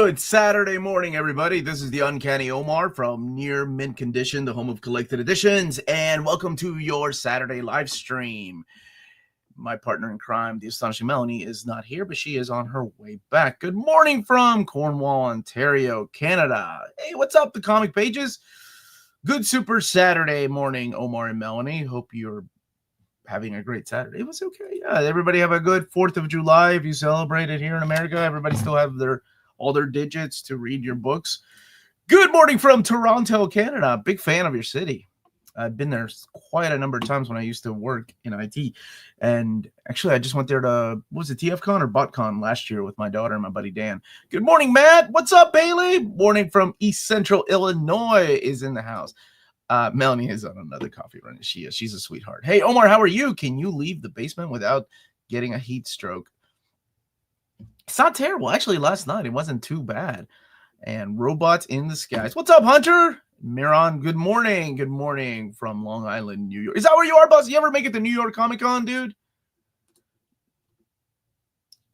Good Saturday morning, everybody. This is the Uncanny Omar from Near Mint Condition, the home of collected editions, and welcome to your Saturday live stream. My partner in crime, the Astonishing Melanie, is not here, but she is on her way back. Good morning from Cornwall, Ontario, Canada. Hey, what's up, the comic pages? Good Super Saturday morning, Omar and Melanie. Hope you're having a great Saturday. It was okay. Yeah, everybody have a good 4th of July. If you celebrate it here in America, everybody still have all their digits to read your books. Good morning from Toronto, Canada. Big fan of your city. I've been there quite a number of times when I used to work in IT. And actually, I just went there to, what was it, TFCon or BotCon last year with my daughter and my buddy Dan. Good morning, Matt. What's up, Bailey? Morning from East Central Illinois is in the house. Melanie is on another coffee run. She's a sweetheart. Hey, Omar, how are you? Can you leave the basement without getting a heat stroke? It's not terrible. Actually, last night it wasn't too bad. And robots in the skies. What's up, Hunter? Miron, good morning. Good morning from Long Island, New York. Is that where you are, boss? You ever make it to New York Comic Con, dude?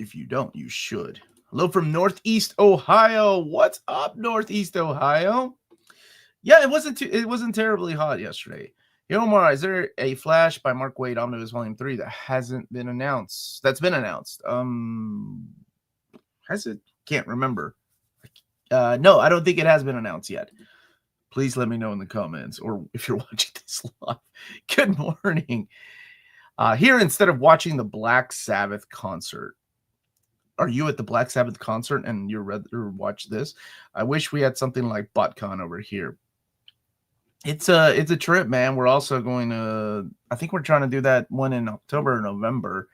If you don't, you should. Hello from Northeast Ohio. What's up, Northeast Ohio? Yeah, it wasn't terribly hot yesterday. Hey, Omar, is there a Flash by Mark Waid Omnibus Volume 3 that hasn't been announced? That's been announced. Has it? Can't remember. No, I don't think it has been announced yet. Please let me know in the comments, or if you're watching this live. Good morning. Here, instead of watching the Black Sabbath concert, are you at the Black Sabbath concert and you'd rather watch this? I wish we had something like BotCon over here. It's a trip, man. We're also going to, I think we're trying to do that one in October or November.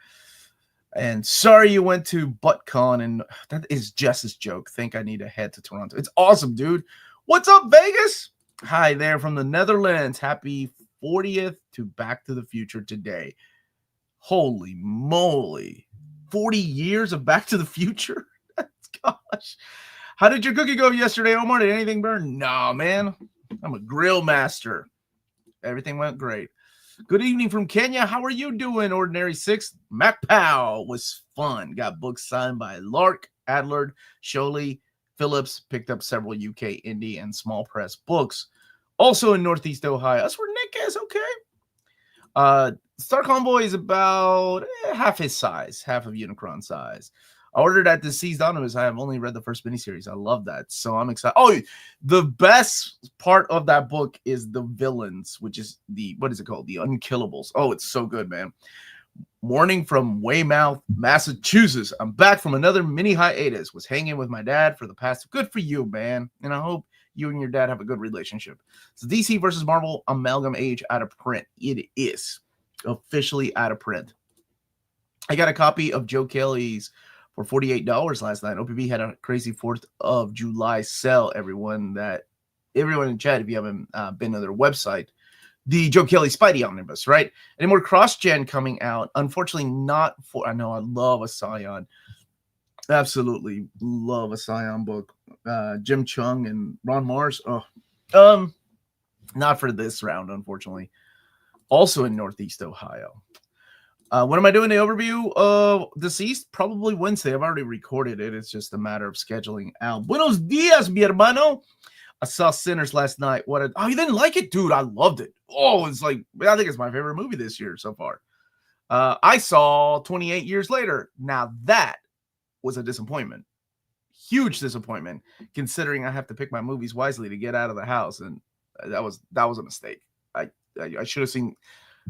And sorry you went to BotCon, and that is Jess's joke. Think I need to head to Toronto. It's awesome, dude. What's up, Vegas? Hi there from the Netherlands. Happy 40th to Back to the Future today. Holy moly. 40 years of Back to the Future? Gosh. How did your cookie go yesterday, Omar? Did anything burn? No, man. I'm a grill master. Everything went great. Good evening from Kenya. How are you doing, Ordinary Six? MacPow was fun. Got books signed by Lark, Adler, Sholey, Phillips. Picked up several UK indie and small press books. Also in Northeast Ohio. That's where Nick is. Okay. Star Convoy is about half his size, half of Unicron size. I ordered at the Seized Omnibus. I have only read the first miniseries. I love that. So I'm excited. Oh, the best part of that book is the villains, which is what is it called? The Unkillables. Oh, it's so good, man. Morning from Weymouth, Massachusetts. I'm back from another mini hiatus. Was hanging with my dad for the past. Good for you, man. And I hope you and your dad have a good relationship. So DC versus Marvel Amalgam Age out of print. It is officially out of print. I got a copy of Joe Kelly's for $48 last night. OPB had a crazy 4th of July sale. Everyone in chat, if you haven't been to their website, the Joe Kelly Spidey Omnibus, right? Any more cross-gen coming out? Unfortunately, not for. I know I love a Scion. Absolutely love a Scion book. Jim Chung and Ron Mars. Oh, not for this round, unfortunately. Also in Northeast Ohio. When am I doing the overview of Deceased? Probably Wednesday. I've already recorded it. It's just a matter of scheduling out. Buenos dias, mi hermano. I saw Sinners last night. Oh, you didn't like it? Dude, I loved it. Oh, it's like, I think it's my favorite movie this year so far. I saw 28 Years Later. Now that was a disappointment. Huge disappointment, considering I have to pick my movies wisely to get out of the house. And that was a mistake. I should have seen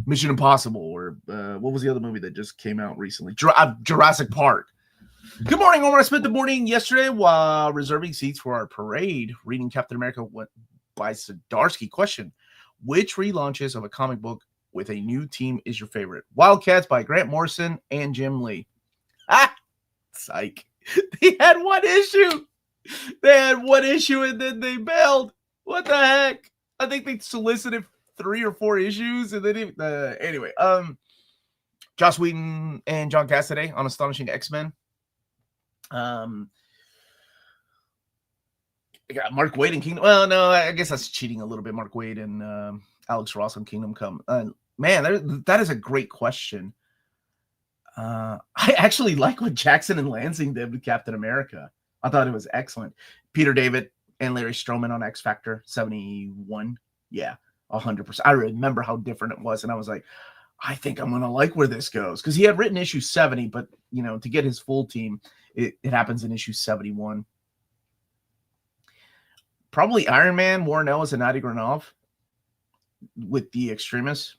Mission Impossible, or what was the other movie that just came out recently? Jurassic Park. Good morning, Omar. I spent the morning yesterday while reserving seats for our parade, reading Captain America by Zdarsky. Question: which relaunches of a comic book with a new team is your favorite? Wildcats by Grant Morrison and Jim Lee. Ah, psych. They had one issue. And then they bailed. What the heck? I think they solicited 3 or 4 issues, and then anyway, Joss Whedon and John Cassaday on Astonishing X-Men. I got Mark Waid and Kingdom. Well, no, I guess that's cheating a little bit. Mark Waid and Alex Ross on Kingdom Come. Man, that is a great question. I actually like what Jackson and Lansing did with Captain America. I thought it was excellent. Peter David and Larry Stroman on X Factor 71. Yeah, 100%. I remember how different it was, and I was like, I think I'm going to like where this goes. Because he had written issue 70, but, to get his full team, it happens in issue 71. Probably Iron Man, Warren Ellis, and Adi Granov with the Extremis.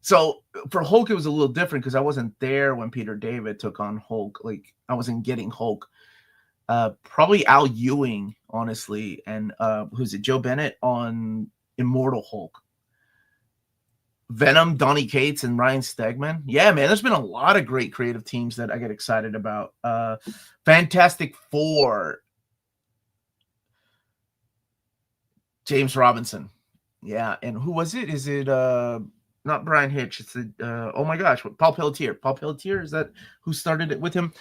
So for Hulk, it was a little different because I wasn't there when Peter David took on Hulk. Like, I wasn't getting Hulk. Probably Al Ewing, honestly, and who's it? Joe Bennett on Immortal Hulk. Venom, Donny Cates, and Ryan Stegman. Yeah, man, there's been a lot of great creative teams that I get excited about. Fantastic Four. James Robinson. Yeah, and who was it? Is it not Brian Hitch? It's oh my gosh, Paul Pelletier. Paul Pelletier, is that who started it with him?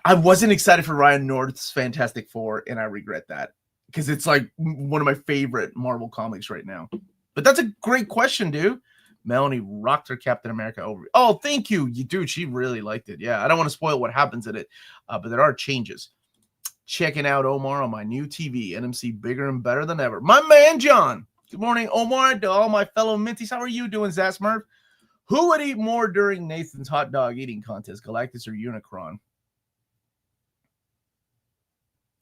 I wasn't excited for Ryan North's Fantastic Four, and I regret that because it's like one of my favorite Marvel comics right now. But that's a great question, dude. Melanie rocked her Captain America over. Oh, thank you. Dude, she really liked it. Yeah, I don't want to spoil what happens in it, but there are changes. Checking out Omar on my new TV, NMC bigger and better than ever. My man, John. Good morning, Omar. To all my fellow Minties, how are you doing, Zasmurf? Who would eat more during Nathan's hot dog eating contest, Galactus or Unicron?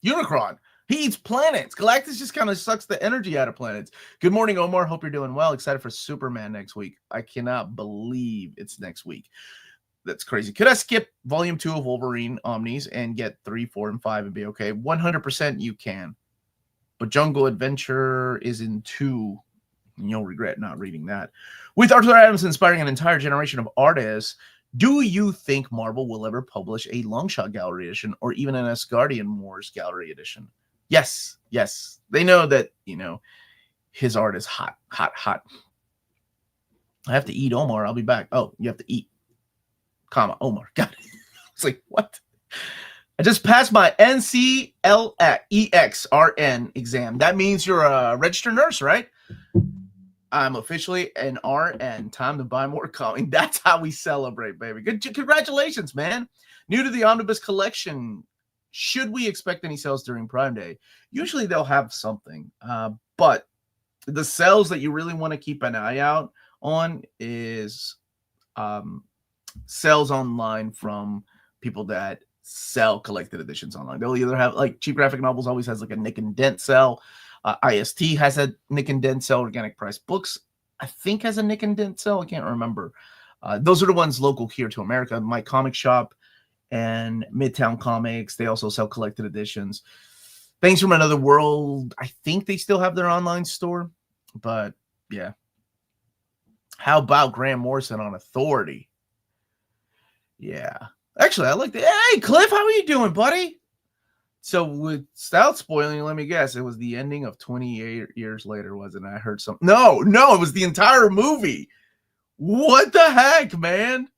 Unicron. He eats planets. Galactus just kind of sucks the energy out of planets. Good morning, Omar. Hope you're doing well. Excited for Superman next week. I cannot believe it's next week. That's crazy. Could I skip volume 2 of Wolverine Omnis and get 3, 4, and 5 and be okay? 100% you can. But Jungle Adventure is in 2. And you'll regret not reading that. With Arthur Adams inspiring an entire generation of artists, do you think Marvel will ever publish a Longshot Gallery edition or even an Asgardian Wars Gallery edition? Yes. They know that, his art is hot. I have to eat, Omar. I'll be back. Oh, you have to eat. Omar. Got it. It's like, what? I just passed my NCLEXRN exam. That means you're a registered nurse, right? I'm officially an RN. Time to buy more coffee. That's how we celebrate, baby. Congratulations, man. New to the Omnibus collection. Should we expect any sales during Prime Day? Usually they'll have something. But the sales that you really want to keep an eye out on is sales online from people that sell collected editions online. They'll either have, like, Cheap Graphic Novels always has like a Nick and Dent sale. IST has a Nick and Dent sale. Organic Price Books, I think, has a Nick and Dent sale. I can't remember. Those are the ones local here to America. My Comic Shop and Midtown Comics, they also sell collected editions. Things from Another World, I think they still have their online store. But yeah. How about Grant Morrison on Authority? Yeah. Actually, I like that. Hey, Cliff, how are you doing, buddy? So without spoiling, let me guess, it was the ending of 28 years later, wasn't it? I heard something. No, it was the entire movie. What the heck, man?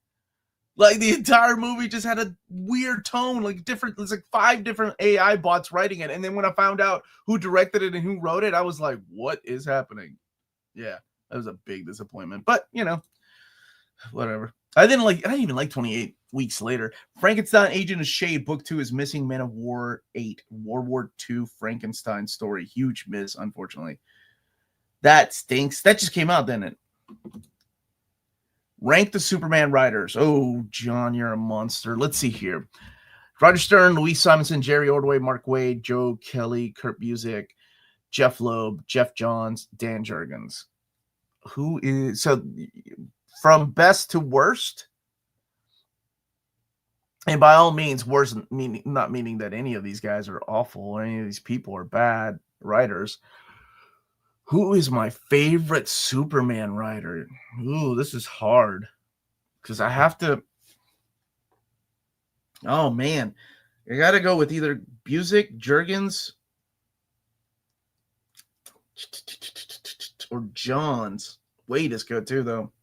Like, the entire movie just had a weird tone, like there's like 5 different AI bots writing it. And then when I found out who directed it and who wrote it, I was like, what is happening? Yeah, that was a big disappointment. But, whatever. I didn't even like 28 weeks later. Frankenstein Agent of Shade, book 2 is missing. Men of War 8, World War II Frankenstein story. Huge miss, unfortunately. That stinks. That just came out, didn't it? Rank the Superman writers. Oh, John, you're a monster. Let's see here. Roger Stern, Louise Simonson, Jerry Ordway, Mark Waid, Joe Kelly, Kurt Busiek, Jeff Loeb, Jeff Johns, Dan Jurgens. Who is... So... From best to worst, and by all means, worst, not meaning that any of these guys are awful or any of these people are bad writers. Who is my favorite Superman writer? Ooh, this is hard because I have to. Oh man, I got to go with either Busiek, Jurgens, or Johns. Waid is good too, though.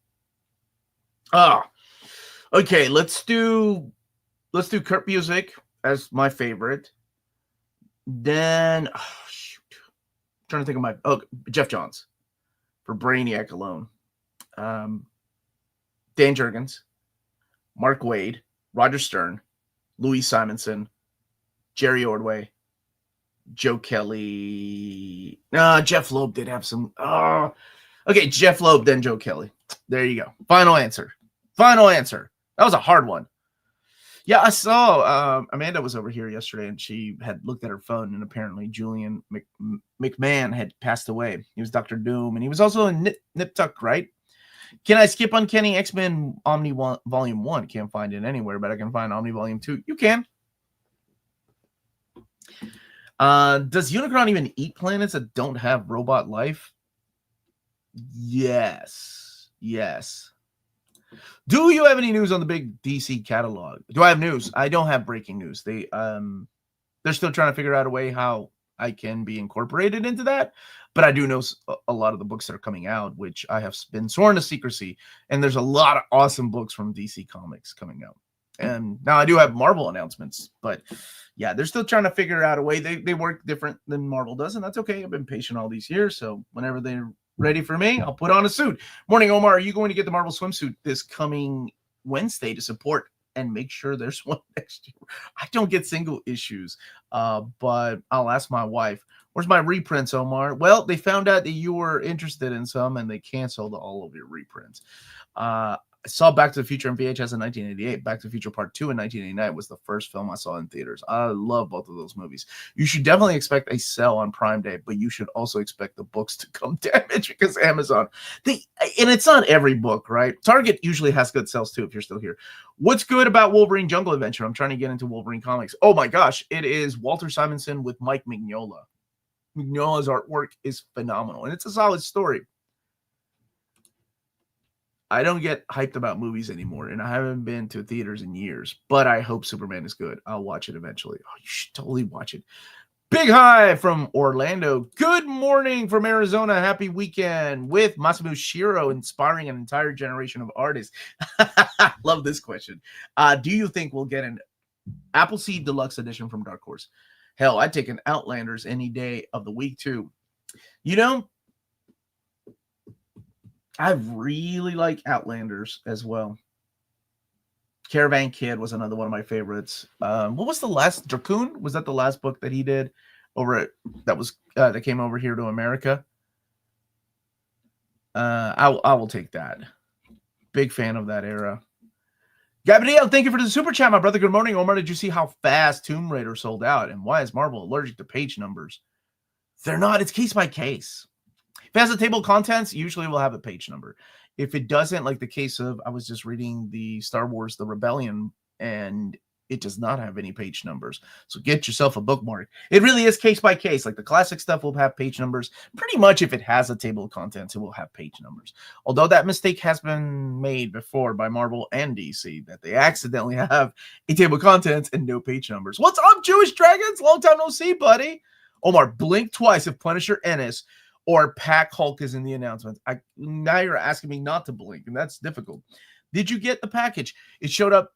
Okay, let's do Kurt Busiek as my favorite. Then, I'm trying to think of Jeff Johns for Brainiac alone. Dan Jurgens, Mark Waid, Roger Stern, Louis Simonson, Jerry Ordway, Joe Kelly. Jeff Loeb did have some. Okay, Jeff Loeb, then Joe Kelly. There you go. Final answer. That was a hard one. Yeah, I saw Amanda was over here yesterday, and she had looked at her phone, and apparently Julian McMahon had passed away. He was Dr. Doom, and he was also in Nip Tuck, right? Can I skip Uncanny X-Men Omni Volume 1? Can't find it anywhere, but I can find Omni Volume 2. You can. Does Unicron even eat planets that don't have robot life? Yes. Do you have any news on the big DC catalog? Do I have news? I don't have breaking news. They're still trying to figure out a way how I can be incorporated into that. But I do know a lot of the books that are coming out, which I have been sworn to secrecy. And there's a lot of awesome books from DC Comics coming out. And now I do have Marvel announcements, but yeah, they're still trying to figure out a way. They work different than Marvel does, and that's okay. I've been patient all these years, so whenever they're ready for me, I'll put on a suit. Morning, Omar. Are you going to get the Marvel swimsuit this coming Wednesday to support and make sure there's one next year? I don't get single issues, but I'll ask my wife. Where's my reprints, Omar? Well, they found out that you were interested in some, and they canceled all of your reprints. I saw Back to the Future in VHS in 1988. Back to the Future Part 2 in 1989 was the first film I saw in theaters. I love both of those movies. You should definitely expect a sale on Prime Day, but you should also expect the books to come damaged because Amazon. And it's not every book, right? Target usually has good sales too if you're still here. What's good about Wolverine Jungle Adventure? I'm trying to get into Wolverine comics. Oh my gosh, it is Walter Simonson with Mike Mignola. Mignola's artwork is phenomenal, and it's a solid story. I don't get hyped about movies anymore, and I haven't been to theaters in years, but I hope Superman is good. I'll watch it eventually. Oh, you should totally watch it. Big hi from Orlando. Good morning from Arizona. Happy weekend with Masamu Shiro, inspiring an entire generation of artists. Love this question. Do you think we'll get an Appleseed Deluxe Edition from Dark Horse? Hell, I'd take an Outlanders any day of the week, too. You know, I really like Outlanders as well. Caravan Kid was another one of my favorites. What was the last? Dracoon? Was that the last book that he did that came over here to America? I will take that. Big fan of that era. Gabriel, thank you for the super chat, my brother. Good morning, Omar. Did you see how fast Tomb Raider sold out? And why is Marvel allergic to page numbers? They're not. It's case by case. If it has a table of contents, usually we'll have a page number. If it doesn't, like the case of, I was just reading the Star Wars, The Rebellion, and it does not have any page numbers. So get yourself a bookmark. It really is case by case. Like the classic stuff will have page numbers. Pretty much if it has a table of contents, it will have page numbers. Although that mistake has been made before by Marvel and DC, that they accidentally have a table of contents and no page numbers. What's up, Jewish Dragons? Long time no see, buddy. Omar, blink twice if Punisher Ennis or Pack Hulk is in the announcement. Now you're asking me not to blink, and that's difficult. Did you get the package? It showed up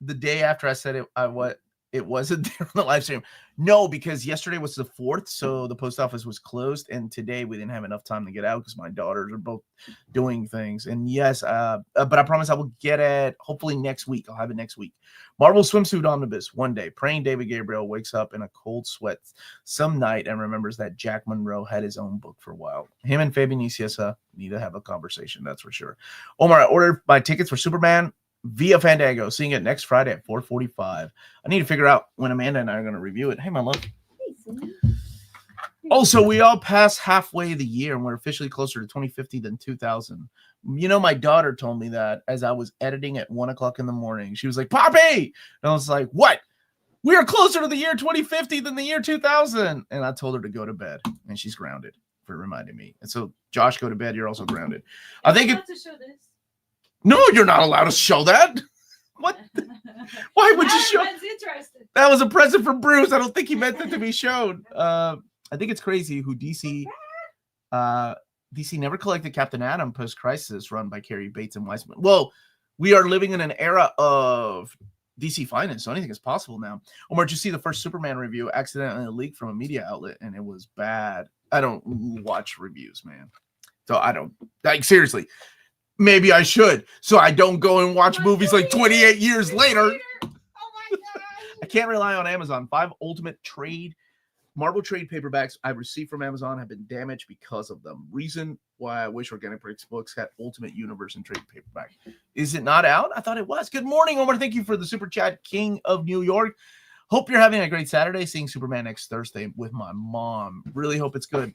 the day after I said it wasn't there on the live stream. No, because yesterday was the 4th, so the post office was closed, and today we didn't have enough time to get out because my daughters are both doing things. And yes, but I promise I will get it hopefully next week. I'll have it next week. Marvel Swimsuit Omnibus, one day. Praying David Gabriel wakes up in a cold sweat some night and remembers that Jack Monroe had his own book for a while. Him and Fabian Nicieza need to have a conversation, that's for sure. Omar, I ordered my tickets for Superman via Fandango, seeing it next Friday at 4:45. I need to figure out when Amanda and I are going to review it. Hey, my love. Also, we all passed halfway the year, and we're officially closer to 2050 than 2000. You know, my daughter told me that as I was editing at 1 o'clock in the morning. She was like, Poppy! And I was like, what? We are closer to the year 2050 than the year 2000. And I told her to go to bed, and she's grounded for reminding me. And so, Josh, go to bed. You're also grounded. I think to show this. No, you're not allowed to show that. What? Why would you show? That was a present from Bruce. I don't think he meant it to be shown. I think it's crazy who DC never collected Captain Atom post-crisis run by Carrie Bates and Weisman. Well, we are living in an era of DC finance, so anything is possible now. Omar, did you see the first Superman review accidentally leaked from a media outlet, and it was bad? I don't watch reviews, man. So I don't, like, seriously. Maybe I should, so I don't go and watch movies like 28 years later. Oh my God. can't rely on Amazon. 5 Ultimate Marvel trade paperbacks I received from Amazon have been damaged because of them. Reason why I wish Organic Bricks Books had Ultimate Universe and trade paperback. Is it not out? I thought it was. Good morning, Omar. Thank you for the super chat, King of New York. Hope you're having a great Saturday. Seeing Superman next Thursday with my mom. Really hope it's good.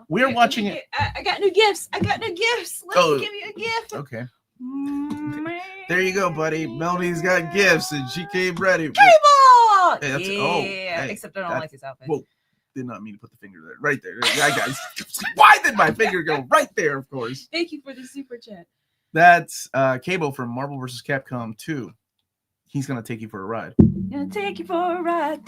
We're watching it. I got new gifts. Let me give you a gift. Okay. There you go, buddy. Melanie's got gifts and she came ready. Cable! Hey, except I don't like this outfit. Whoa. Did not mean to put the finger there. Right there. Yeah, guys. Why did my finger go right there, of course? Thank you for the super chat. That's Cable from Marvel vs. Capcom 2. He's going to take you for a ride. Gonna take you for a ride.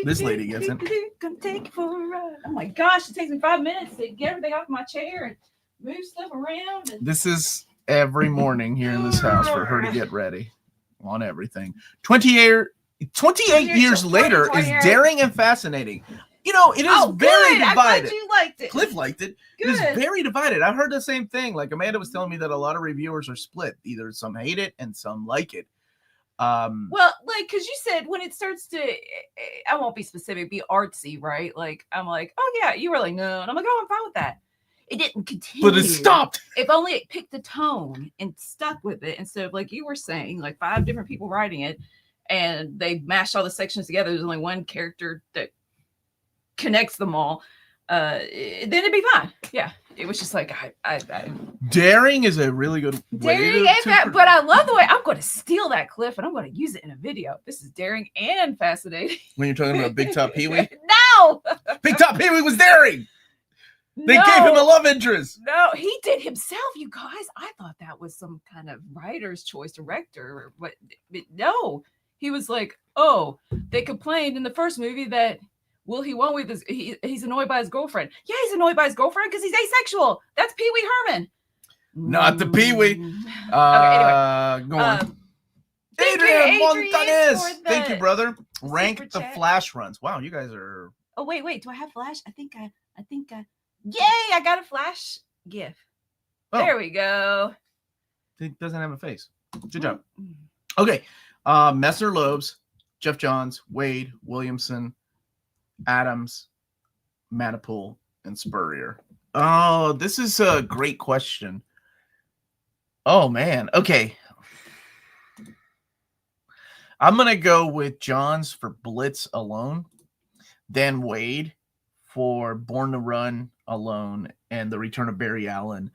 This lady gets it. Gonna take you for a ride. Oh my gosh, it takes me 5 minutes to get everything off my chair and move stuff around. This is every morning here in this house for her to get ready on everything. 28 years later is daring and fascinating. You know, it is very divided. I'm glad you liked it. Cliff liked it. Good. It is very divided. I've heard the same thing. Like Amanda was telling me that a lot of reviewers are split. Either some hate it and some like it. Well, like, because you said when it starts to, I won't be specific, be artsy, right? Like, I'm like, oh yeah, you were like, no. And I'm like, oh, I'm fine with that. It didn't continue. But it stopped. If only it picked a tone and stuck with it instead of, like you were saying, like 5 different people writing it and they mashed all the sections together. There's only one character that connects them all. Then it'd be fine. Yeah. It was just like, I daring is a really good way but I love the way I'm going to steal that, Cliff, and I'm going to use it in a video. This is daring and fascinating. When you're talking about Big Top Pee-wee? No! Big Top Pee-wee was daring! They gave him a love interest. No, he did himself, you guys. I thought that was some kind of writer's choice director. But no, he was like, oh, they complained in the first movie that he won't with his, he's annoyed by his girlfriend. Yeah, he's annoyed by his girlfriend because he's asexual. That's Pee Wee Herman. Not the Pee Wee. Okay, anyway. Go on. Adrian Montanes. Thank you, brother. Rank the Flash runs. Wow, you guys are. Oh, wait. Do I have Flash? I think yay, I got a Flash GIF. Oh. There we go. It doesn't have a face. Good job. Okay. Messner Loebs, Jeff Johns, Wade, Williamson, Adams, Matapool, and Spurrier. Oh, this is a great question. Oh, man. Okay. I'm going to go with Johns for Blitz alone, then Wade for Born to Run alone, and the return of Barry Allen.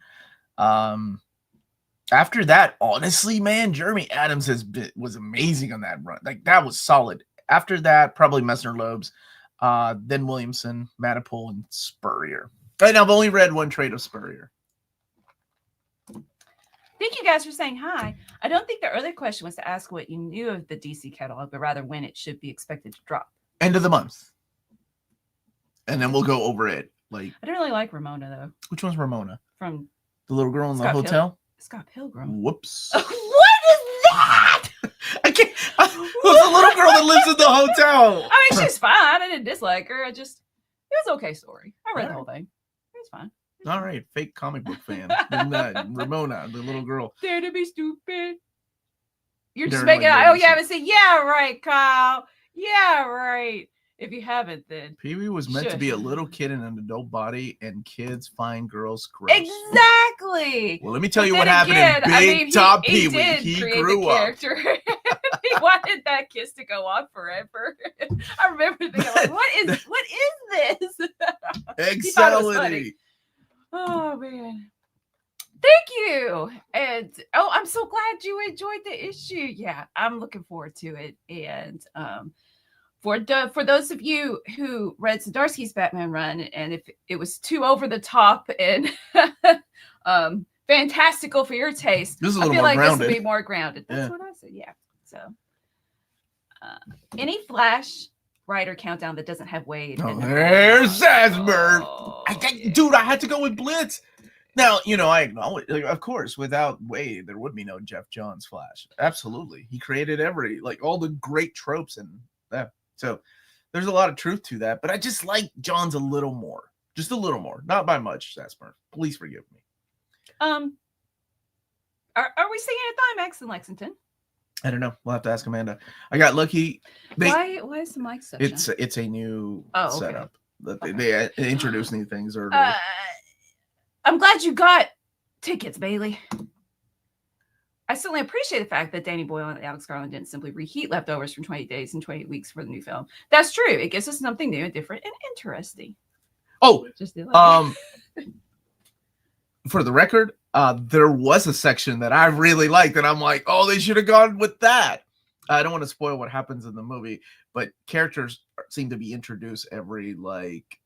After that, honestly, man, Jeremy Adams was amazing on that run. Like, that was solid. After that, probably Messner Loebs. Then Williamson, Matapool, and Spurrier. And I've only read one trade of Spurrier. Thank you guys for saying hi. I don't think the earlier question was to ask what you knew of the DC catalog, but rather when it should be expected to drop. End of the month. And then we'll go over it. Like, I don't really like Ramona, though. Which one's Ramona? From the little girl in the hotel? Scott Pilgrim. Whoops. What is that? I can't. Who's the little girl that lives in the hotel? I mean, she's fine. I didn't dislike her. It was an okay story. I read the whole thing. It was fine. All right, fake comic book fan. Ramona, the little girl. Dare to be stupid. You're just making it. Oh, you haven't seen. Yeah, right, Kyle. Yeah, right. If you haven't, then Pee-wee was meant to be a little kid in an adult body, and kids find girls gross. Exactly. Well, let me tell you what happened in Big Top Pee-wee. He grew up. He wanted that kiss to go on forever. I remember thinking, like, what is this? Excellency. Oh man. Thank you. And I'm so glad you enjoyed the issue. Yeah, I'm looking forward to it. And for those of you who read Zdarsky's Batman run, and if it was too over the top and fantastical for your taste, this is a I little feel more like grounded. This would be more grounded. That's what I said. Yeah. So, any Flash writer countdown that doesn't have Wade. Oh, there's Sasberg. Dude, I had to go with Blitz. Now, I acknowledge, of course, without Wade, there would be no Jeff Johns Flash. Absolutely. He created all the great tropes and that. So there's a lot of truth to that, but I just like Johns a little more. Just a little more. Not by much, Sasberg. Please forgive me. Are we seeing it at IMAX in Lexington? I don't know. We'll have to ask Amanda. I got lucky. Why is the mic so? It's a new setup. Okay. They introduce new things early. I'm glad you got tickets, Bailey. I certainly appreciate the fact that Danny Boyle and Alex Garland didn't simply reheat leftovers from 20 days and 28 weeks for the new film. That's true. It gives us something new and different and interesting. Oh, for the record, there was a section that I really liked, and I'm like, oh, they should have gone with that. I don't want to spoil what happens in the movie, but characters seem to be introduced every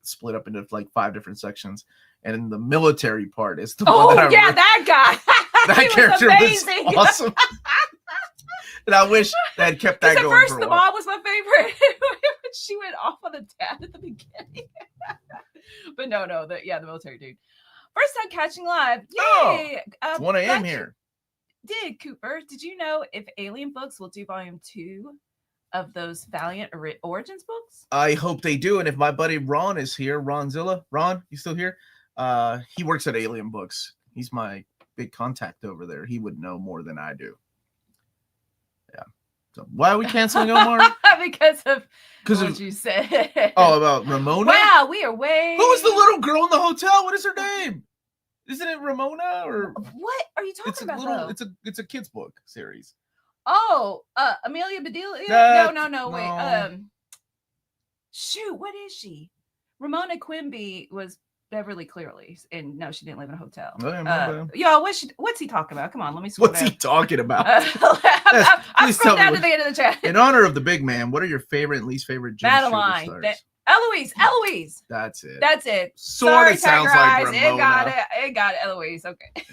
split up into 5 different sections, and in the military part is the one that that guy. That character was awesome. And I wish they had kept that going. First, the mom was my favorite. She went off on the dad at the beginning. But no, the military dude. First time catching live. Yay! It's 1 a.m. here. Cooper, did you know if Alien Books will do volume 2 of those Valiant Origins books? I hope they do. And if my buddy Ron is here, Ronzilla, Ron, you still here? He works at Alien Books. He's my big contact over there. He would know more than I do. Yeah. So why are we canceling Omar? Because of what you said. Oh, about Ramona? Wow, we are way. Who was the little girl in the hotel? What is her name? Isn't it Ramona or what are you talking about? It's a kids book series. Oh, Amelia Bedelia? No, wait. Shoot, what is she? Ramona Quimby was Beverly Clearly, and no, she didn't live in a hotel. Y'all, what's he talking about? Come on, let me scroll down. What's he talking about? I'm scrolling down to the end of the chat. In honor of the big man, what are your favorite and least favorite Jim Madeline, Eloise. That's it. Sorry, of sounds like Ramona. It got it, Eloise. Okay.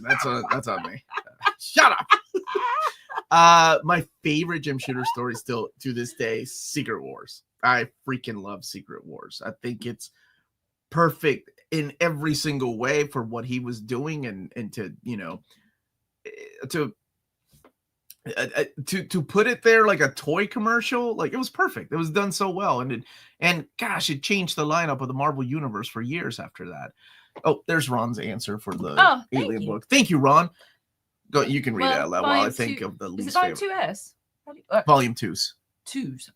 That's on me. Shut up. My favorite Jim Shooter story still to this day, Secret Wars. I freaking love Secret Wars. I think it's perfect in every single way for what he was doing and to to put it there like a toy commercial, it was perfect. It was done so well, and gosh, it changed the lineup of the Marvel universe for years after that. Oh, there's Ron's answer for the Alien book. Thank you, Ron. Go, you can read it out loud while I think of the least favorite. Is it on 2S? Volume 2s.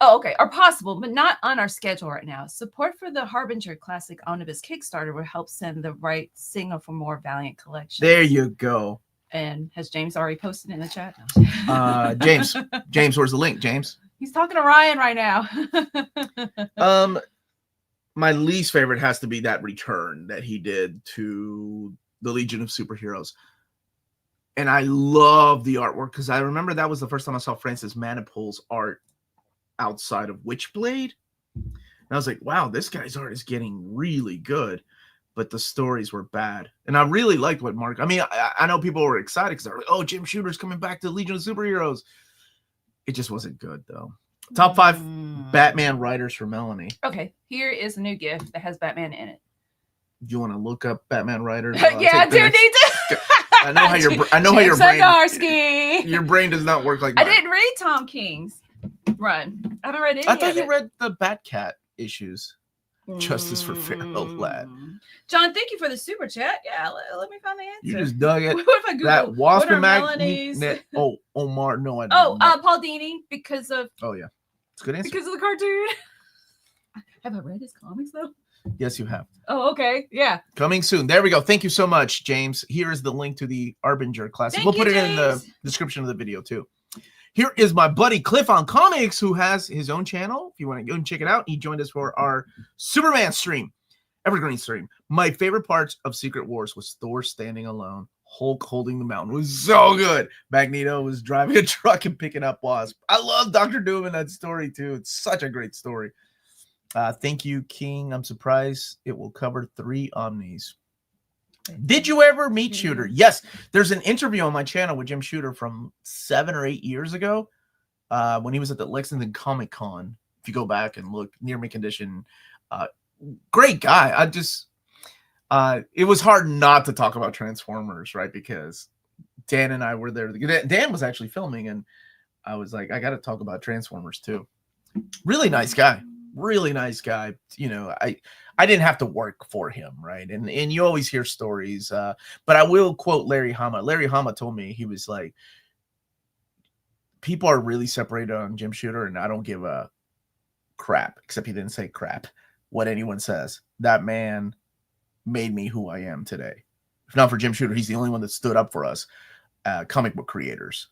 Oh, okay. Are possible, but not on our schedule right now. Support for the Harbinger Classic Omnibus Kickstarter will help send the right signal for more Valiant collections. There you go. And has James already posted in the chat? James, where's the link, James? He's talking to Ryan right now. My least favorite has to be that return that he did to the Legion of Superheroes. And I love the artwork because I remember that was the first time I saw Francis Manipul's art outside of Witchblade. And I was like, wow, this guy's art is getting really good. But the stories were bad. And I really liked what Mark... I mean, I know people were excited because they're like, oh, Jim Shooter's coming back to the Legion of Superheroes. It just wasn't good, though. Top 5 Batman writers for Melanie. Okay, here is a new gift that has Batman in it. Do you want to look up Batman writers? Yeah, I do need to. I know how your brain does not work like mine. I didn't read Tom King's run. I haven't read any. I thought you read the Batcat issues. Justice for Feral Lad. John, thank you for the super chat. Yeah, let me find the answer. You just dug it. What if I Google that Wasp and Melanie's? Oh, Omar. No, I didn't. Paul Dini because of. Oh yeah, it's a good answer. Because of the cartoon. Have I read his comics though? Yes, you have. Oh, okay. Yeah. Coming soon. There we go. Thank you so much, James. Here is the link to the Harbinger Classic. We'll put it in the description of the video too. Here is my buddy Cliff on Comics, who has his own channel. If you want to go and check it out, he joined us for our Superman stream, Evergreen stream. My favorite parts of Secret Wars was Thor standing alone, Hulk holding the mountain. It was so good. Magneto was driving a truck and picking up Wasp. I love Dr. Doom in that story too. It's such a great story. Thank you, King. I'm surprised it will cover 3 Omnis. Did you ever meet Shooter? Yes. There's an interview on my channel with Jim Shooter from 7 or 8 years ago when he was at the Lexington Comic Con. If you go back and look, near me condition. Great guy. It was hard not to talk about Transformers, right? Because Dan and I were there. Dan was actually filming, and I was like, I got to talk about Transformers too. Really nice guy. Really nice guy. You know, I didn't have to work for him, right? And you always hear stories, but I will quote Larry Hama. Larry Hama told me, he was like, people are really separated on Jim Shooter, and I don't give a crap, except he didn't say crap, what anyone says. That man made me who I am today. If not for Jim Shooter, he's the only one that stood up for us, comic book creators.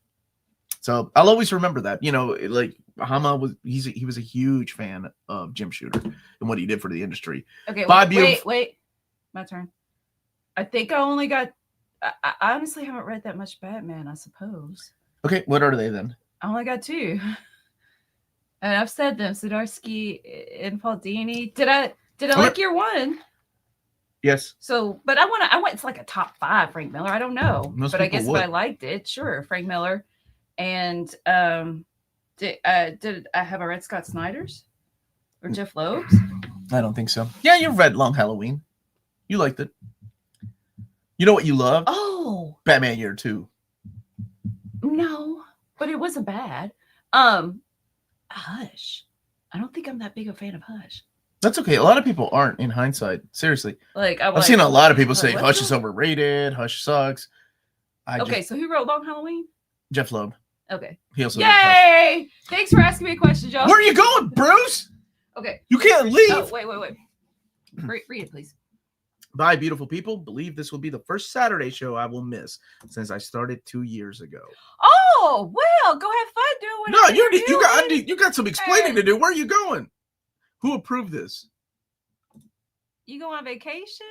So I'll always remember that. You know, like Hama he was a huge fan of Jim Shooter and what he did for the industry. Okay, wait. My turn. I think I only got. I honestly haven't read that much Batman, I suppose. Okay, what are they then? I only got 2. And I've said them, Zdarsky and Faldini. Did I like year 1? Yes. So, but I went to like a top 5 Frank Miller. I don't know. But I guess if I liked it, sure, Frank Miller. And did I have a read Scott Snyder's or Jeff Loeb's? I don't think so. Yeah, you read Long Halloween. You liked it. You know what you loved? Oh, Batman Year 2. No, but it wasn't bad. Hush. I don't think I'm that big a fan of Hush. That's okay. A lot of people aren't, in hindsight. Seriously. Like I've seen a lot of people say Hush is overrated. Hush sucks. So who wrote Long Halloween? Jeff Loeb. Okay. He also Yay! Thanks for asking me a question, Josh. Where are you going, Bruce? Okay. You can't leave. Oh, wait. Read it, please. Bye, beautiful people. Believe this will be the first Saturday show I will miss since I started 2 years ago. Oh, well, go have fun doing it. You got some explaining to do. Where are you going? Who approved this? You go on vacation?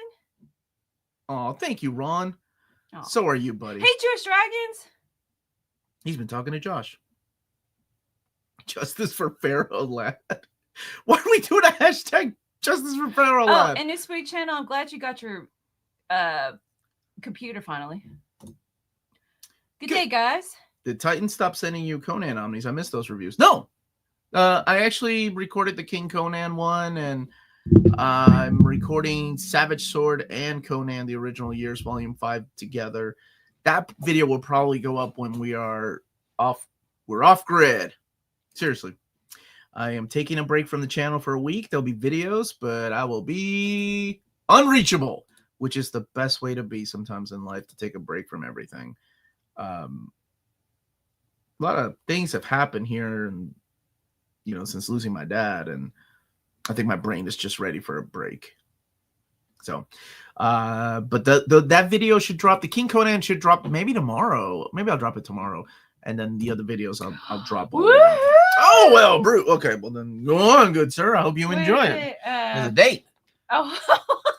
Oh, thank you, Ron. Oh. So are you, buddy. Hey, Jewish Dragons. He's been talking to Josh. Justice for Pharaoh Lad. Why are we doing a hashtag Justice for Pharaoh Lad? Oh, and this week channel, I'm glad you got your computer finally. Good day, guys. Did Titan stop sending you Conan omnis? I missed those reviews. No. I actually recorded the King Conan one, and I'm recording Savage Sword and Conan, the original years, volume 5 together. That video will probably go up when we're off grid. Seriously. I am taking a break from the channel for a week. There'll be videos, but I will be unreachable, which is the best way to be sometimes in life, to take a break from everything. A lot of things have happened here, and since losing my dad, and I think my brain is just ready for a break. So, but that video should drop. The King Conan should drop maybe tomorrow. Maybe I'll drop it tomorrow, and then the other videos I'll drop. Oh well, Brute. Okay, well then go on, good sir. I hope you enjoy it. There's a date. Oh,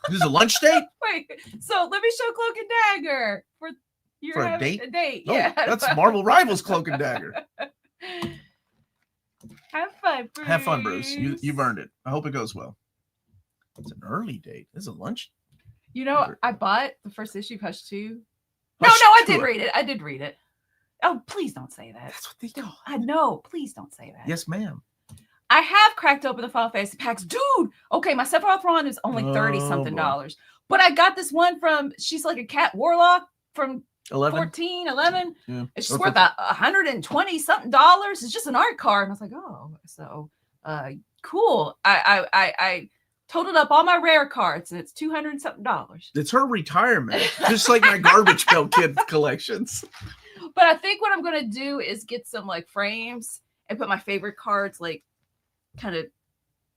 this is a lunch date. Wait. So let me show Cloak and Dagger for a date. A date. Oh, Yeah. That's Marvel Rivals Cloak and Dagger. Have fun, Bruce. Have fun, Bruce. You've earned it. I hope it goes well. It's an early date. This is a lunch. I bought the first issue of Hush 2. Hush I 2. did read it. Oh, please don't say that. That's what they do. I know. Please don't say that. Yes, ma'am. I have cracked open the Final Fantasy packs. Dude, okay, my Sephiroth Ron is only $30-something. But I got this one she's like a cat warlock from 11. Yeah. It's just worth $120-something. It's just an art card. And I was like, oh, so cool. I totaled up all my rare cards, and it's $200-something. It's her retirement, just like my Garbage Pail Kid collections. But I think what I'm gonna do is get some like frames and put my favorite cards like kind of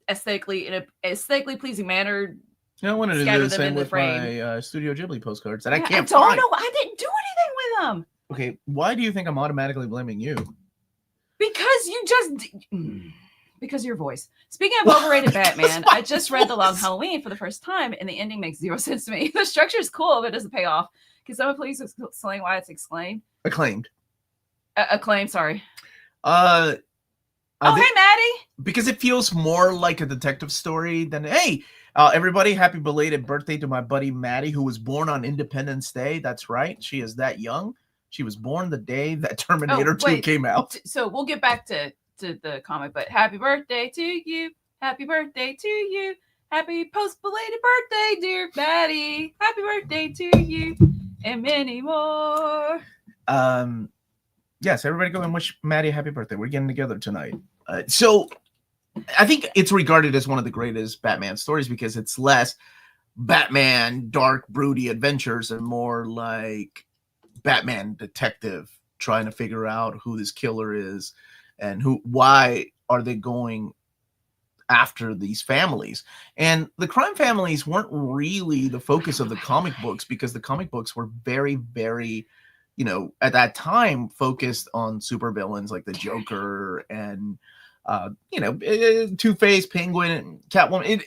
aesthetically in a aesthetically pleasing manner. I wanted to do the same with my Studio Ghibli postcards that I can't find. I didn't do anything with them. Okay, why do you think I'm automatically blaming you? Because because of your voice. Speaking of overrated Batman, I just read The Long Halloween for the first time, and the ending makes zero sense to me. The structure is cool, but it doesn't pay off. Can someone please explain why it's acclaimed? Acclaimed, sorry. Hey, Maddie. Because it feels more like a detective story than, hey, everybody, happy belated birthday to my buddy Maddie, who was born on Independence Day. That's right. She is that young. She was born the day that Terminator 2 came out. So we'll get back to the comic, but happy birthday to you. Happy birthday to you. Happy post-belated birthday, dear Maddie. Happy birthday to you. And many more. Yes, everybody go and wish Maddie a happy birthday. We're getting together tonight. So I think it's regarded as one of the greatest Batman stories because it's less Batman dark, broody adventures and more like Batman detective trying to figure out who this killer is and why are they going after these families. And the crime families weren't really the focus of the comic books, because the comic books were very, very, at that time focused on supervillains like the Joker and Two-Face, Penguin, Catwoman.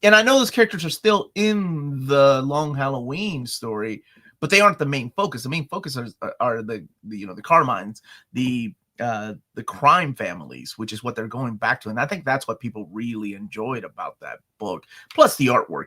And I know those characters are still in the Long Halloween story, but they aren't the main focus. The main focus are the Carmines, the crime families, which is what they're going back to. And I think that's what people really enjoyed about that book. Plus the artwork.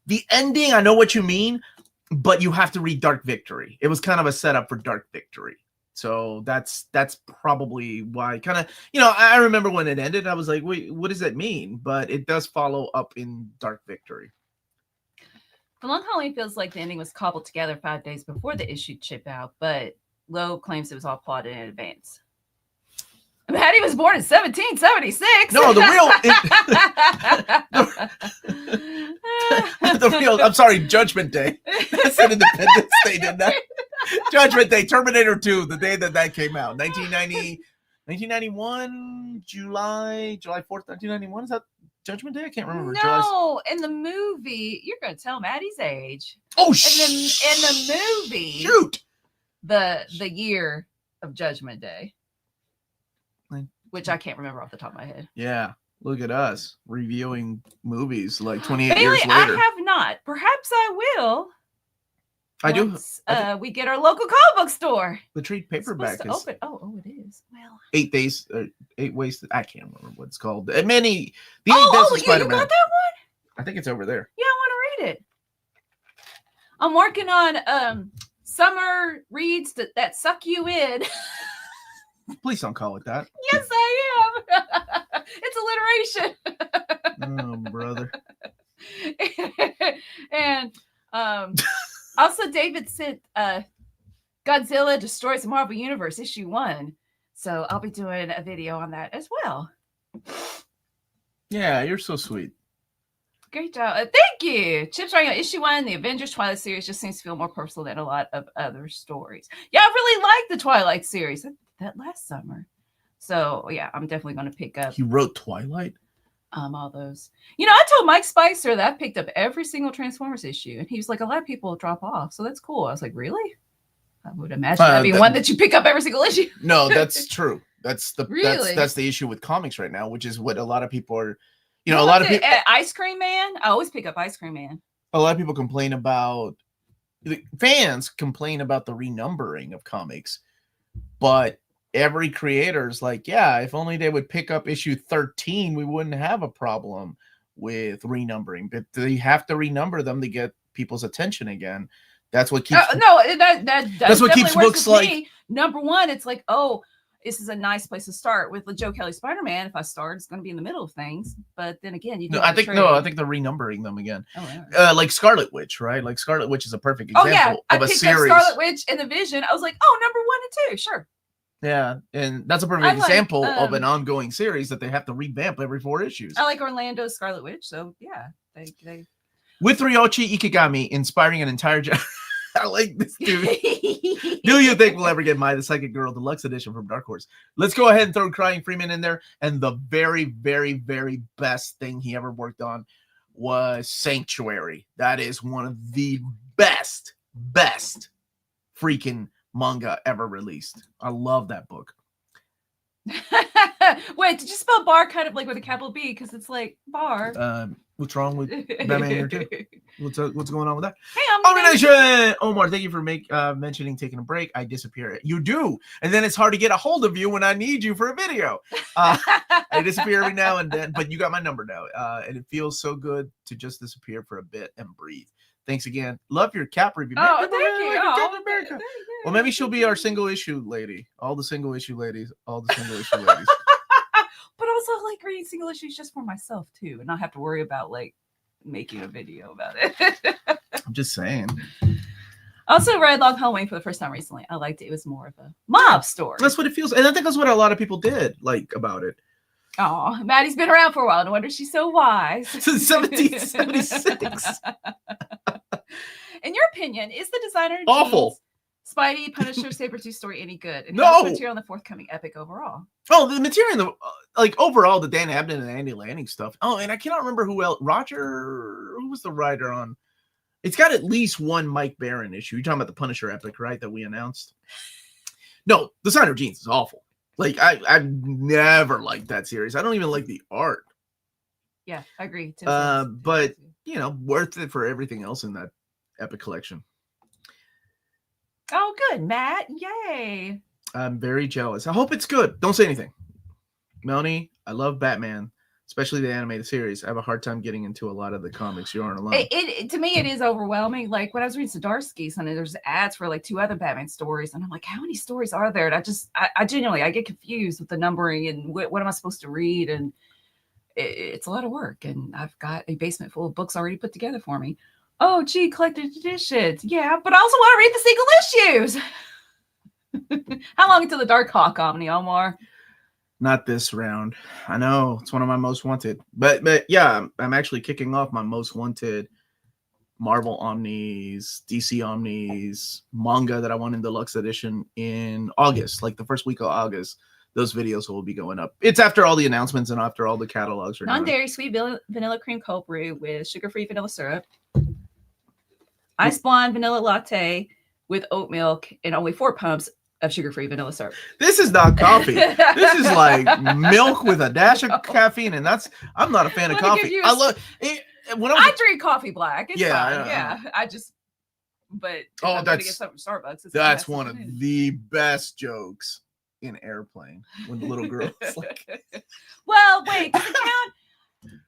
The ending, I know what you mean, but you have to read Dark Victory. It was kind of a setup for Dark Victory. So that's probably why I remember when it ended, I was like, wait, what does that mean? But it does follow up in Dark Victory. The Long Halloween feels like the ending was cobbled together 5 days before the issue chip out, but Lowe claims it was all plotted in advance. Maddie was born in 1776. No, the real, I'm sorry, Judgment Day. I said Independence Day, didn't I? Judgment Day, Terminator 2, the day that came out. 1991, July 4th, 1991. Is that Judgment Day? I can't remember. No, in the movie, you're going to tell Maddie's age. Oh, in the movie, shoot. The year of Judgment Day, which I can't remember off the top of my head. Yeah, look at us reviewing movies like 28 Bailey, years later. I have not. Perhaps I will. I once, do. We get our local comic book store. The trade paperback is open. Oh, it is. Well, 8 days, 8 ways. I can't remember what it's called. The 8 days you of Spider-Man. got that one? I think it's over there. Yeah, I want to read it. I'm working on summer reads that suck you in. Please don't call it that. Yes, I am. It's alliteration. Oh, brother. And also, David sent Godzilla Destroys the Marvel Universe issue 1. So I'll be doing a video on that as well. Yeah, you're so sweet. Great job. Thank you. Chip's writing on issue 1. The Avengers Twilight series just seems to feel more personal than a lot of other stories. Yeah, I really liked the Twilight series that last summer. So yeah, I'm definitely going to pick up. You wrote Twilight? All those. I told Mike Spicer that I picked up every single Transformers issue, and he was like, a lot of people drop off, so that's cool. I was like, really? I would imagine that'd be one that you pick up every single issue. No, that's true. That's the really? that's the issue with comics right now, which is what a lot of people are. A lot of people. Ice Cream Man. I always pick up Ice Cream Man. A lot of people complain about. Fans complain about the renumbering of comics, but every creator's like, yeah, if only they would pick up issue 13, we wouldn't have a problem with renumbering. But they have to renumber them to get people's attention again. That's what keeps. That's what keeps books like. Me. Number one, it's like, oh, this is a nice place to start with the Joe Kelly Spider-Man. If I start, it's going to be in the middle of things. But then again, I think they're renumbering them again. Oh, yeah. Like Scarlet Witch, right? Like Scarlet Witch is a perfect example of a series. I picked up Scarlet Witch and the Vision. I was like, oh, number 1 and 2, sure. Yeah, and that's a perfect example of an ongoing series that they have to revamp every 4 issues. I like Orlando's Scarlet Witch, so yeah, they. With Ryoichi Ikegami inspiring an entire. I like this dude. Do you think we'll ever get My the Psychic Girl Deluxe Edition from Dark Horse? Let's go ahead and throw Crying Freeman in there. And the very, very, very best thing he ever worked on was Sanctuary. That is one of the best freaking manga ever released. I love that book. Wait, did you spell bar kind of like with a capital B? Because it's like bar. What's wrong with Batman here too? What's going on with that? Hey, Omar, thank you for mentioning taking a break. I disappear. You do, and then it's hard to get a hold of you when I need you for a video. I disappear every now and then, but you got my number now, and it feels so good to just disappear for a bit and breathe. Thanks again. Love your cap review. Oh, thank you. Well, maybe she'll be our single issue lady. All the single issue ladies. But also, I like reading single issues just for myself too, and not have to worry about like making a video about it. I'm just saying. I also read Long Halloween for the first time recently. I liked it. It was more of a mob story. That's what it feels, and I think that's what a lot of people did like about it. Oh, Maddie's been around for a while. No wonder she's so wise. Since 1776. In your opinion, is the designer awful? Spidey, Punisher, Sabretooth story any good? And No! how's material on the forthcoming epic overall? Oh, the material, like overall, the Dan Abnett and Andy Lanning stuff. Oh, and I cannot remember who else. Roger, who was the writer on? It's got at least one Mike Barron issue. You're talking about the Punisher epic, right? That we announced. No, the Sign of Genes is awful. Like I've never liked that series. I don't even like the art. Yeah, I agree. But you know, worth it for everything else in that epic collection. Oh, good, Matt. Yay. I'm very jealous. I hope it's good. Don't say anything. Melanie, I love Batman, especially the animated series. I have a hard time getting into a lot of the comics. You aren't alone. It to me, it is overwhelming. Like when I was reading Zdarsky's, and there's ads for like 2 other Batman stories, and I'm like, how many stories are there? And I genuinely, I get confused with the numbering and what am I supposed to read? And it's a lot of work. And I've got a basement full of books already put together for me. Oh, gee, collected editions. Yeah, but I also want to read the single issues. How long until the Dark Hawk Omni, Omar? Not this round. I know it's one of my most wanted, but yeah, I'm actually kicking off my most wanted Marvel Omnis, DC Omnis, manga that I want in deluxe edition in August, like the first week of August. Those videos will be going up. It's after all the announcements and after all the catalogs are done. Non-dairy sweet vanilla cream cold brew with sugar-free vanilla syrup. Ice blonde vanilla latte with oat milk and only 4 pumps of sugar-free vanilla syrup. This is not coffee. This is like milk with a dash of caffeine, and I'm not a fan of coffee. I love it. I drink coffee black. It's yeah, fine. Yeah. I just, but I'm gonna get something from Starbucks. That's one of the best jokes in Airplane when the little girl is like, well, wait, does it count?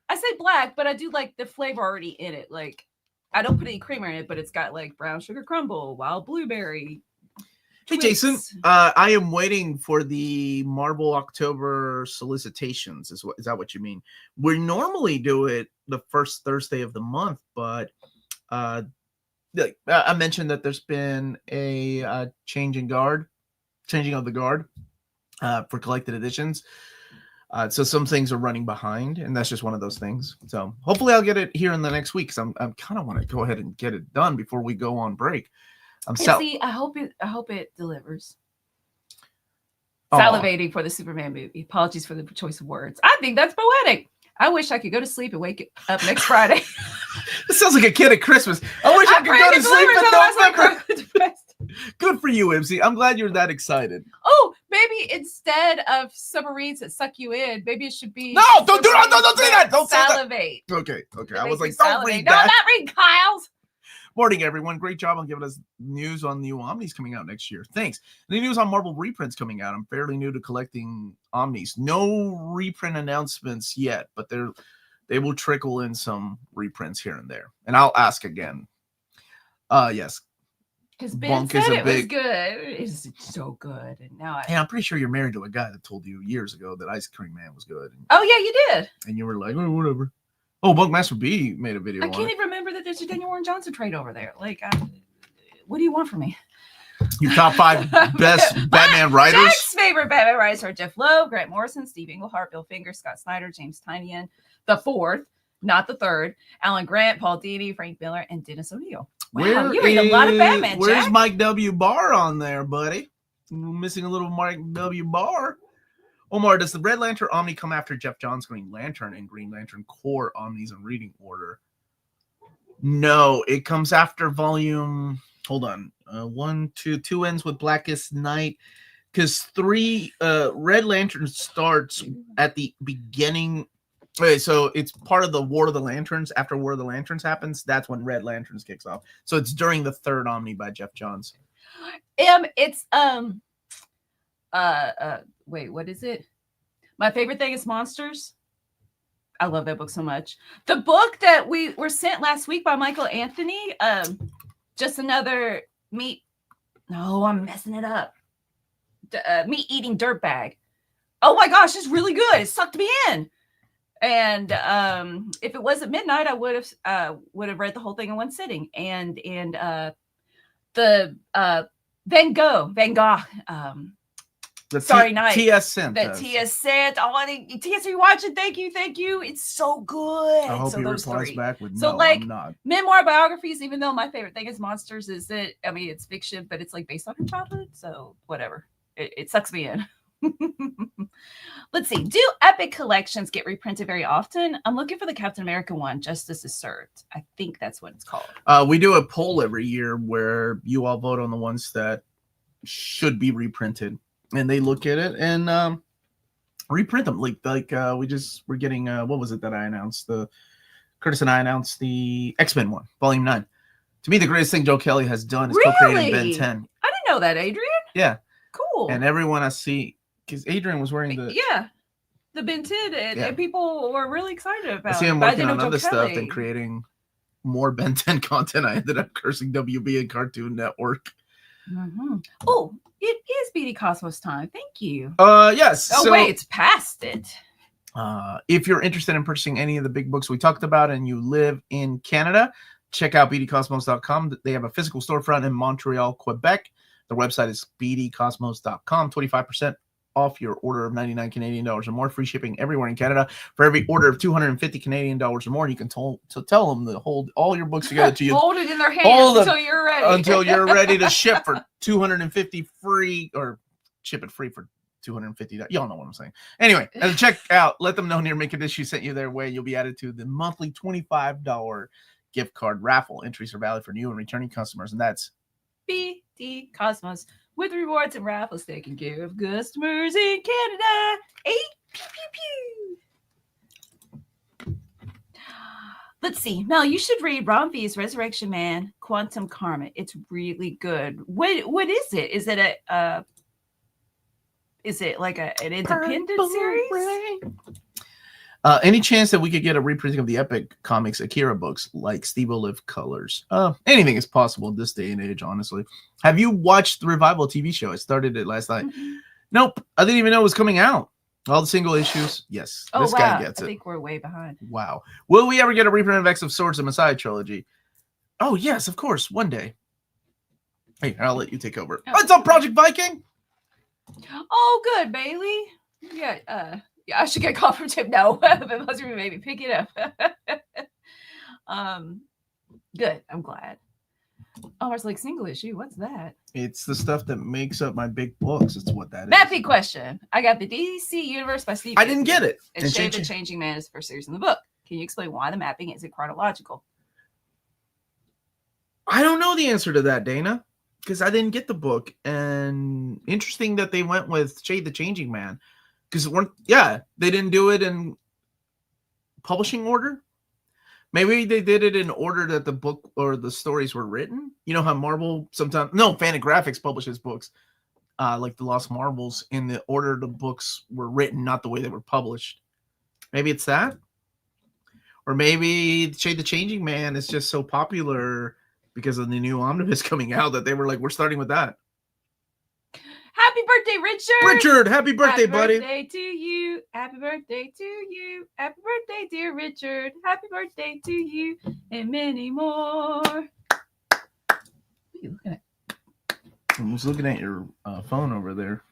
I say black, but I do like the flavor already in it. Like I don't put any creamer in it, but it's got like brown sugar crumble, wild blueberry. Hey, Jason, I am waiting for the Marvel October solicitations. Is that what you mean? We normally do it the first Thursday of the month, but I mentioned that there's been a changing of the guard for collected editions. So some things are running behind, and that's just one of those things. So hopefully I'll get it here in the next week, because I'm kind of want to go ahead and get it done before we go on break. I hope it delivers. Salivating for the Superman movie. Apologies for the choice of words. I think that's poetic. I wish I could go to sleep and wake up next Friday. This sounds like a kid at Christmas. I wish I could go to sleep in November. Good for you, MC. I'm glad you're that excited. Oh, maybe instead of submarines that suck you in, maybe it should be. No, don't say that. Don't salivate. Okay. I was like, don't read that. No, not read Kyle's. Morning, everyone. Great job on giving us news on new Omnis coming out next year. Thanks. The news on Marvel reprints coming out. I'm fairly new to collecting Omnis. No reprint announcements yet, but they will trickle in some reprints here and there. And I'll ask again. Yes. Because Ben said it was good. It's so good. And now I'm pretty sure you're married to a guy that told you years ago that Ice Cream Man was good. Oh, yeah, you did. And you were like, oh, whatever. Oh, Bunkmaster B made a video on it. I can't even remember that there's a Daniel Warren Johnson trade over there. Like, what do you want from me? Your top 5 best Batman writers? Jack's favorite Batman writers are Jeff Loeb, Grant Morrison, Steve Englehart, Bill Finger, Scott Snyder, James Tynion, the 4th, not the 3rd, Alan Grant, Paul Dini, Frank Miller, and Dennis O'Neil. Wow, you read a lot of Batman, Where's Jack? Mike W. Barr on there, buddy? Missing a little Mike W. Barr. Omar, does the Red Lantern Omni come after Jeff Johns' Green Lantern and Green Lantern Core Omnis in reading order? No, it comes after volume. Hold on. 1, 2 ends with Blackest Night. Because 3 Red Lantern starts at the beginning. Okay, so it's part of the War of the Lanterns. After War of the Lanterns happens, that's when Red Lanterns kicks off. So it's during the 3rd Omni by Jeff Johns. It's wait, what is it? My favorite thing is Monsters. I love that book so much. The book that we were sent last week by Michael Anthony, just another meat. No, I'm messing it up. Meat eating dirtbag. Oh my gosh, it's really good. It sucked me in. And if it wasn't midnight, I would have read the whole thing in one sitting. And the Van Gogh. Sorry, not TS sent that us. TS sent. Oh, I think TS, are you watching? Thank you. It's so good. I hope so he those replies three. back with So no, like I'm not. memoir biographies, even though my favorite thing is monsters, is that I mean it's fiction, but it's like based on her childhood. So whatever. It sucks me in. Let's see. Do epic collections get reprinted very often? I'm looking for the Captain America one, Justice is Served. I think that's what it's called. We do a poll every year where you all vote on the ones that should be reprinted, and they look at it and reprint them. We're getting what was it that I announced? Curtis and I announced the X-Men one, Volume 9. To me, the greatest thing Joe Kelly has done is co-created Ben 10. I didn't know that, Adrian. Yeah. Cool. And everyone I see, because Adrian was wearing the Ben 10, and people were really excited about it. I see him working on other stuff and creating more Ben 10 content. I ended up cursing WB and Cartoon Network. Mm-hmm. Oh, it is BD Cosmos time. Thank you. Yes. Oh, wait, it's past it. If you're interested in purchasing any of the big books we talked about and you live in Canada, check out bdcosmos.com. They have a physical storefront in Montreal, Quebec. Their website is bdcosmos.com. 25% off your order of 99 Canadian dollars or more. Free shipping everywhere in Canada. For every order of 250 Canadian dollars or more, you can tell them to hold all your books together to you. Hold it in their hands until you're ready. Until you're ready to ship for 250 free, or ship it free for $250. Y'all know what I'm saying. Anyway, check out. Let them know near Make a Dish you sent you their way. You'll be added to the monthly $25 gift card raffle. Entries are valid for new and returning customers, and that's BD Cosmos, with rewards and raffles taking care of customers in Canada. Pew, pew, pew. Let's see. Mel, you should read Ron V's Resurrection Man, Quantum Karma. It's really good. What is it? Is it like an independent series? Any chance that we could get a reprinting of the Epic Comics Akira books like Steve Olive colors? Anything is possible in this day and age, honestly. Have you watched the Revival TV show? I started it last night. Mm-hmm. Nope. I didn't even know it was coming out. All the single issues. Yes. Oh, this guy gets it. I think we're way behind. Wow. Will we ever get a reprint of X of Swords and Messiah trilogy? Oh, yes, of course. One day. Hey, I'll let you take over. What's up, Project Viking? Oh, good, Bailey. Yeah, I should get a call from Tim. No, but must be maybe pick it up. Good. I'm glad. Omar's like single issue. What's that? It's the stuff that makes up my big books. It's what that is. Mappy question. I got the DC Universe by Steve. I didn't get it. And Shade the Changing Man is the first series in the book. Can you explain why the mapping isn't chronological? I don't know the answer to that, Dana, because I didn't get the book. And interesting that they went with Shade the Changing Man. Because they didn't do it in publishing order. Maybe they did it in order that the book or the stories were written. You know how Marvel sometimes, Fantagraphics publishes books like the Lost Marvels in the order the books were written, not the way they were published. Maybe it's that. Or maybe Shade the Changing Man is just so popular because of the new Omnibus coming out that they were like, we're starting with that. Happy birthday, Richard! Richard, happy birthday, buddy! Happy birthday to you. Happy birthday to you. Happy birthday, dear Richard. Happy birthday to you and many more. What are you looking at? I was looking at your phone over there.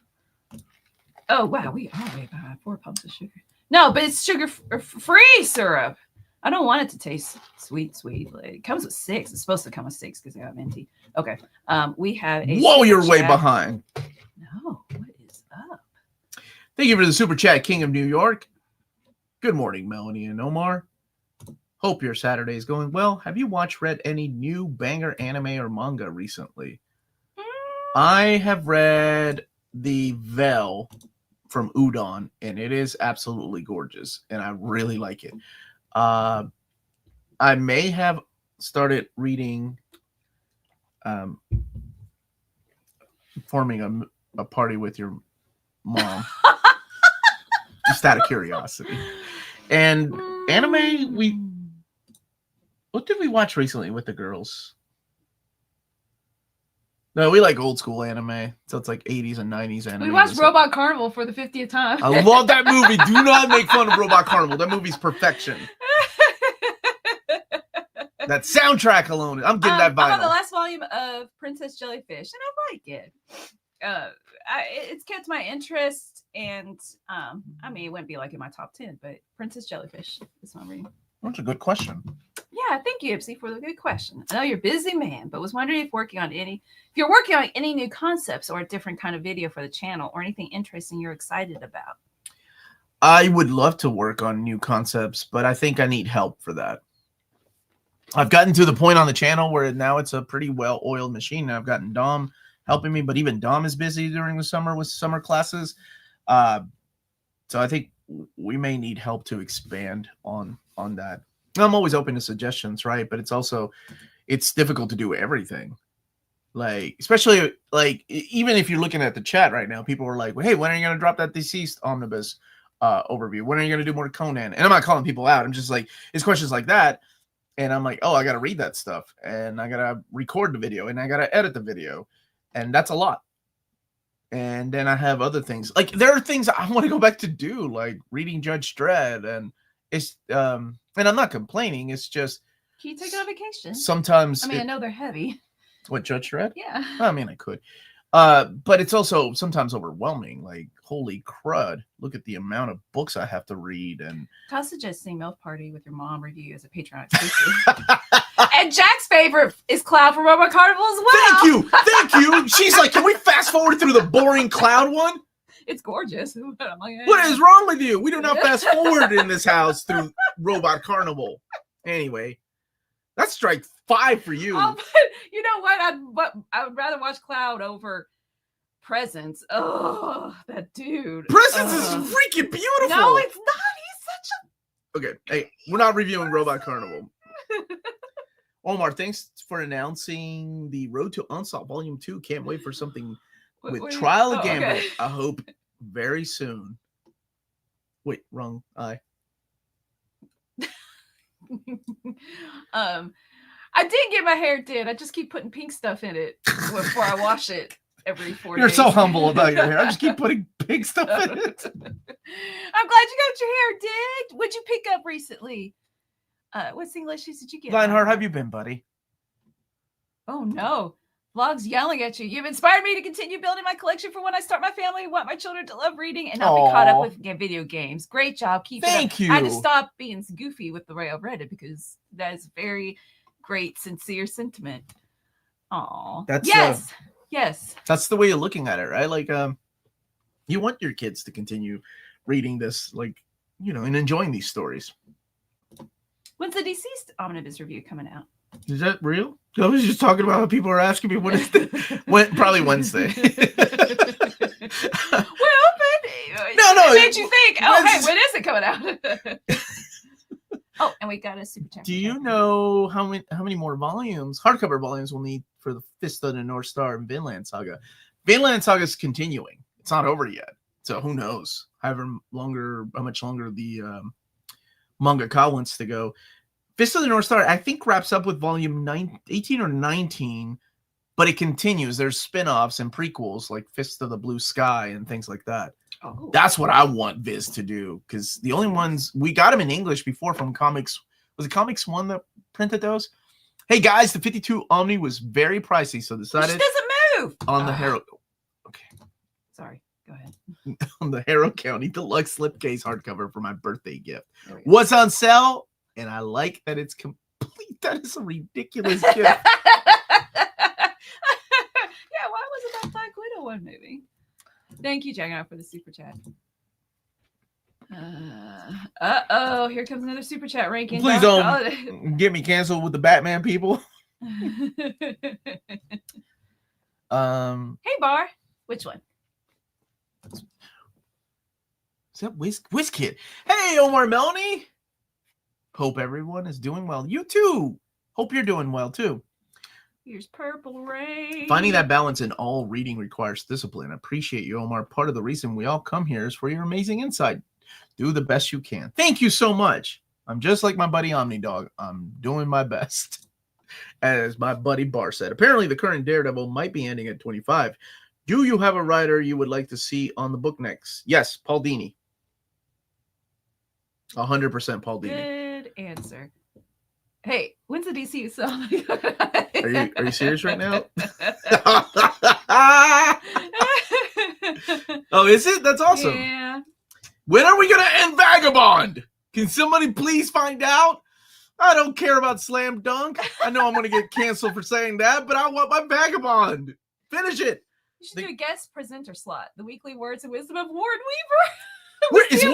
Oh, wow. We are way behind. 4 pumps of sugar. No, but it's sugar-free syrup. I don't want it to taste sweet. Like, it comes with 6. It's supposed to come with 6 because I got minty. Okay. We have a. Whoa, you're way behind. No, what is up? Thank you for the super chat, King of New York. Good morning, Melanie and Omar. Hope your Saturday is going well. Have you read any new banger anime or manga recently? I have read The Veil from Udon, and it is absolutely gorgeous, and I really like it. I may have started reading forming a party with your mom. Just out of curiosity. And anime, what did we watch recently with the girls? No, we like old school anime. So it's like 80s and 90s anime. We watched Robot Carnival for the 50th time. I love that movie. Do not make fun of Robot Carnival. That movie's perfection. That soundtrack alone. I'm getting that vinyl. I'm on the last volume of Princess Jellyfish, and I like it. it's kept my interest, and I mean, it wouldn't be like in my top 10, but Princess Jellyfish is my reading. That's a good question. Yeah, thank you, Ipsy, for the good question. I know you're a busy man, but was wondering if you're working on any new concepts or a different kind of video for the channel, or anything interesting you're excited about. I would love to work on new concepts, but I think I need help for that. I've gotten to the point on the channel where now it's a pretty well-oiled machine. I've gotten Dom helping me, but even Dom is busy during the summer with summer classes. So I think we may need help to expand on that. I'm always open to suggestions, right? But it's difficult to do everything. Like, especially like, even if you're looking at the chat right now, people are like, well, hey, when are you going to drop that Deceased Omnibus overview? When are you going to do more Conan? And I'm not calling people out. I'm just like, it's questions like that. And I'm like, oh, I got to read that stuff. And I got to record the video. And I got to edit the video. And that's a lot. And then I have other things. Like, there are things I want to go back to do, like reading Judge Dredd. And it's, and I'm not complaining. It's just. Can you take on vacation? Sometimes. I mean, I know they're heavy. What, Judge Dredd? Yeah. I mean, I could. But it's also sometimes overwhelming. Like, holy crud, look at the amount of books I have to read. And Toss suggesting Milf Party with your mom review as a Patreon exclusive. And Jack's favorite is Cloud from Robot Carnival as well. Thank you. She's like, can we fast forward through the boring Cloud one? It's gorgeous. I'm like, what is wrong with you? We do not fast forward in this house through Robot Carnival. Anyway, that's strike 5 for you. Oh, but you know what? I would rather watch Cloud over Presence. Oh, that dude. Presence is freaking beautiful. No, it's not. He's such a. Okay, hey, we're not reviewing Robot Carnival. Omar, thanks for announcing the Road to Onslaught Volume 2. Can't wait for something with Trial of Gambit. Okay. I hope very soon. Wait, wrong eye. I did get my hair did. I just keep putting pink stuff in it before I wash it every 4 days. You're so humble about your hair. I just keep putting pink stuff in it. I'm glad you got your hair did. What'd you pick up recently? What single issues did you get? Lionheart, how have you been, buddy? Oh no. Vlogs yelling at you. You've inspired me to continue building my collection for when I start my family. I want my children to love reading and not be caught up with video games. Great job. Keep it up. Thank you. I had to stop being goofy with the way I've read it because that is very great, sincere sentiment. Aw. Yes. Yes. That's the way of looking at it, right? Like, you want your kids to continue reading this, like, you know, and enjoying these stories. When's the Deceased Omnibus review coming out? Is that real? I was just talking about how people are asking me when is probably Wednesday. Well, but it made you think, oh, hey, when is it coming out? Oh, and we got a super chat. Do you know how many more volumes, hardcover volumes, we'll need for the Fist of the North Star and Vinland Saga? Vinland Saga is continuing. It's not over yet. So who knows? How much longer the mangaka wants to go. Fist of the North Star, I think, wraps up with volume 18 or 19, but it continues. There's spin-offs and prequels like Fist of the Blue Sky and things like that. Oh. That's what I want Viz to do, because the only ones we got them in English before from Comics. Was it Comics One that printed those? Hey guys, the 52 Omni was very pricey, so decided. She doesn't move on the Harrow. Okay, sorry. Go ahead. On the Harrow County Deluxe slipcase hardcover for my birthday gift. What's on sale? And I like that it's complete. That is a ridiculous gift. Yeah, why wasn't that Black Widow one movie? Thank you, Jaggernaut, for the super chat. Here comes another super chat ranking. Please don't get me canceled with the Batman people. Hey, Bar. Which one? Is that WizKid? Hey, Omar, Melanie. Hope everyone is doing well. You too. Hope you're doing well too. Here's Purple Rain. Finding that balance in all reading requires discipline. I appreciate you, Omar. Part of the reason we all come here is for your amazing insight. Do the best you can. Thank you so much. I'm just like my buddy Omni Dog. I'm doing my best. As my buddy Bar said, apparently the current Daredevil might be ending at 25. Do you have a writer you would like to see on the book next? Yes, Paul Dini. 100% Paul Dini. Good answer. Hey, when's the DC? So are you serious right now? Oh, is it? That's awesome. Yeah. When are we going to end Vagabond? Can somebody please find out? I don't care about Slam Dunk. I know I'm going to get canceled for saying that, but I want my Vagabond. Finish it. You should do a guest presenter slot. The weekly words and wisdom of Warren Weaver. Is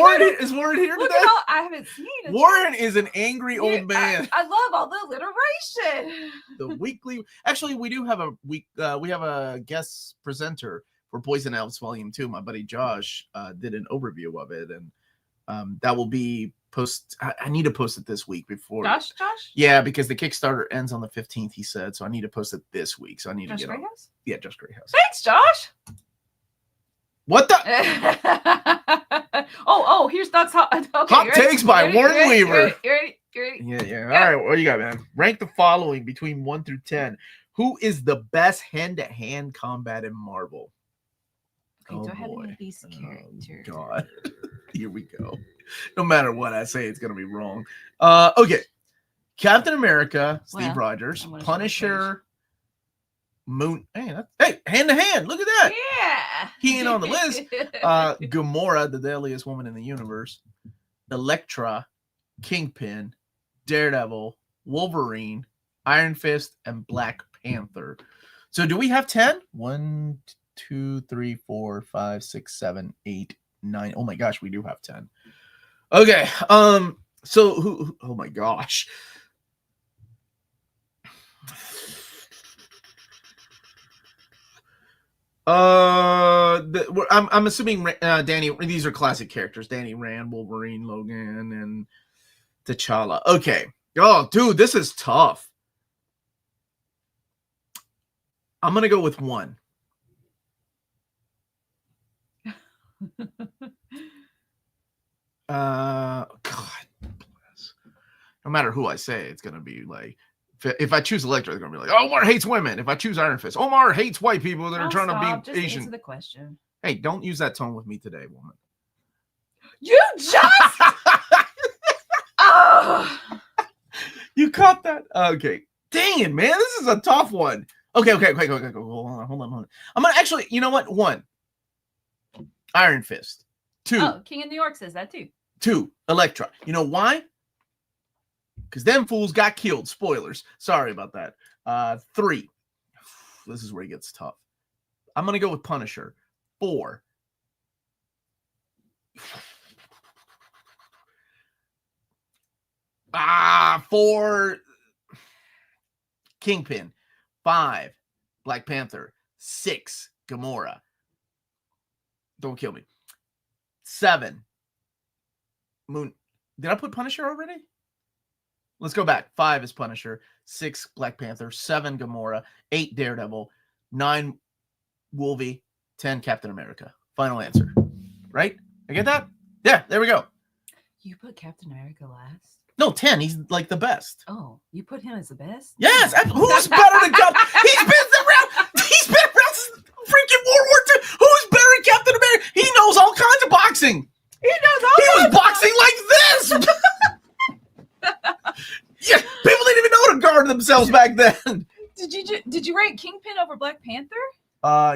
Warren here Look today? at all, I haven't seen it. Warren is an angry old man. I love all the alliteration. The weekly. Actually, we do have we have a guest presenter for Poison Elves Volume 2. My buddy Josh did an overview of it, and that will be I need to post it this week before. Josh? Yeah, because the Kickstarter ends on the 15th, he said, so I need to post it this week. So I need Josh to get Greyhouse? on. Yeah, Josh Greyhouse. Thanks, Josh. What the? oh, here's Doc's hot. Okay, Hot takes by Warren Weaver. You ready? Yeah. All right, what do you got, man? Rank the following between 1 through 10. Who is the best hand-to-hand combat in Marvel? Okay, do I have any of these characters? Oh, God. Here we go. No matter what I say, it's going to be wrong. Okay. Captain America, Steve Rogers, Punisher, Moon. Hey, hand-to-hand. Look at that. Yeah. He ain't on the list. Gamora, the deadliest woman in the universe. Elektra, Kingpin, Daredevil, Wolverine, Iron Fist, and Black Panther. So do we have 10? 1, 2, 3, 4, 5, 6, 7, 8, 9. Oh my gosh, we do have 10. Okay. So who? Oh my gosh. I'm assuming Danny. These are classic characters: Danny Rand, Wolverine, Logan, and T'Challa. Okay. Oh, dude, this is tough. I'm gonna go with 1. God bless. No matter who I say, it's gonna be like. If I choose Elektra, they're gonna be like, Omar hates women. If I choose Iron Fist, Omar hates white people that are trying to be Asian. Answer the question. Hey, don't use that tone with me today, woman. You just oh. You caught that? Okay. Dang it, man. This is a tough one. Okay. Hold on. I'm gonna actually, you know what? 1. Iron Fist. 2. Oh, King of New York says that too. 2. Elektra. You know why? Because them fools got killed. Spoilers. Sorry about that. 3. This is where it gets tough. I'm going to go with Punisher. 4. For Kingpin. 5. Black Panther. 6. Gamora. Don't kill me. 7. Moon. Did I put Punisher already? Let's go back. 5 is Punisher. 6 Black Panther. 7 Gamora. 8 Daredevil. 9 Wolvie. 10 Captain America. Final answer. Right? I get that? Yeah, there we go. You put Captain America last? No, 10. He's like the best. Oh, you put him as the best? Yes. Who's better than Captain? He's been around since freaking World War II. Who's better than Captain America? He knows all kinds of boxing. He was boxing like this. Yeah, people didn't even know to guard themselves back then. Did you rank Kingpin over Black Panther?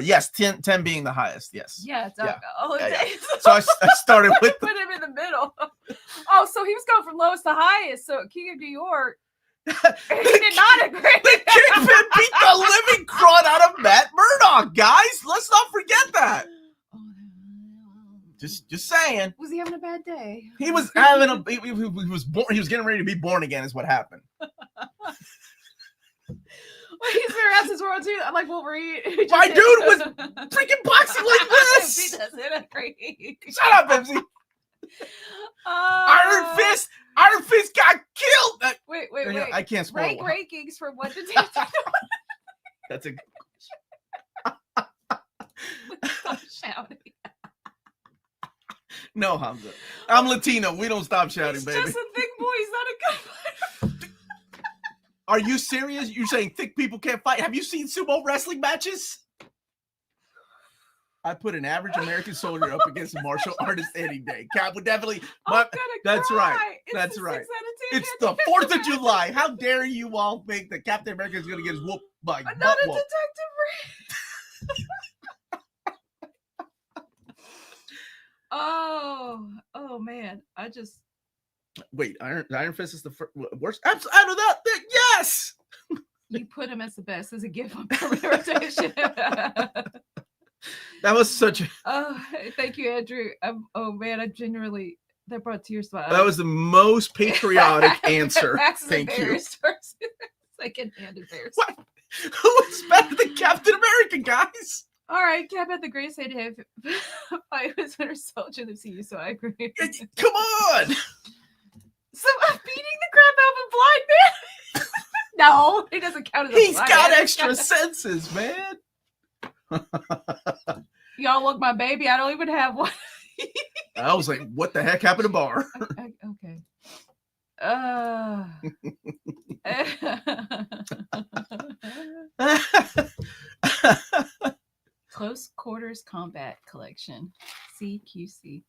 Yes, 10 being the highest. Yes. Yeah. Yeah. So I started with put him in the middle. Oh, so he was going from lowest to highest. So King of New York, he did not agree. The Kingpin beat the living crud out of Matt Murdock, guys. Let's not forget that. Just saying. Was he having a bad day? He was having he was born. He was getting ready to be born again. Is what happened. He's been around since World War II. I'm like Wolverine. My dude was freaking boxing like this. He doesn't agree. Shut up, MC. Iron Fist got killed. Wait. I can't spoil. Rank rankings from 1 to 10. That's a. Stop shouting. No, Hamza. I'm Latino. We don't stop shouting, He's baby. just a thick boy. He's not a good fighter. Are you serious? You're saying thick people can't fight? Have you seen sumo wrestling matches? I put an average American soldier up against a martial artist any day. Cap would definitely. That's right. That's right. It's the 4th of July. How dare you all think that Captain America is going to get his whoop by not a detective. Oh man. I just Wait, Iron Fist is the worst. Out of that, yes. you put him as the best as a gift on permanent rotation. That was such a. Oh, thank you, Andrew. Oh man, I genuinely that brought tears to my eyes. That was the most patriotic answer. Max is Thank you. embarrassed. Second-hand embarrassed. What? Who is better than Captain America, guys? All right, Cap had the greatest idea. I was Winter Soldier in the MCU, so I agree. Come on. So I'm beating the crap out of a blind man. No, he doesn't count as a He's blind got man. extra senses, man. Y'all look my baby. I don't even have one. I was like, what the heck happened to Bar? Okay. Close Quarters Combat Collection, CQC.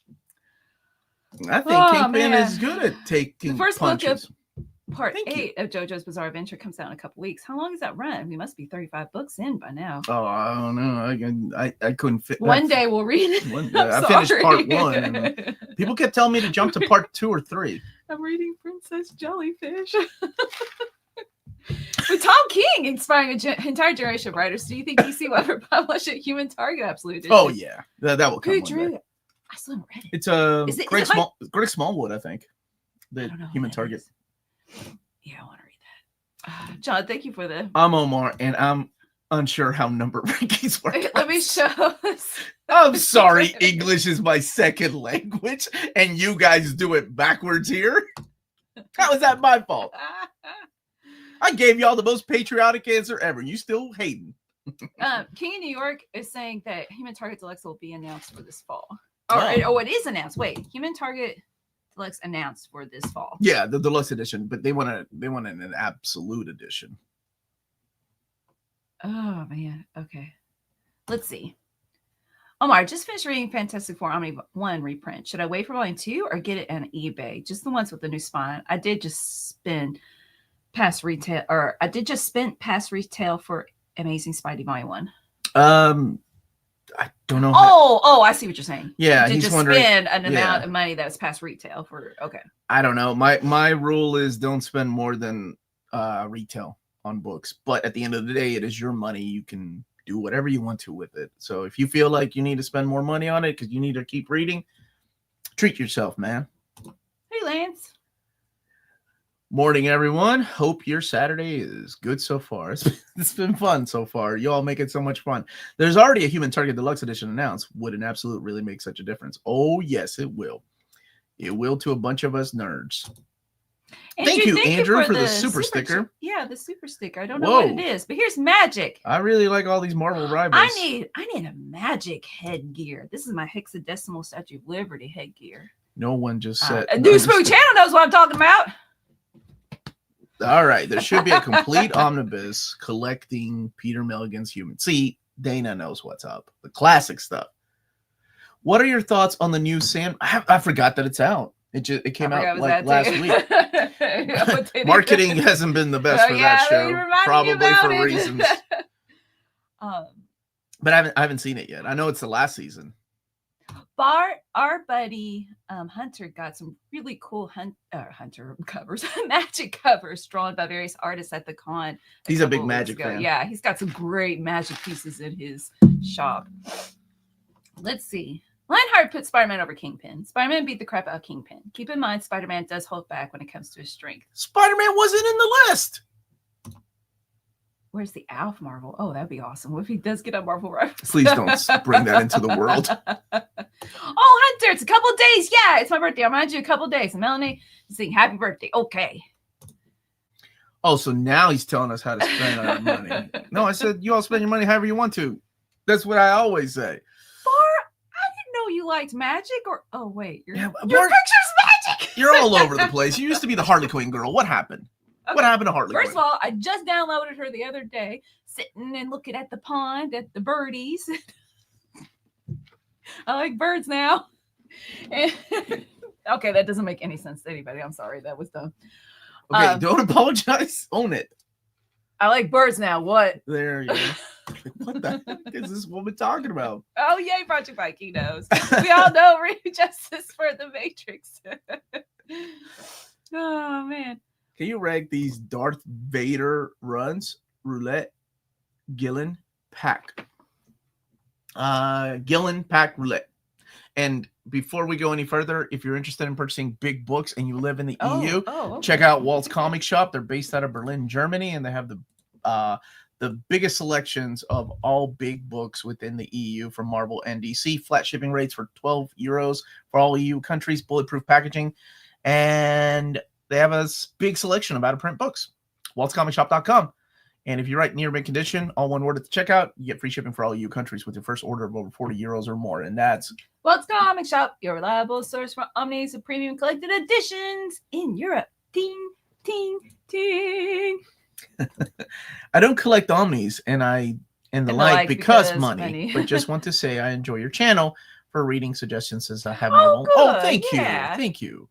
I think Kingpin is good at taking The first punches. book of Part Thank 8 of JoJo's Bizarre Adventure comes out in a couple weeks. How long does that run? We must be 35 books in by now. Oh, I don't know. I couldn't fit. One day we'll read it. I finished part 1. And people kept telling me to jump to part 2 or 3. I'm reading Princess Jellyfish. With Tom King inspiring an entire generation of writers, do you think DC will ever publish a Human Target Absolute Edition? Oh yeah, that will come. Who one drew day. it? I still haven't read it. It's Greg Smallwood, I think. The Human Target. Yeah, I want to read that. John, thank you for the. I'm Omar, and I'm unsure how number rankings work. Let me show us. I'm sorry, English is my second language, and you guys do it backwards here. How is that my fault? I gave y'all the most patriotic answer ever. You still hating. King of New York is saying that Human Target Deluxe will be announced for this fall. Oh. It is announced. Wait, Human Target Deluxe announced for this fall. Yeah, the deluxe edition, but they want an absolute edition. Oh man. Okay. Let's see. Omar, I just finished reading Fantastic Four Omni 1 reprint. Should I wait for Volume 2 or get it on eBay? Just the ones with the new spine. I did just spend past retail for Amazing Spidey Volume 1. I don't know. I see what you're saying. Yeah, he's just wondering. Spend an amount of money that's past retail for. Okay. I don't know. My rule is don't spend more than retail on books. But at the end of the day, it is your money. You can do whatever you want to with it. So if you feel like you need to spend more money on it because you need to keep reading, treat yourself, man. Hey, Lance. Morning, everyone. Hope your Saturday is good so far. It's been fun so far. You all make it so much fun. There's already a Human Target Deluxe Edition announced. Would an absolute really make such a difference? Oh, yes, it will. It will to a bunch of us nerds. Thank you, Andrew, for the super sticker. Yeah, the super sticker. I don't know what it is, but here's magic. I really like all these Marvel rivals. I need a magic headgear. This is my hexadecimal Statue of Liberty headgear. No one just said. New Spoon Channel knows what I'm talking about. All right, there should be a complete omnibus collecting Peter Milligan's Human. See, Dana knows what's up. The classic stuff. What are your thoughts on the new Sam? I forgot that it's out. It came out like last week. Marketing hasn't been the best for that show, probably for reasons. But I haven't seen it yet. I know it's the last season. Our buddy Hunter got some really cool Hunter covers, magic covers drawn by various artists at the con. He's a big magic fan. Yeah, he's got some great magic pieces in his shop. Let's see. Lionheart put Spider-Man over Kingpin. Spider-Man beat the crap out of Kingpin. Keep in mind, Spider-Man does hold back when it comes to his strength. Spider-Man wasn't in the list. Where's the Alf Marvel? Oh, that'd be awesome. What if he does get a Marvel reference? Please don't bring that into the world. Oh, Hunter, it's a couple of days. Yeah, it's my birthday. I'll remind you a couple of days. And Melanie is saying happy birthday. Okay. Oh, so now he's telling us how to spend our money. No, I said you all spend your money however you want to. That's what I always say. I didn't know you liked magic. Oh, wait. Your picture's magic. You're all over the place. You used to be the Harley Quinn girl. What happened? Okay. What happened to Harley Quinn? First of all, I just downloaded her the other day, sitting and looking at the pond, at the birdies. I like birds now. Okay, that doesn't make any sense to anybody. I'm sorry. That was dumb. Okay, don't apologize. Own it. I like birds now. What? There you go. What the heck is this woman talking about? Oh, yay, Project Viking knows. We all know Justice for the Matrix. Oh, man. Can you rank these Darth Vader runs? Roulette, Gillen, Pack. Gillen, Pack, Roulette. And before we go any further, if you're interested in purchasing big books and you live in the EU, okay. check out Walt's Comic Shop. They're based out of Berlin, Germany, and they have the biggest selections of all big books within the EU from Marvel and DC. Flat shipping rates for €12 for all EU countries, bulletproof packaging, and they have a big selection of out-of-print books. Walt'sComicShop.com. And if you write near mint condition, all one word at the checkout, you get free shipping for all EU countries with your first order of over €40 or more. And that's Walt's Comic Shop, your reliable source for Omnis and premium collected editions in Europe. Ting, ting, ting. I don't collect Omnis and the like because money, but just want to say I enjoy your channel for reading suggestions as I have Marvel. Oh, thank you. Thank you.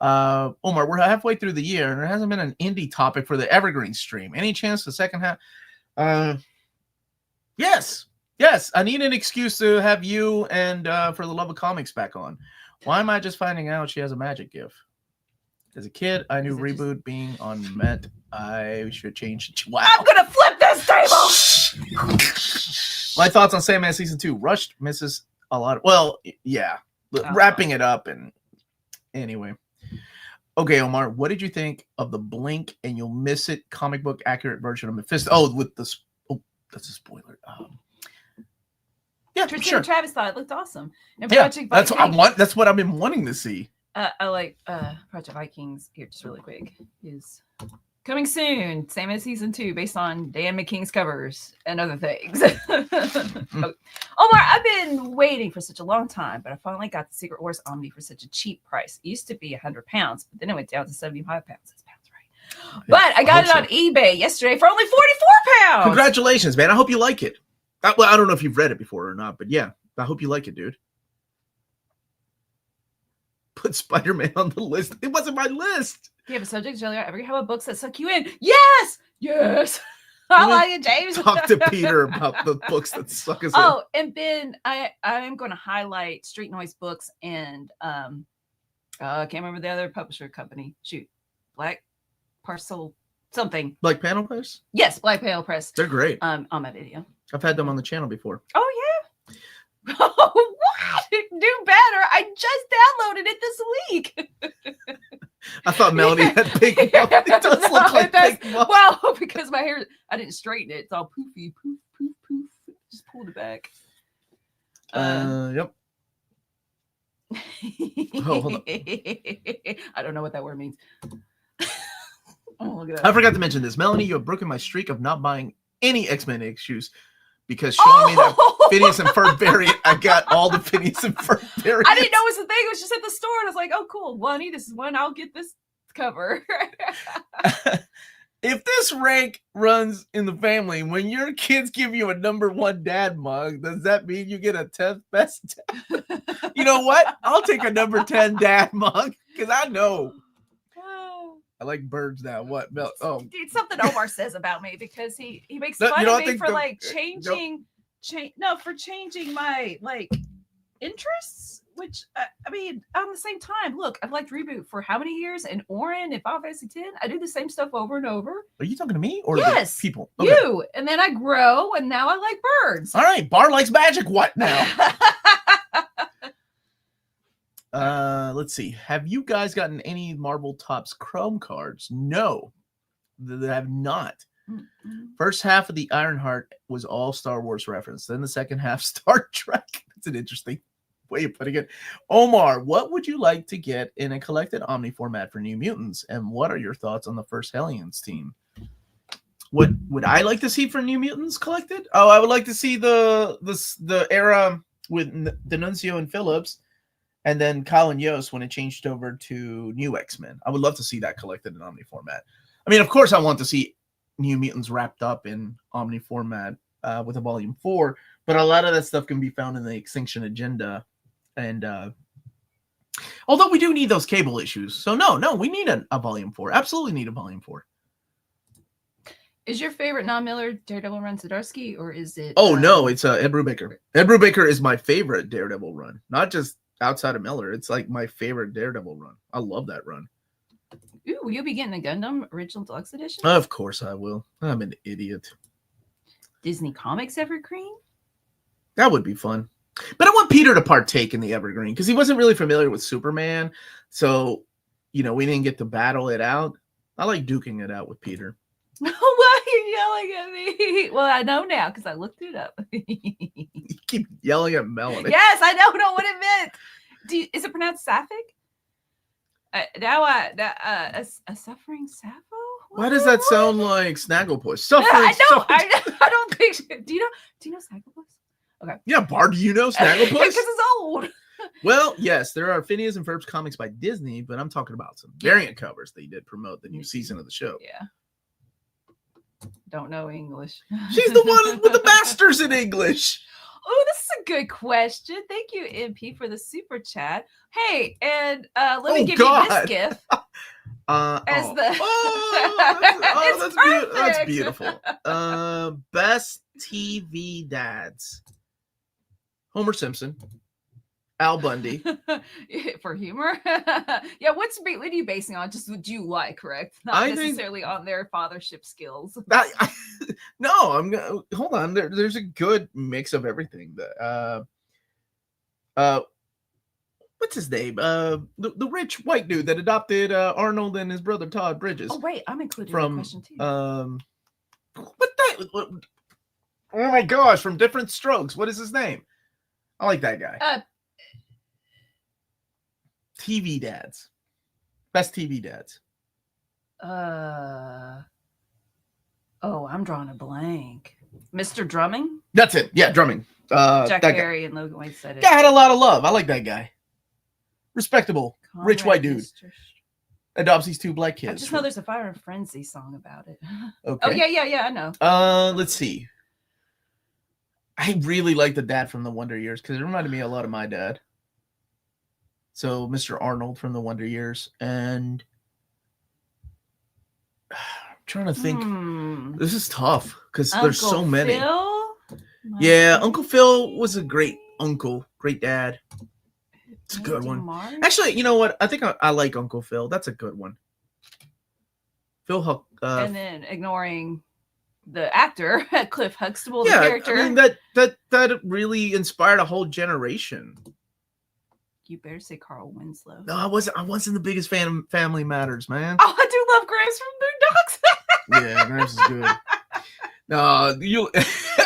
Omar, we're halfway through the year and there hasn't been an indie topic for the Evergreen stream. Any chance the second half? Yes. I need an excuse to have you and For the Love of Comics back on. Why am I just finding out she has a magic gift? As a kid, I knew Reboot being on meant I should change. Wow. I'm gonna flip this table. My thoughts on Sandman season 2. Rushed, misses a lot. Well, yeah. Wrapping it up and anyway. Okay, Omar, what did you think of the blink and you'll miss it comic book accurate version of Mephisto? Oh, with this. Oh, that's a spoiler. Yeah, Tristan Travis thought it looked awesome. And that's what I want. That's what I've been wanting to see. I like Project Vikings. Here, just really quick, is coming soon. Same as season 2, based on Dan McKean's covers and other things. Omar, I've been waiting for such a long time, but I finally got the Secret Wars Omni for such a cheap price. It used to be £100, but then it went down to £75. It's pounds, right? But I got it on eBay yesterday for only £44. Congratulations, man! I hope you like it. Well, I don't know if you've read it before or not, but yeah, I hope you like it, dude. Put Spider-Man on the list. It wasn't my list. You have a subject, Jelly. Ever have a books that suck you in? Yes. I like it, James. Talk to Peter about the books that suck us in. Oh, and then I am going to highlight Street Noise Books and I can't remember the other publisher company. Shoot, Black Parcel something. Black Panel Press? Yes, Black Panel Press. They're great. On my video. I've had them on the channel before. Oh yeah. Oh, what? Do better. I just downloaded it this week. I thought Melanie had pink muff. It does look like pink muff. Well, because my hair, I didn't straighten it. It's all poofy. Poof, poof, poof. Just pulled it back. Yep. Oh, hold on. I don't know what that word means. I forgot to mention this. Melanie, you have broken my streak of not buying any X-Men issues because showing me that Phineas and Ferb variant, I got all the Phineas and Ferb variants. I didn't know it was a thing. It was just at the store. And I was like, oh, cool. Well, I need this one. I'll get this cover. If this rank runs in the family, when your kids give you a #1 dad mug, does that mean you get a 10th best? You know what? I'll take a #10 dad mug because I know. I like birds now. What? Oh, it's something Omar says about me because he makes fun of me for like changing my like interests. Which I mean, on the same time, look, I've liked Reboot for how many years? And Orin and Final Fantasy 10. I do the same stuff over and over. Are you talking to me or yes, the people? Okay. You. And then I grow, and now I like birds. All right, Bar likes magic. What now? Let's see. Have you guys gotten any Marvel Topps Chrome cards? No, they have not. Mm-hmm. First half of the Ironheart was all Star Wars reference. Then the second half, Star Trek. That's an interesting way of putting it. Omar, what would you like to get in a collected Omni format for New Mutants? And what are your thoughts on the first Hellions team? What would I like to see for New Mutants collected? Oh, I would like to see the era with D'Annunzio and Phillips. And then Colin Yost when it changed over to New X-Men. I would love to see that collected in Omni format. I mean, of course, I want to see New Mutants wrapped up in Omni format with a volume 4, but a lot of that stuff can be found in the Extinction Agenda. And although we do need those cable issues. So no, we need a volume 4. Absolutely need a volume 4. Is your favorite non-Miller Daredevil run Zdarsky, or is it? Oh no, it's Ed Brubaker. Ed Brubaker is my favorite Daredevil run, not just outside of Miller. It's like my favorite Daredevil run. I love that run. Ooh, you'll be getting the Gundam Original Deluxe Edition? Of course I will. I'm an idiot. Disney Comics Evergreen? That would be fun. But I want Peter to partake in the Evergreen because he wasn't really familiar with Superman. So, we didn't get to battle it out. I like duking it out with Peter. Why are you yelling at me? Well, I know now because I looked it up. You keep yelling at Melanie. Yes, I don't know what it meant. Is it pronounced Sapphic? A suffering Sappho? Why does that sound like Snagglepuss? Suffering. I don't think. Do you know Snagglepuss? Okay. Yeah, Bart, do you know Snagglepuss? Because it's old. Well, yes, there are Phineas and Ferb's comics by Disney, but I'm talking about some variant covers they did promote the new season of the show. Yeah. Don't know English. She's the one with the masters in English. Oh, this is a good question. Thank you, MP, for the super chat. Hey, and let me give you this gift. That's beautiful. Best TV dads. Homer Simpson. Al Bundy. For humor? Yeah, what are you basing on? Just what you like, correct? Not necessarily on their fathership skills. No, hold on. There's a good mix of everything. What's his name? The rich white dude that adopted Arnold and his brother Todd Bridges. Oh wait, I'm including that question too. Oh my gosh, from Different Strokes. What is his name? I like that guy. TV dads. Best TV dads. I'm drawing a blank. Mr. Drumming? That's it. Yeah, Drumming. Jack Barry and Logan White said it. Guy had a lot of love. I like that guy. Respectable, rich white dude. Adopts these two black kids. I just know there's a Fire and Frenzy song about it. Okay. Oh, yeah, I know. Let's see. I really like the dad from the Wonder Years because it reminded me a lot of my dad. So Mr. Arnold from the Wonder Years. And I'm trying to think. This is tough because there's so many. Yeah, Uncle Phil was a great uncle, great dad. It's a good one. Actually, you know what? I think I like Uncle Phil. That's a good one. Phil Huck. And then ignoring the actor, Cliff Huxtable, the character. I mean, that really inspired a whole generation. You better say Carl Winslow. No, I wasn't the biggest fan of Family Matters, man. Oh, I do love Grace from Boondocks. Yeah, Grace is good. No,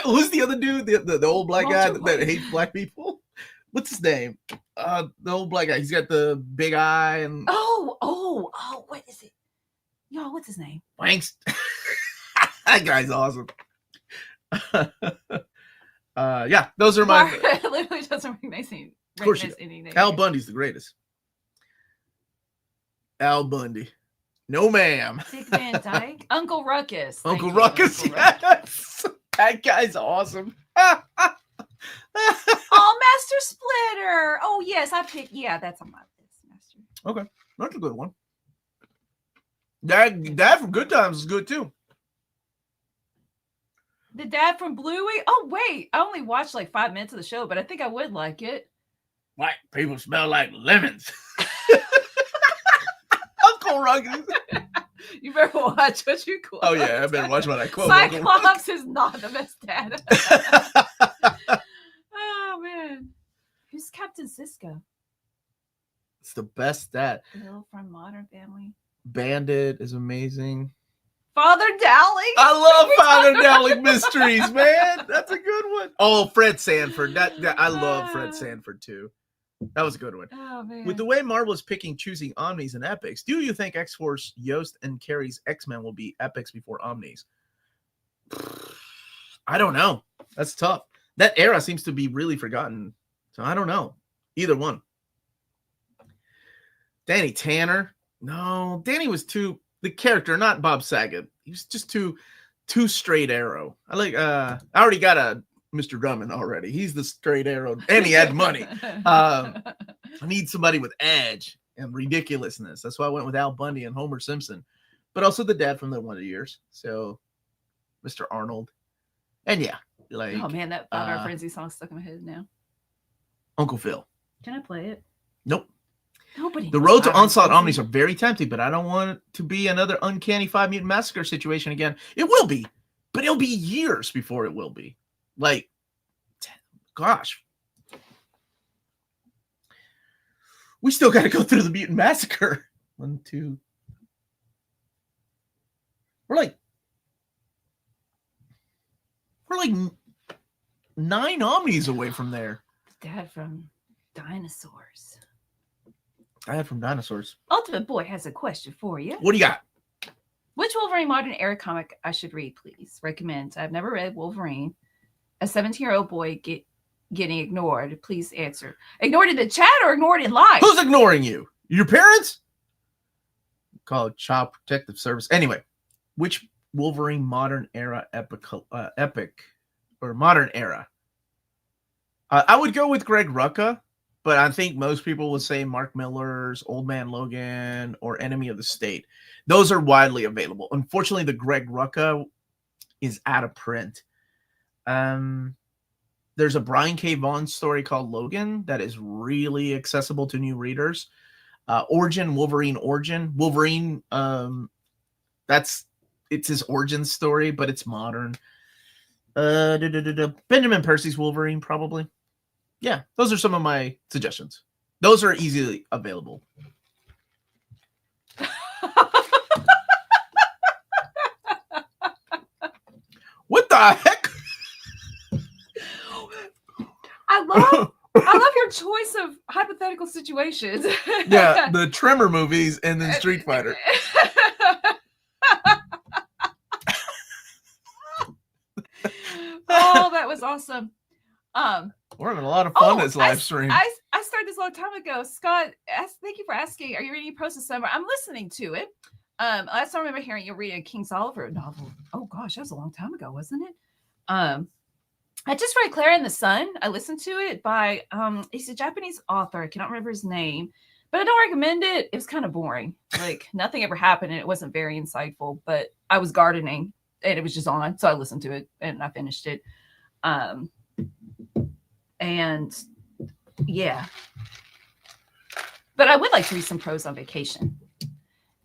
who's the other dude? The old black guy that hates black people? What's his name? The old black guy. He's got the big eye and what is it? Yo, what's his name? Wanks. That guy's awesome. Yeah, those are my literally doesn't recognize any. Of course, Al Bundy's the greatest. Al Bundy. No, ma'am. Dick Van Dyke. Uncle Ruckus. Uncle Ruckus, yes. That guy's awesome. Oh, Master Splitter. Oh, yes, I picked. Yeah, that's on my list. Master. Okay, that's a good one. Dad from Good Times is good too. The dad from Bluey. Oh, wait. I only watched like 5 minutes of the show, but I think I would like it. White people smell like lemons. Uncle Ruckus. You better watch what you quote. Oh, yeah, I better watch what I quote. Cyclops is not the best dad. Oh, man. Who's Captain Sisko? It's the best dad. Bill from Modern Family. Bandit is amazing. Father Dowling. I love Father Dowling mysteries, man. That's a good one. Oh, Fred Sanford. I love Fred Sanford too. That was a good one. Oh, man. With the way Marvel is choosing Omnis and Epics, do you think X-Force, Yost, and Carrie's X-Men will be Epics before Omnis? I don't know. That's tough. That era seems to be really forgotten. So I don't know. Either one. Danny Tanner. No, Danny was too the character, not Bob Saget. He was just too straight arrow. I already got a Mr. Drummond already. He's the straight arrow, and he had money. I need somebody with edge and ridiculousness. That's why I went with Al Bundy and Homer Simpson, but also the dad from the Wonder Years. So Mr. Arnold. And yeah, like Oh man, that Five Hour Frenzy song stuck in my head now. Uncle Phil. Can I play it? Nope. Nobody. The knows Road to 5 Hour Onslaught Frenzy. Omnis are very tempting, but I don't want it to be another Uncanny 5 Mutant Massacre situation again. It will be, but it'll be years before it will be. Like, gosh. We still got to go through the Mutant Massacre. 1, 2. We're like 9 Omnis away from there. Dad from Dinosaurs. I had from Dinosaurs. Ultimate Boy has a question for you. What do you got? Which Wolverine modern era comic I should read, please? Recommend. I've never read Wolverine. A 17-year-old boy getting ignored. Please answer. Ignored in the chat or ignored in live? Who's ignoring you? Your parents? Call it Child Protective Service. Anyway, which Wolverine modern era epic or modern era? I would go with Greg Rucka, but I think most people would say Mark Miller's Old Man Logan or Enemy of the State. Those are widely available. Unfortunately, the Greg Rucka is out of print. There's a Brian K. Vaughan story called Logan that is really accessible to new readers. Wolverine Origin. Wolverine, it's his origin story, but it's modern. Benjamin Percy's Wolverine, probably. Yeah, those are some of my suggestions. Those are easily available. What the heck? I love your choice of hypothetical situations. Yeah, the Tremor movies and then Street Fighter. Oh, that was awesome. We're having a lot of fun this live stream. I started this a long time ago. Scott, thank you for asking. Are you reading Post December? I'm listening to it. Last time I remember hearing you read a King Oliver novel. Oh gosh, that was a long time ago, wasn't it? I just read Clara and the Sun. I listened to it by he's a Japanese author. I cannot remember his name, but I don't recommend it. It was kind of boring. Like nothing ever happened, and it wasn't very insightful. But I was gardening, and it was just on, so I listened to it and I finished it. And yeah, but I would like to read some prose on vacation.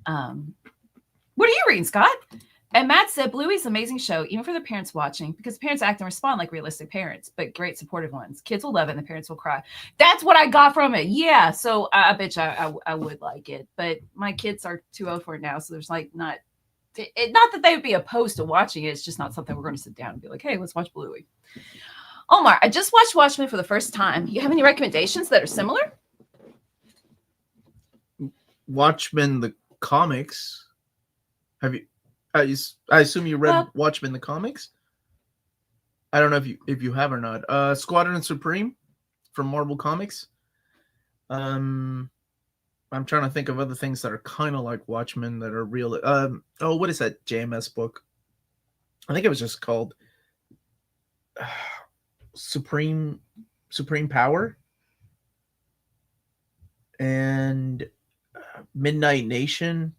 What are you reading, Scott? And Matt said, Bluey's an amazing show, even for the parents watching, because parents act and respond like realistic parents, but great supportive ones. Kids will love it and the parents will cry. That's what I got from it. Yeah. So I bet you I would like it, but my kids are too old for it now. So there's like not that they would be opposed to watching it. It's just not something we're going to sit down and be like, hey, let's watch Bluey. Omar, I just watched Watchmen for the first time. You have any recommendations that are similar? Watchmen, the comics. Have you? I assume you read Watchmen, the comics. I don't know if you have or not. Squadron Supreme from Marvel Comics. I'm trying to think of other things that are kind of like Watchmen that are real. What is that JMS book? I think it was just called Supreme Power and Midnight Nation.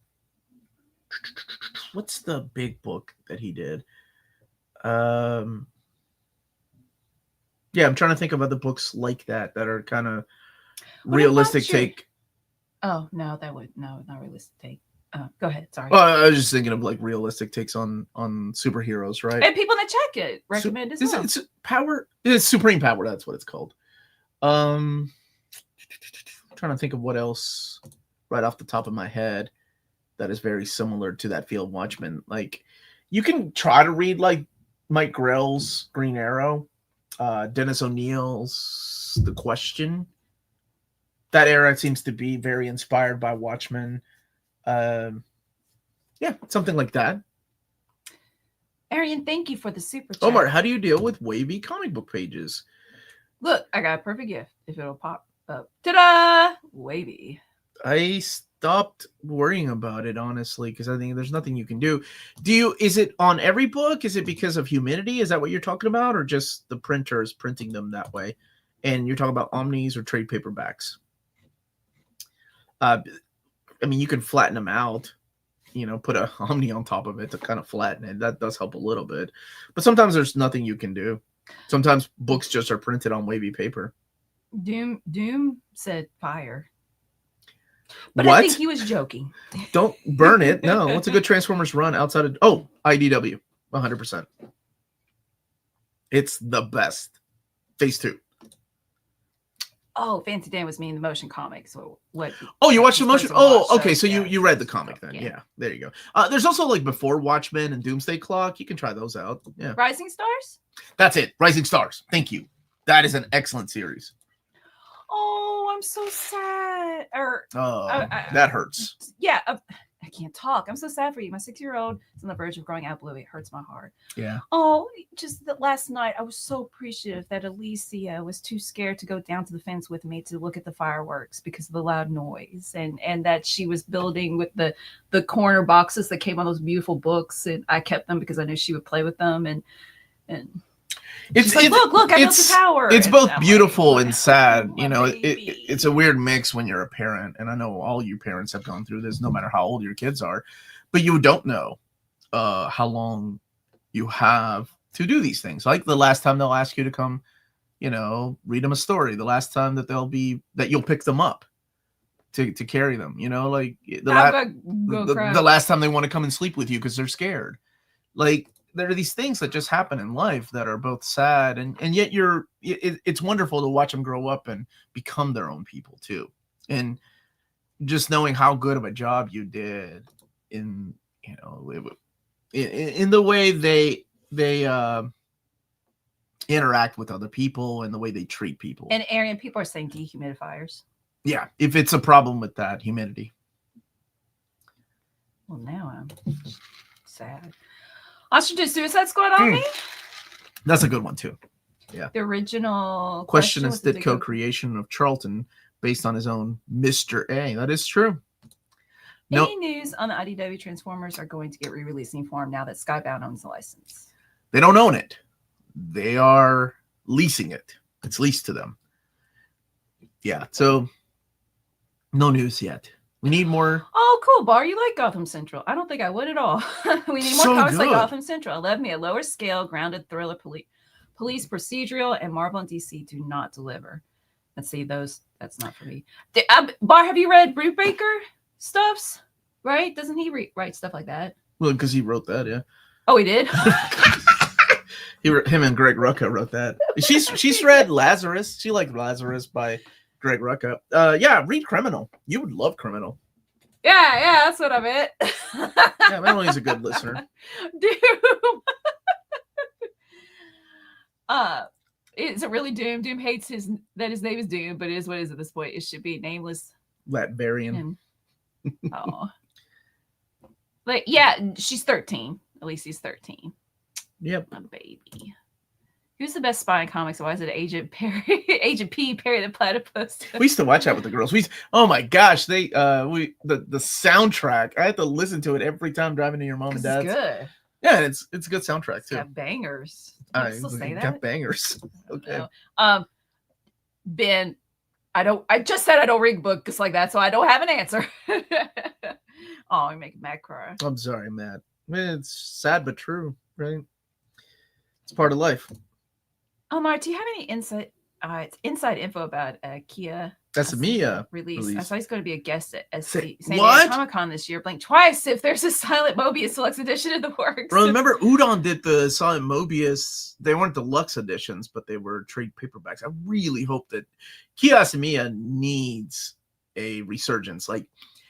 What's the big book that he did? Yeah, I'm trying to think of other books like that are kind of realistic take. Oh no, not realistic take. Go ahead. Sorry. Well, I was just thinking of like realistic takes on superheroes, right? And people that check it recommend as well. It's Power. It's Supreme Power. That's what it's called. I'm trying to think of what else right off the top of my head that is very similar to that field Watchmen. Like you can try to read like Mike Grell's Green Arrow, Dennis O'Neill's The Question. That era seems to be very inspired by Watchmen. Yeah, something like that. Arian, thank you for the super chat. Omar, how do you deal with wavy comic book pages? Look, I got a perfect gift if it'll pop up. Ta-da! Wavy. I stopped worrying about it, honestly, because I think there's nothing you can do. Is it on every book? Is it because of humidity? Is that what you're talking about? Or just the printers printing them that way? And you're talking about omnis or trade paperbacks? I mean, you can flatten them out, put a Omni on top of it to kind of flatten it. That does help a little bit. But sometimes there's nothing you can do. Sometimes books just are printed on wavy paper. Doom said fire. But What? I think he was joking. Don't burn it. No, what's a good Transformers run outside of... Oh, IDW. 100%. It's the best. Phase 2. Oh, Fancy Dan was me in the motion comics. So what? Oh, you watched the motion? Oh, okay. So you read the comic then. Yeah, there you go. There's also like Before Watchmen and Doomsday Clock. You can try those out. Yeah. Rising Stars? That's it. Rising Stars. Thank you. That is an excellent series. Oh, I'm so sad. That hurts. Yeah. I can't talk. I'm so sad for you. My 6-year-old is on the verge of growing out blue. It hurts my heart. Yeah. Oh, just that last night, I was so appreciative that Alicia was too scared to go down to the fence with me to look at the fireworks because of the loud noise, and that she was building with the corner boxes that came on those beautiful books, and I kept them because I knew she would play with them, and it's like, look, I built the tower. It's both beautiful like, and sad. My It's a weird mix when you're a parent, and I know all you parents have gone through this, no matter how old your kids are, but you don't know how long you have to do these things. Like the last time they'll ask you to come, read them a story. The last time that you'll pick them up to carry them. Like the last time they want to come and sleep with you because they're scared. Like, there are these things that just happen in life that are both sad and yet it's wonderful to watch them grow up and become their own people too. And just knowing how good of a job you did in the way they interact with other people and the way they treat people. And Arian, people are saying dehumidifiers. Yeah, if it's a problem with that humidity. Well, now I'm sad. Ostrich did Suicide Squad on me. That's a good one too. Yeah. The original question is the co-creation of Charlton based on his own Mr. A. That is true. Any news on the IDW Transformers are going to get re-released in form now that Skybound owns the license? They don't own it. They are leasing it. It's leased to them. Yeah. So no news yet. We need more. Oh, cool, Bar. You like Gotham Central. I don't think I would at all. We need more comics like Gotham Central. I love me a lower scale, grounded thriller police procedural, and Marvel and DC do not deliver. Let's see those. That's not for me. Bar, have you read Brubaker stuffs? Right? Doesn't he write stuff like that? Well, because he wrote that, yeah. Oh, he did? Him and Greg Rucka wrote that. She's read Lazarus. She liked Lazarus by Greg Rucka. Yeah, read Criminal. You would love Criminal. Yeah, that's what I meant. Yeah, Melanie's a good listener. Doom. Is it really Doom? Doom hates that his name is Doom, but it is what is at this point. It should be nameless. Latvarian. Oh. But yeah, she's 13. At least he's 13. Yep. My baby. Who's the best spy in comics? Why is it Agent Perry? Agent P. Perry the Platypus. We used to watch that with the girls. Oh my gosh, the soundtrack. I had to listen to it every time driving to your mom and dad's. It's good. Yeah, it's a good soundtrack too. Got bangers. I still say that. Got bangers. Okay. Ben, I just said I don't read books like that, so I don't have an answer. Oh, you're making Matt cry. I'm sorry, Matt. It's sad but true, right? It's part of life. Omar, do you have any inside info about Kia? That's a release. I saw he's going to be a guest at San Diego Comic-Con this year. Blink twice if there's a Silent Mobius Deluxe edition in the works. Bro, remember Udon did the Silent Mobius. They weren't deluxe editions, but they were trade paperbacks. I really hope that Kia Asamiya needs a resurgence. Like,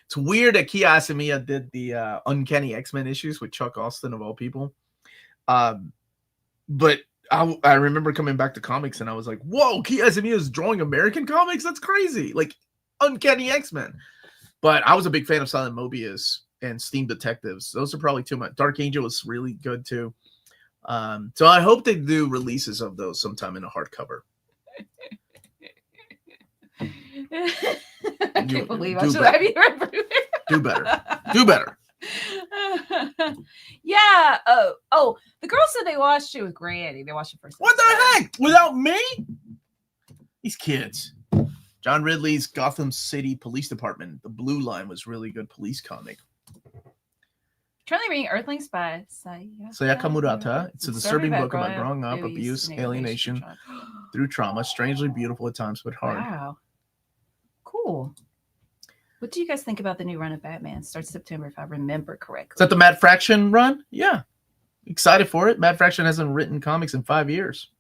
it's weird that Kia Asamiya did the Uncanny X-Men issues with Chuck Austin of all people. But I remember coming back to comics and I was like, whoa, Kia Asamiya is drawing American comics? That's crazy. Like Uncanny X-Men. But I was a big fan of Silent Mobius and Steam Detectives. Those are probably too much. Dark Angel was really good too. So I hope they do releases of those sometime in a hardcover. I can't believe I should have you read Do better. Do better. Yeah. Oh, the girls said they watched it with Granny. They watched it first. What the heck? Without me? These kids. John Ridley's Gotham City Police Department. The Blue Line was really good police comic. Currently reading Earthlings by Sayaka Murata. It's a disturbing book about growing up, abuse, alienation through trauma. Strangely beautiful at times, but hard. Wow. Cool. What do you guys think about the new run of Batman? Starts September, if I remember correctly. Is that the Matt Fraction run? Yeah. Excited for it. Matt Fraction hasn't written comics in 5 years.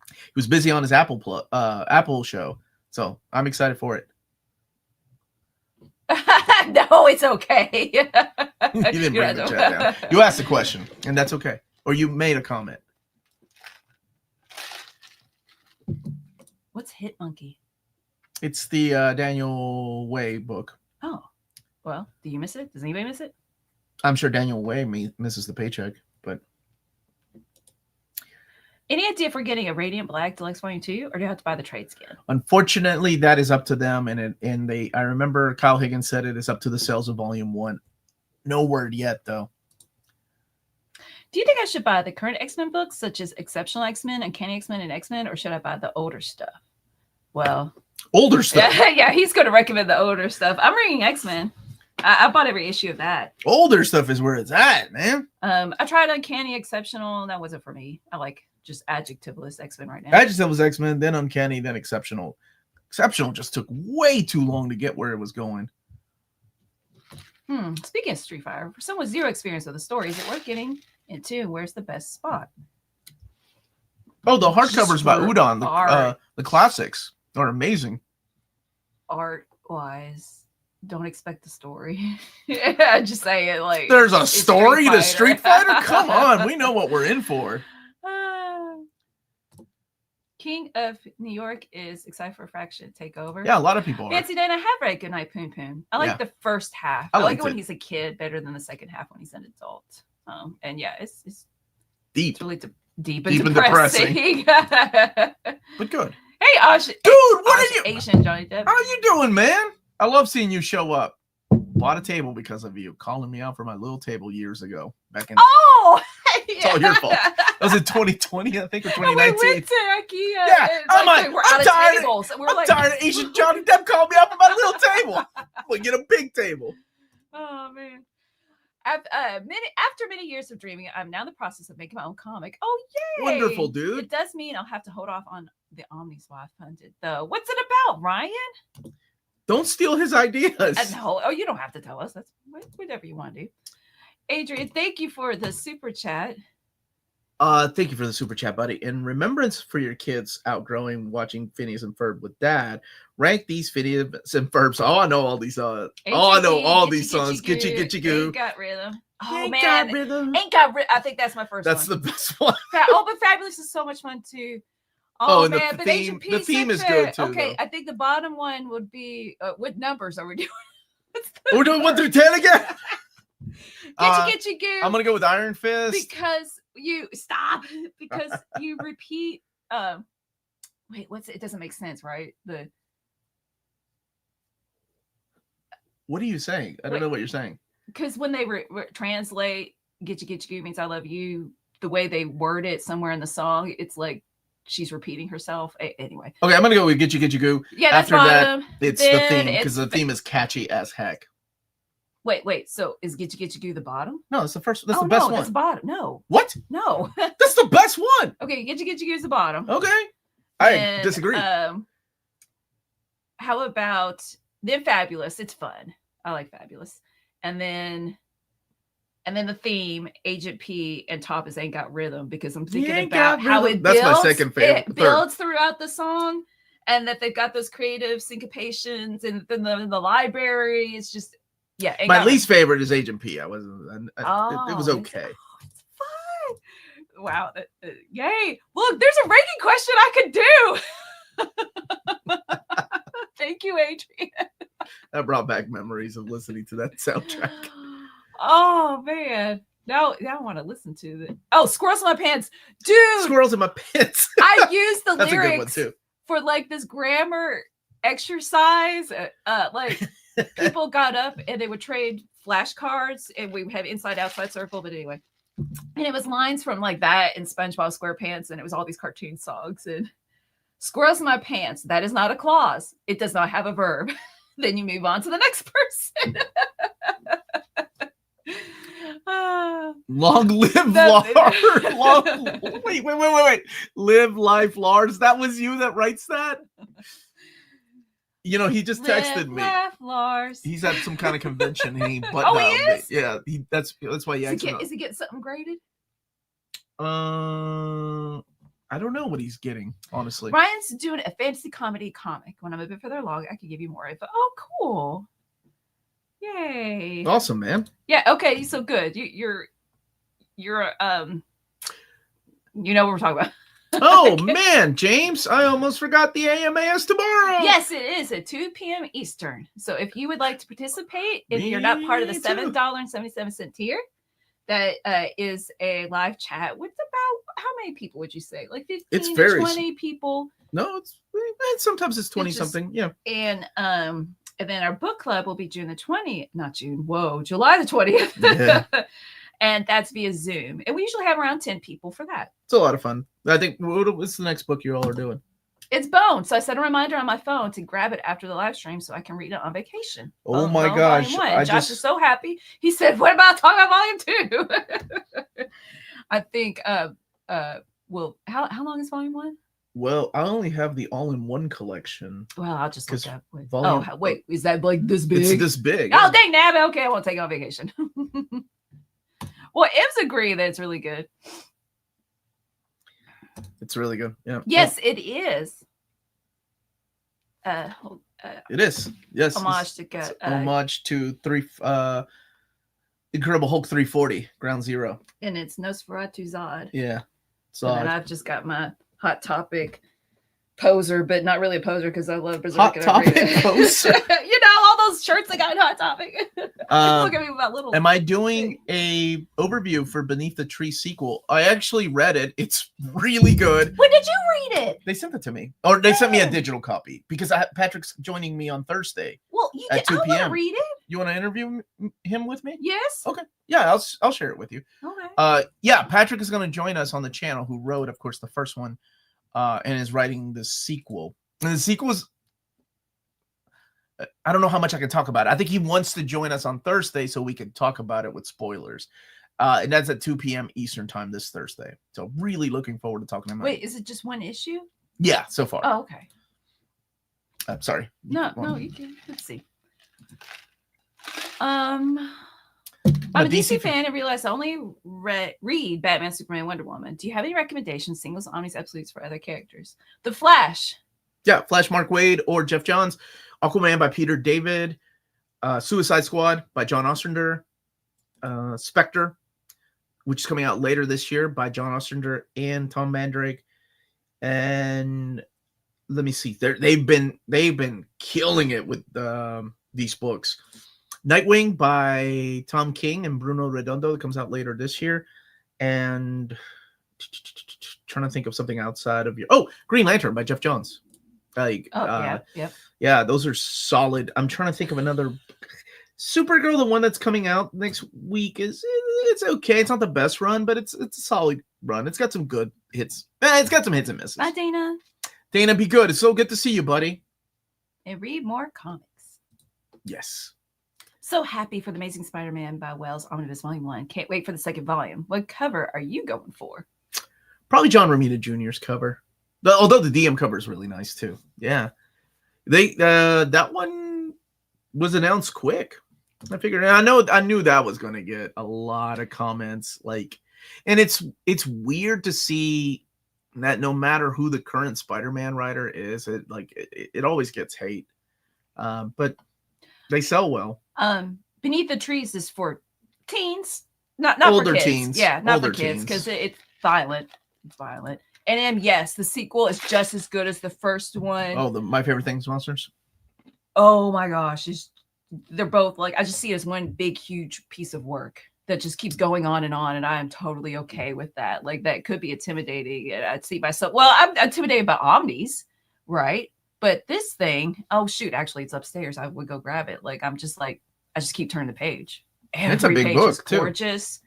He was busy on his Apple show. So I'm excited for it. No, it's okay. You didn't bring the chat down. You asked a question, and that's okay. Or you made a comment. What's Hit Monkey? It's the Daniel Way book. Oh, well, do you miss it? Does anybody miss it? I'm sure Daniel Way misses the paycheck, but... Any idea for getting a Radiant Black Deluxe Volume 2, or do you have to buy the trade skin? Unfortunately, that is up to them, I remember Kyle Higgins said it is up to the sales of Volume 1. No word yet, though. Do you think I should buy the current X-Men books, such as Exceptional X-Men, Uncanny X-Men, and X-Men, or should I buy the older stuff? Well... Older stuff? Yeah, he's going to recommend the older stuff. I'm reading X-Men. I bought every issue of that. Older stuff is where it's at, man. I tried Uncanny, Exceptional, and that wasn't for me. I like just adjectiveless X-Men right now. Adjectiveless X-Men, then Uncanny, then Exceptional. Exceptional just took way too long to get where it was going. Speaking of Street Fighter, for someone with zero experience with the story, is it worth getting into? Where's the best spot? Oh, the hardcovers by Udon, the classics are amazing. Art-wise, don't expect the story. Yeah, just say it like there's a story to Street Fighter? Come on, we know what we're in for. King of New York is excited for Fraction takeover. Yeah, a lot of people are. Fancy Dan, I have read Goodnight Poon Poon. I like the first half. I like it when he's a kid better than the second half when he's an adult. And yeah, it's deep. It's really deep and depressing. But good. Hey, Ash. Dude, what are you? Asian Johnny Depp. How are you doing, man? I love seeing you show up. Bought a table because of you, calling me out for my little table years ago. Back in it's all your fault. That was in 2020, I think, or 2019. We went to IKEA. Yeah, I'm tired of Asian Johnny Depp calling me out for my little table. We'll get a big table. Oh man. After many years of dreaming, I'm now in the process of making my own comic. Oh, yay! Wonderful, dude. It does mean I'll have to hold off on the Omnibus I funded, though. What's it about, Ryan? Don't steal his ideas. No, you don't have to tell us. That's whatever you want to do. Adrian, thank you for the super chat. Thank you for the super chat, buddy. In remembrance for your kids outgrowing watching Phineas and Ferb with Dad, rank these Phineas and Ferbs. Oh, I know all these. I know all these songs. Gitchy Gitchy Goo. Ain't Got Rhythm. Oh Ain't man, Got Rhythm. Ain't Got Rhythm. I think that's my first. That's one. The best one. But Fabulous is so much fun too. Oh, and man, the theme is good too. Okay, though. I think the bottom one would be what numbers are we doing? We're doing 1 through 10 again. Gitchy Goo. I'm gonna go with Iron Fist because you repeat. Wait, what's it? It doesn't make sense, right? What are you saying? I don't know what you're saying. Because when they translate Gitchy Goo means I love you, the way they word it somewhere in the song, it's like she's repeating herself. Anyway. Okay, I'm gonna go with Gitchy Goo. Yeah, after that, it's the theme because the theme is catchy as heck. Wait. So is Gitchy Goo the bottom? No, it's the first. That's the best one. That's the bottom. No. What? No. That's the best one. Okay, Gitchy Goo is the bottom. Okay. I disagree. How about then Fabulous? It's fun. I like Fabulous. And then the theme, Agent P, and top is Ain't Got Rhythm, because I'm thinking about how it builds. That's my second favorite. It builds throughout the song, and that they've got those creative syncopations, and then the library. It's just my least favorite is Agent P. It was okay. It's fun. Wow. Yay. Look, there's a ranking question I could do. Thank you, Adrian. That brought back memories of listening to that soundtrack. Oh man. Now I want to listen to it. Oh, Squirrels in My Pants. Dude. Squirrels in My Pants. I used the lyrics a good one too. For like this grammar exercise. Like people got up and they would trade flashcards, and we have inside outside circle, but anyway. And it was lines from like that and SpongeBob SquarePants, and it was all these cartoon songs. And Squirrels in My Pants, that is not a clause. It does not have a verb. Then you move on to the next person. Long live Lars. Wait. Live life, Lars. That was you that writes that? You know, he just texted me. Laugh, Lars. He's at some kind of convention. And he He is? Yeah, that's why he is he getting something graded? I don't know what he's getting, honestly. Ryan's doing a fantasy comedy comic. When I'm a bit further along, I could give you more info. Oh, cool. Yay. Awesome, man. Yeah, okay, so good. You're you know what we're talking about. Oh man, James, I almost forgot the AMA is tomorrow. Yes, it is at 2 p.m. Eastern. So if you would like to participate, if you're not part of the $7.77 tier, that is a live chat with about how many people would you say? Like 15 to 20 people. No, it's sometimes it's 20 something. Yeah. And then our book club will be June the 20th, not June. Whoa, July the 20th. Yeah. And that's via Zoom. And we usually have around 10 people for that. It's a lot of fun. I think, what's the next book you all are doing? It's Bone. So I set a reminder on my phone to grab it after the live stream so I can read it on vacation. Oh my gosh. Josh is so happy. He said, what about talking about volume 2? I think, well, how long is volume 1? Well, I only have the all-in-one collection. Well, I'll just look up. Wait, is that like this big? It's this big. Oh, dang, Nabby. Okay, I won't take it on vacation. Well, Ev's agree that it's really good. It's really good. Yeah. Yes, it is. It is. Yes. Homage to Incredible Hulk 340, Ground Zero. And it's Nosferatu Zod. Yeah. Zod. And I've just got my Hot Topic poser, but not really a poser because I love Berserk. Hot Topic poser. You know, all those shirts I got in Hot Topic. Look at me with my little. Am I doing a overview for Beneath the Tree sequel? I actually read it. It's really good. When did you read it? They sent it to me, or they sent me a digital copy because Patrick's joining me on Thursday. Well, at 2 p.m. I want to read it. You want to interview him with me? Yes. Okay. Yeah, I'll share it with you. Okay. Yeah, Patrick is going to join us on the channel. Who wrote, of course, the first one. And is writing the sequel. And the sequel is, I don't know how much I can talk about it. I think he wants to join us on Thursday so we can talk about it with spoilers. And that's at 2 p.m. Eastern time this Thursday. So really looking forward to talking about it. Wait, is it just one issue? Yeah, so far. Oh, okay. Sorry. No, you can. Let's see. I'm a DC fan and realized I only read Batman, Superman, Wonder Woman. Do you have any recommendations, singles, omnis, absolutes for other characters? The Flash. Yeah, Flash, Mark Waid or Jeff Johns. Aquaman by Peter David. Suicide Squad by John Ostrander. Spectre, which is coming out later this year by John Ostrander and Tom Mandrake. And let me see. They've been killing it with these books. Nightwing by Tom King and Bruno Redondo that comes out later this year. And trying to think of something outside of Green Lantern by Jeff Johns. Yeah, those are solid. I'm trying to think of another. Supergirl, the one that's coming out next week, it's okay. It's not the best run, but it's a solid run. It's got some good hits. It's got some hits and misses. Bye, Dana. Dana, be good. It's so good to see you, buddy. And read more comics. Yes. So happy for The Amazing Spider-Man by Wells Omnibus Volume 1. Can't wait for the second volume. What cover are you going for? Probably John Romita Jr.'s cover. Although the DM cover is really nice too. Yeah. That one was announced quick. I figured I knew that was going to get a lot of comments, and it's weird to see that no matter who the current Spider-Man writer is, it always gets hate. But they sell well. Beneath the Trees is for teens, not older for kids. Teens. Yeah, not older for kids teens. because it's violent. It's violent. And then yes, the sequel is just as good as the first one. Oh, My Favorite Things Monsters. Oh my gosh, they're both I just see it as one big, huge piece of work that just keeps going on, and I am totally okay with that. That could be intimidating. And I'd see myself. Well, I'm intimidated by Omnis, right? But this thing, oh shoot, actually it's upstairs. I would go grab it. I just keep turning the page. It's a big book too. Gorgeous.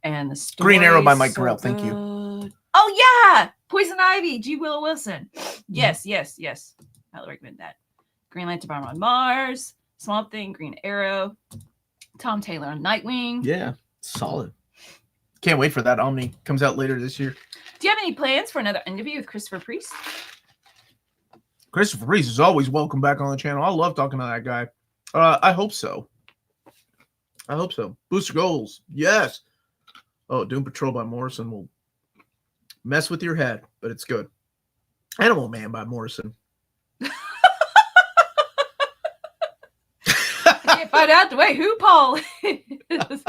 And the story Green Arrow by Mike Grell. Thank you. Oh yeah, Poison Ivy, G. Willow Wilson. Yes. I would recommend that. Green Lantern by Ron Mars, Swamp Thing, Green Arrow, Tom Taylor on Nightwing. Yeah. Solid. Can't wait for that. Omni comes out later this year. Do you have any plans for another interview with Christopher Priest? Christopher Priest is always welcome back on the channel. I love talking to that guy. I hope so. I hope so. Booster goals. Yes. Oh, Doom Patrol by Morrison will mess with your head, but it's good. Animal Man by Morrison. I can't find out the way who Paul is.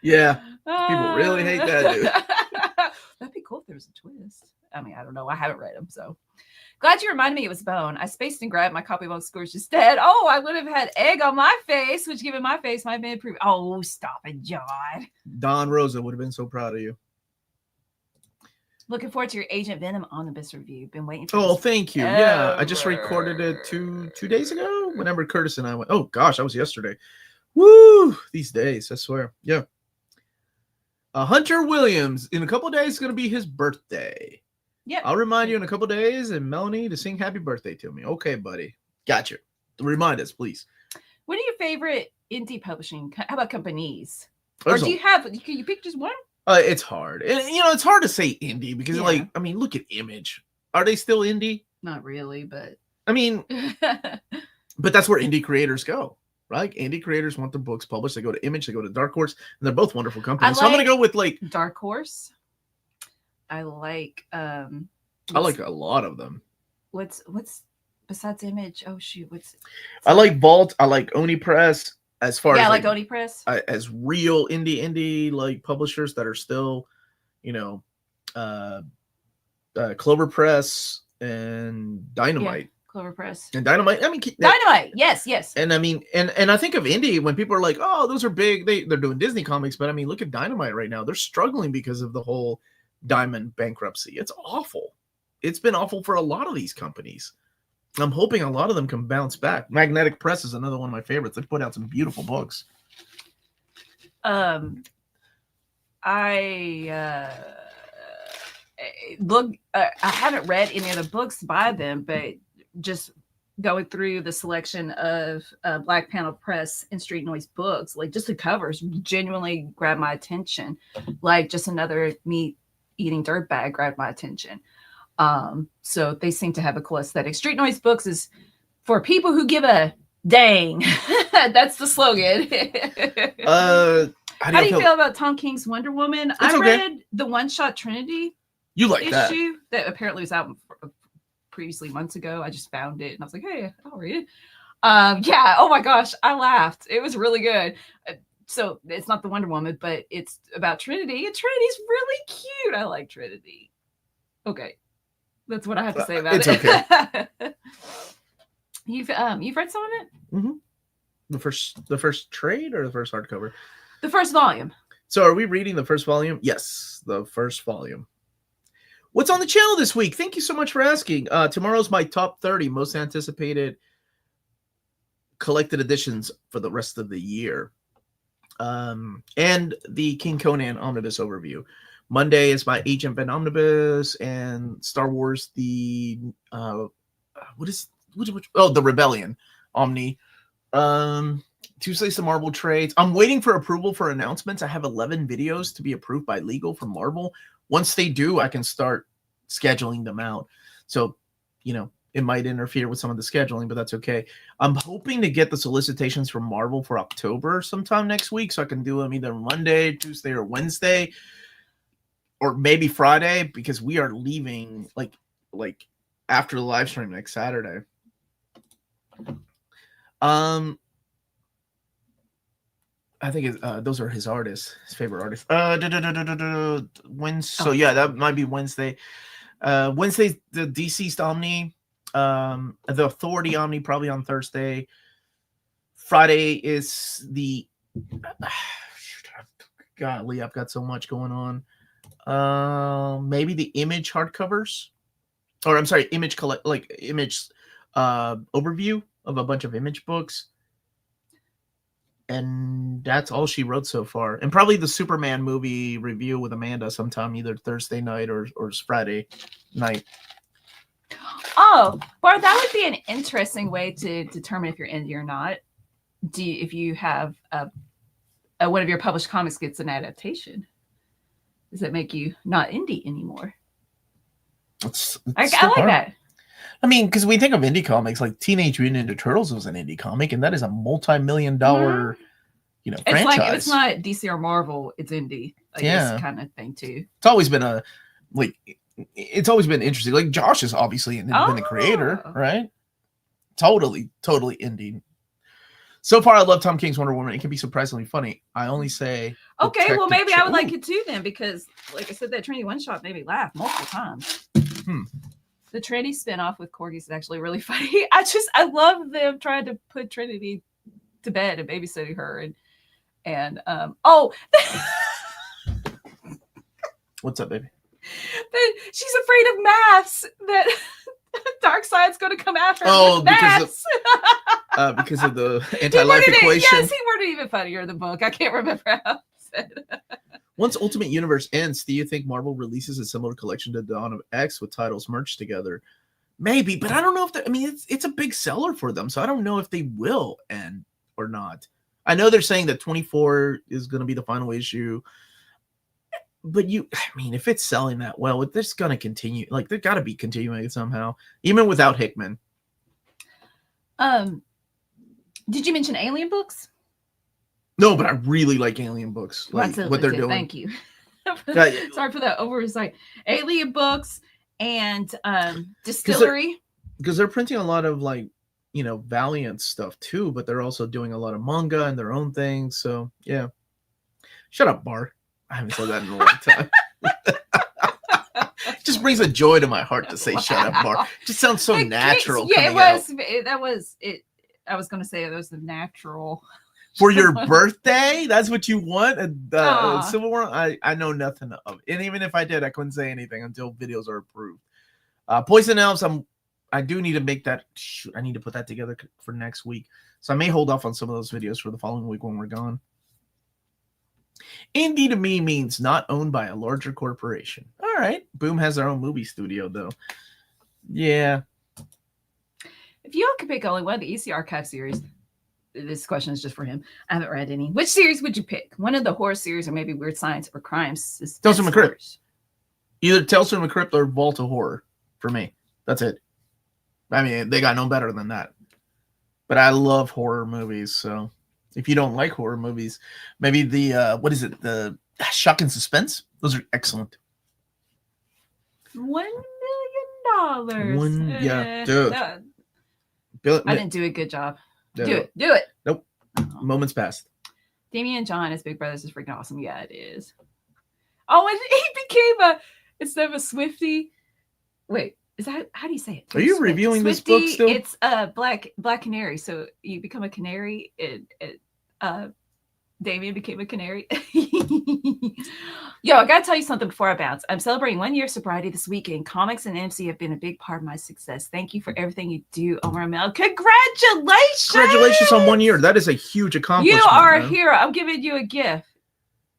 Yeah. People really hate that dude. That'd be cool if there was a twist. I mean, I don't know. I haven't read them, so. Glad you reminded me it was Bone. I spaced and grabbed my copy of On Scorch instead. Oh, I would have had egg on my face, which given my face might have been improved. Oh, stop it, John. Don Rosa would have been so proud of you. Looking forward to your Agent Venom Omnibus review. Been waiting for Oh, this thank you. Yeah, I just recorded it two days ago. Whenever Curtis and I went. Oh gosh, that was yesterday. Woo! These days, I swear. Yeah. Hunter Williams in a couple of days is gonna be his birthday. Yeah. I'll remind you in a couple of days, and Melanie to sing "Happy Birthday" to me. Okay, buddy. Gotcha. Remind us, please. What are your favorite indie publishing? How about companies? There's or do you have? Can you pick just one? It's hard. And, it's hard to say indie because, Yeah. I mean, look at Image. Are they still indie? Not really, but. I mean, but that's where indie creators go, right? Indie creators want their books published. They go to Image, they go to Dark Horse, and they're both wonderful companies. So I'm going to go with Dark Horse. I like I like a lot of them. What's besides Image? Oh shoot, I like Vault. I like Oni Press. As far as I like Oni Press. As real indie like publishers that are still, Clover Press and Dynamite. Yeah, Clover Press. And Dynamite. I mean, Dynamite. Yes. And I mean, and I think of indie when people are like, oh, those are big. They're doing Disney comics, but I mean, look at Dynamite right now. They're struggling because of the whole Diamond bankruptcy. It's awful. It's been awful for a lot of these companies. I'm hoping a lot of them can bounce back. Magnetic Press is another one of my favorites. They put out some beautiful books. I haven't read any of the books by them, but just going through the selection of Black Panel Press and Street Noise books, like just the covers genuinely grabbed my attention. Like just another meat eating dirtbag grabbed my attention. So they seem to have a cool aesthetic. Street Noise Books is for people who give a dang. That's the slogan. How do you feel about Tom King's Wonder Woman? I read the One Shot Trinity issue that apparently was out previously months ago. I just found it and I was like, hey, I'll read it. Yeah. Oh my gosh, I laughed. It was really good. So it's not the Wonder Woman, but it's about Trinity, and Trinity's really cute. I like Trinity. Okay. That's what I have to say about it. It's okay. You've read some of it? Mm-hmm. The first trade or the first hardcover? The first volume. So are we reading the first volume? Yes, the first volume. What's on the channel this week? Thank you so much for asking. Tomorrow's my top 30 most anticipated collected editions for the rest of the year. And the King Conan Omnibus overview. Monday is my Agent Venom Omnibus and Star Wars the the Rebellion Omni. Tuesday's the Marvel trades. I'm waiting for approval for announcements. I have 11 videos to be approved by legal from Marvel. Once they do, I can start scheduling them out. So, it might interfere with some of the scheduling, but that's okay. I'm hoping to get the solicitations from Marvel for October sometime next week, so I can do them either Monday, Tuesday, or Wednesday, or maybe Friday, because we are leaving like after the live stream next Saturday. I think those are his artists, his favorite artists. So yeah, that might be Wednesday. Wednesday's the Deceased Omni. The Authority Omni probably on Thursday. Friday is the golly, I've got so much going on. Maybe the Image hardcovers, or I'm sorry, Image Image overview of a bunch of Image books. And that's all she wrote so far. And probably the Superman movie review with Amanda sometime either Thursday night or Friday night. Oh, well, that would be an interesting way to determine if you're indie or not. If you have one of your published comics gets an adaptation, does that make you not indie anymore? It's I still like hard. that. I mean, because we think of indie comics, like Teenage Mutant Ninja Turtles was an indie comic, and that is a multi-million-dollar, It's franchise. like if it's not DC or Marvel, it's indie, I guess, kind of thing too. It's always been it's always been interesting. Like Josh is obviously an independent creator, right? Totally indie. So far, I love Tom King's Wonder Woman. It can be surprisingly funny. I only say okay. Well, maybe I would like it too then, because like I said, that Trinity one shot made me laugh multiple times. The Trinity spinoff with corgis is actually really funny. I love them trying to put Trinity to bed and babysitting her and what's up, baby? She's afraid of maths. That Darkseid's going to come after her with maths. Because of the anti-life equation. Yes, he worded it even funnier in the book. I can't remember how he said it. Once Ultimate Universe ends, do you think Marvel releases a similar collection to Dawn of X with titles merged together? Maybe, but I don't know if it's a big seller for them, so I don't know if they will end or not. I know they're saying that 24 is going to be the final issue, but if it's selling that well, they're just going to continue. Like, they've got to be continuing it somehow, even without Hickman. Did you mention Alien books? No, but I really like Alien books. Like what they're doing. Thank you. Sorry for that oversight. Alien books and Distillery. Because they're printing a lot of Valiant stuff too, but they're also doing a lot of manga and their own things. So yeah. Shut up, Bar. I haven't said that in a long time. It just brings a joy to my heart to say shut up, Bar. It just sounds so natural. Yeah, it was. That was it. I was going to say it was the natural. For your birthday? That's what you want? Civil War? I know nothing of it. And even if I did, I couldn't say anything until videos are approved. Poison Elves, I do need to make that. I need to put that together for next week. So I may hold off on some of those videos for the following week when we're gone. Indie to me means not owned by a larger corporation. All right. Boom has their own movie studio, though. Yeah. If you all could pick only one of the EC Archive series, this question is just for him. I haven't read any. Which series would you pick? One of the horror series, or maybe Weird Science or Crime? Tales from the Crypt. Either Tales from the Crypt or Vault of Horror for me. That's it. I mean, they got no better than that. But I love horror movies, so if you don't like horror movies, maybe the the Shock and Suspense. Those are excellent. $1 million. Dude. I didn't do a good job. No. Do it. Nope. Moments passed. Damien John as Big Brothers is freaking awesome. Yeah, it is. Oh, and he became instead of a Swiftie. Wait, is that how do you say it? Are you reviewing Swiftie, this book still? It's a black canary. So you become a canary, and Damien became a canary. Yo, I gotta tell you something before I bounce. I'm celebrating 1 year sobriety this weekend. Comics and MC have been a big part of my success. Thank you for everything you do, Omar and Mel. Congratulations! Congratulations on 1 year. That is a huge accomplishment. You are a hero. I'm giving you a gift.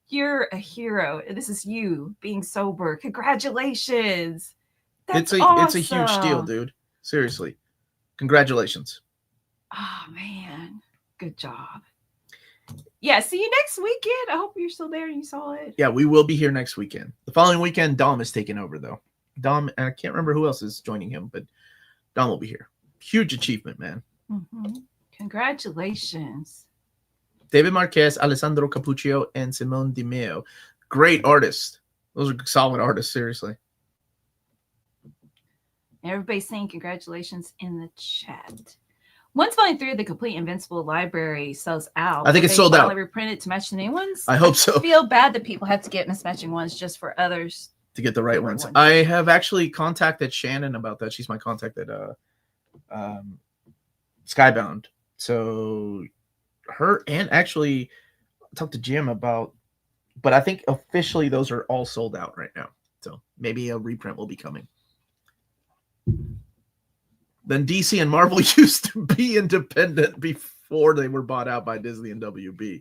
You're a hero. This is you being sober. Congratulations. That's awesome. It's a huge deal, dude. Seriously. Congratulations. Oh man. Good job. Yeah, see you next weekend. I hope you're still there and you saw it. Yeah, we will be here next weekend. The following weekend, Dom is taking over, though. Dom, and I can't remember who else is joining him, but Dom will be here. Huge achievement, man. Mm-hmm. Congratulations. David Marquez, Alessandro Capuccio, and Simone Di Meo. Great artists. Those are solid artists, seriously. Everybody's saying congratulations in the chat. Once volume 3 of the complete Invincible library sells out, I think it's sold out. Reprinted to match the new ones. I hope so. I feel bad that people have to get mismatching ones just for others to get the right ones. I have actually contacted Shannon about that. She's my contact at Skybound. So her and actually talked to Jim about, but I think officially those are all sold out right now. So maybe a reprint will be coming. Then DC and Marvel used to be independent before they were bought out by Disney and WB.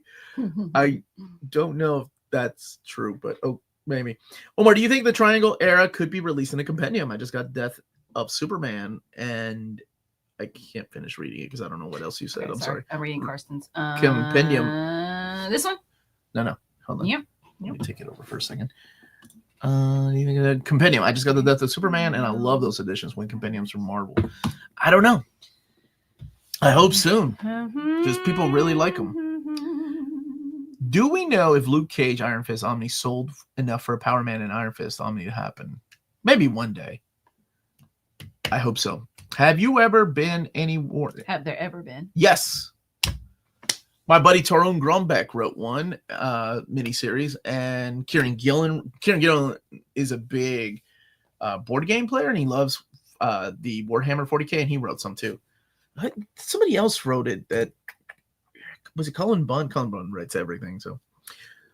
I don't know if that's true, but maybe. Omar, do you think the Triangle era could be released in a compendium? I just got Death of Superman, and I can't finish reading it because I don't know what else you said. Okay, I'm sorry. I'm reading Karsten's. Compendium. This one? No. Hold on. Yep. Let me take it over for a second. Compendium. I just got the Death of Superman, and I love those editions when compendiums from Marvel. I don't know. I hope soon. Just people really like them. Do we know if Luke Cage Iron Fist Omni sold enough for a Power Man and Iron Fist Omni to happen? Maybe one day. I hope so. Have you ever been anywhere? Have there ever been? Yes. My buddy Tyrone Grumbeck wrote one miniseries, and Kieran Gillen is a big board game player, and he loves the Warhammer 40K, and he wrote some too. Somebody else wrote it. That was it. Colin Bunn. Colin Bunn writes everything. So,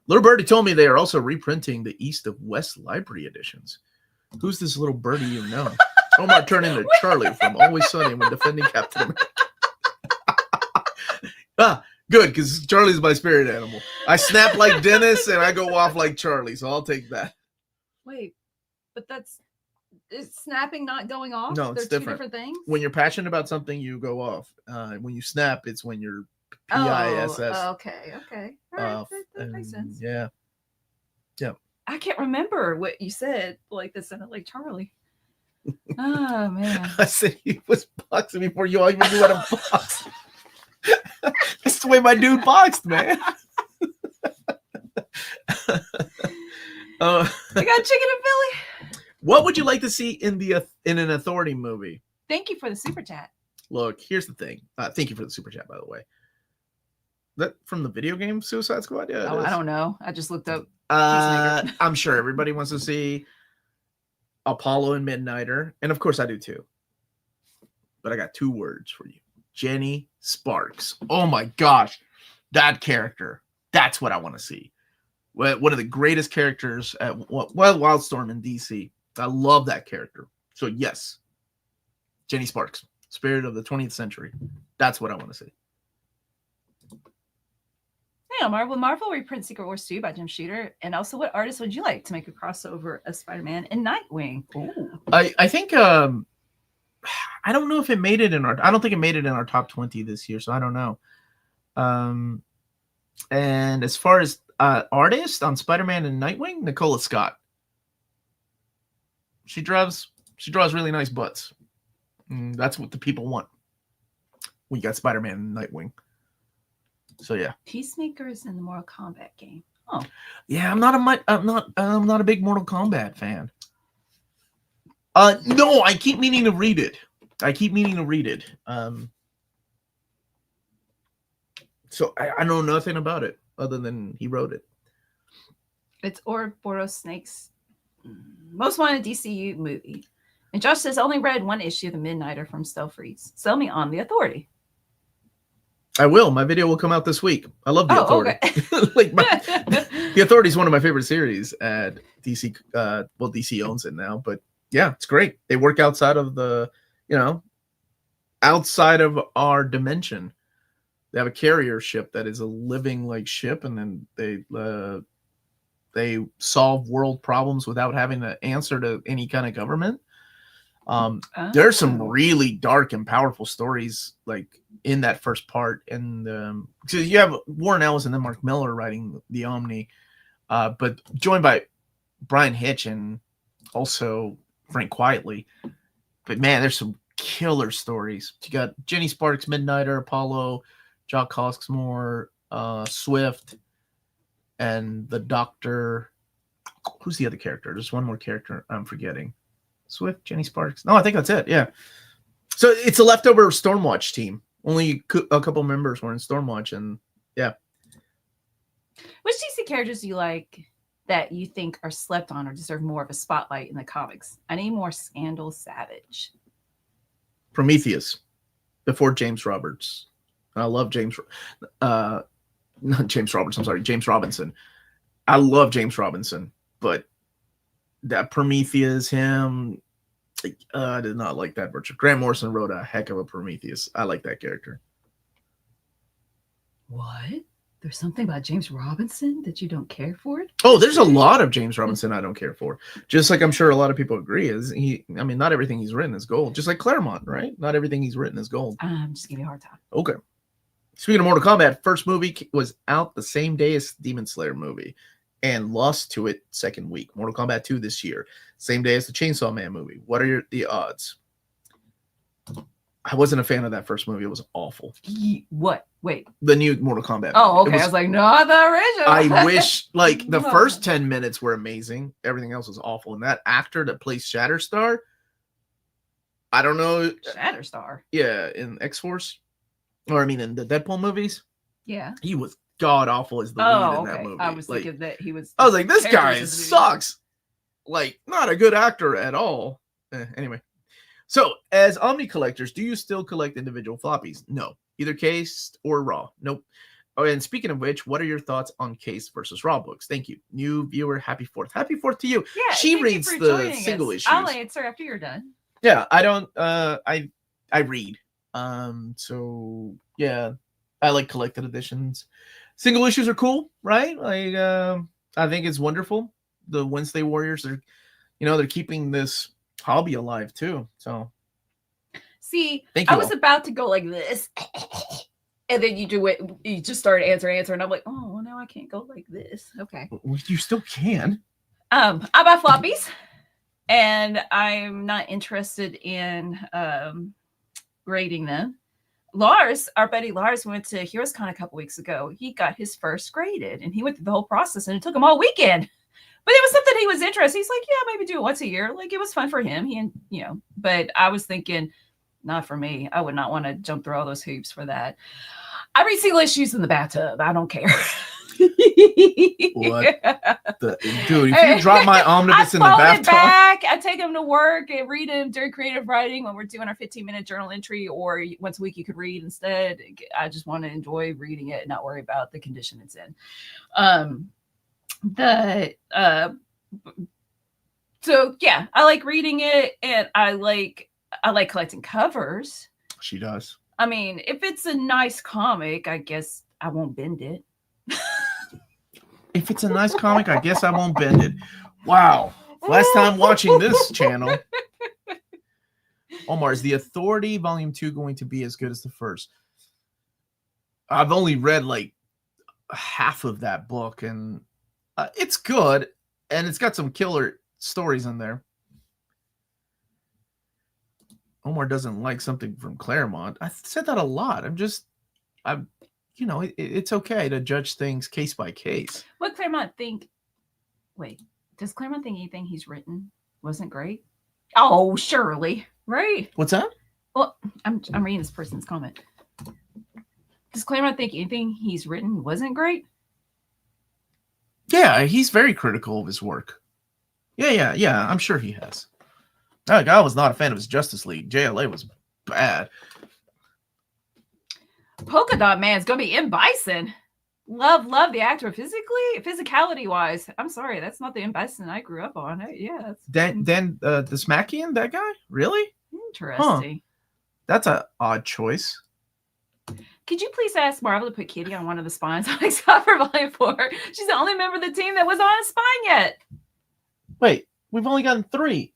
Little Birdie told me they are also reprinting the East of West Library editions. Who's this little birdie you know? Omar turned into Charlie from Always Sunny when defending Captain America. Good, because Charlie's my spirit animal. I snap like Dennis, and I go off like Charlie, so I'll take that. Wait, but is snapping not going off? No, it's They're different. Two different things? When you're passionate about something, you go off. When you snap, it's when you're PISS. Oh, okay. All right, that makes sense. Yeah. I can't remember what you said. Like, that sounded like Charlie. Oh, man. I said he was boxing before you all even knew how to box. That's the way my dude boxed, man. I got chicken in Philly. What would you like to see in an Authority movie? Thank you for the super chat. Look, here's the thing. Thank you for the super chat, by the way. That from the video game Suicide Squad? Yeah. Oh, I don't know. I just looked up. I'm sure everybody wants to see Apollo and Midnighter, and of course I do too. But I got 2 words for you. Jenny Sparks. Oh my gosh. That character. That's what I want to see. One of the greatest characters at Wildstorm in DC. I love that character. So yes. Jenny Sparks. Spirit of the 20th century. That's what I want to see. Hey, Omar, will Marvel reprint Secret Wars 2 by Jim Shooter? And also, what artist would you like to make a crossover of Spider-Man and Nightwing? Ooh. I think I don't know if it made it in our. I don't think it made it in our top 20 this year, so I don't know. And as far as artist on Spider-Man and Nightwing, Nicola Scott. She draws really nice butts. That's what the people want. We got Spider-Man and Nightwing. So yeah. Peacemaker is in the Mortal Kombat game. Oh. Yeah, I'm not a big Mortal Kombat fan. No, I keep meaning to read it. So I know nothing about it other than he wrote it. It's Ouroboros Snake's most wanted DCU movie. And Josh says, only read 1 issue of The Midnighter from Stealth Reads. Sell me on The Authority. I will. My video will come out this week. I love The Authority. Okay. The Authority is one of my favorite series at DC. DC owns it now, but yeah, it's great. They work outside of outside of our dimension. They have a carrier ship that is a living ship, and then they solve world problems without having to answer to any kind of government. There's some really dark and powerful stories in that first part, and so you have Warren Ellis and then Mark Miller writing the Omni, but joined by Brian Hitch and also Frank Quietly. But man, there's some killer stories. You got Jenny Sparks, Midnighter, Apollo, Jock Hawksmoor, Swift, and the Doctor. Who's the other character? There's one more character I'm forgetting. Swift, Jenny Sparks. No, I think that's it. Yeah. So it's a leftover Stormwatch team. Only a couple members were in Stormwatch, and yeah. Which DC characters do you like that you think are slept on or deserve more of a spotlight in the comics? I need more Scandal Savage. Prometheus, before James Roberts. I love James. Not James Roberts. I'm sorry, James Robinson. I love James Robinson, but that Prometheus, him, I did not like that version. Grant Morrison wrote a heck of a Prometheus. I like that character. What? There's something about James Robinson that you don't care for? Oh, there's a lot of James Robinson I don't care for. Just like I'm sure a lot of people agree. Not everything he's written is gold. Just like Claremont, right? Not everything he's written is gold. I'm just giving you a hard time. Okay. Speaking of Mortal Kombat, first movie was out the same day as Demon Slayer movie and lost to it second week. Mortal Kombat 2 this year, same day as the Chainsaw Man movie. What are the odds? I wasn't a fan of that first movie. It was awful. What? Wait. The new Mortal Kombat movie. Oh, okay. I was like, not the original. I wish, like, the first 10 minutes were amazing. Everything else was awful. And that actor that plays Shatterstar, I don't know. Shatterstar? Yeah, in X-Force. Or, I mean, in the Deadpool movies. Yeah. He was god-awful as the lead in that movie. I was thinking that he was... I was like, this guy sucks. Like, not a good actor at all. Anyway. So, as Omni collectors, do you still collect individual floppies? No. Either cased or raw. Nope. Oh, and speaking of which, what are your thoughts on case versus raw books? Thank you. New viewer, happy 4th. Happy 4th to you. Yeah, she reads the single issues. I'll answer after you're done. Yeah, I don't I read. So yeah, I like collected editions. Single issues are cool, right? Like I think it's wonderful. The Wednesday Warriors are, they're keeping this hobby alive too. So see, I was about to go like this, and then you do it. You just start answer, and I'm like, oh, well, now I can't go like this. Okay, you still can. I buy floppies, and I'm not interested in grading them. Lars, our buddy Lars, went to HeroesCon a couple weeks ago. He got his first graded, and he went through the whole process, and it took him all weekend. But it was something he was interested. He's like, yeah, maybe do it once a year. Like, it was fun for him. But I was thinking, not for me. I would not want to jump through all those hoops for that. I read single issues in the bathtub. I don't care. What? Dude, if you drop my omnibus in the bathtub. I take them to work and read them during creative writing when we're doing our 15-minute journal entry, or once a week you could read instead. I just want to enjoy reading it and not worry about the condition it's in. So yeah, I like reading it, and I like collecting covers. She does. I mean, if it's a nice comic, I guess I won't bend it. If it's a nice comic, I guess I won't bend it. Wow. Last time watching this channel. Omar, is The Authority Volume 2 going to be as good as the first? I've only read like half of that book, and it's good, and it's got some killer stories in there. Omar doesn't like something from Claremont. I said that a lot. It's okay to judge things case by case. What Claremont think? Wait, does Claremont think anything he's written wasn't great? Oh, surely, right? What's that? Well, I'm reading this person's comment. Does Claremont think anything he's written wasn't great? Yeah, he's very critical of his work. Yeah. I'm sure he has. That guy was not a fan of his Justice League. JLA was bad. Polka Dot Man's gonna be M. Bison. Love the actor physicality wise. I'm sorry, that's not the M. Bison I grew up on. Yeah. Dan the Smackian, that guy? Really? Interesting. Huh. That's an odd choice. Could you please ask Marvel to put Kitty on one of the spines on Excalibur Volume 4? She's the only member of the team that was on a spine yet. Wait, we've only gotten 3.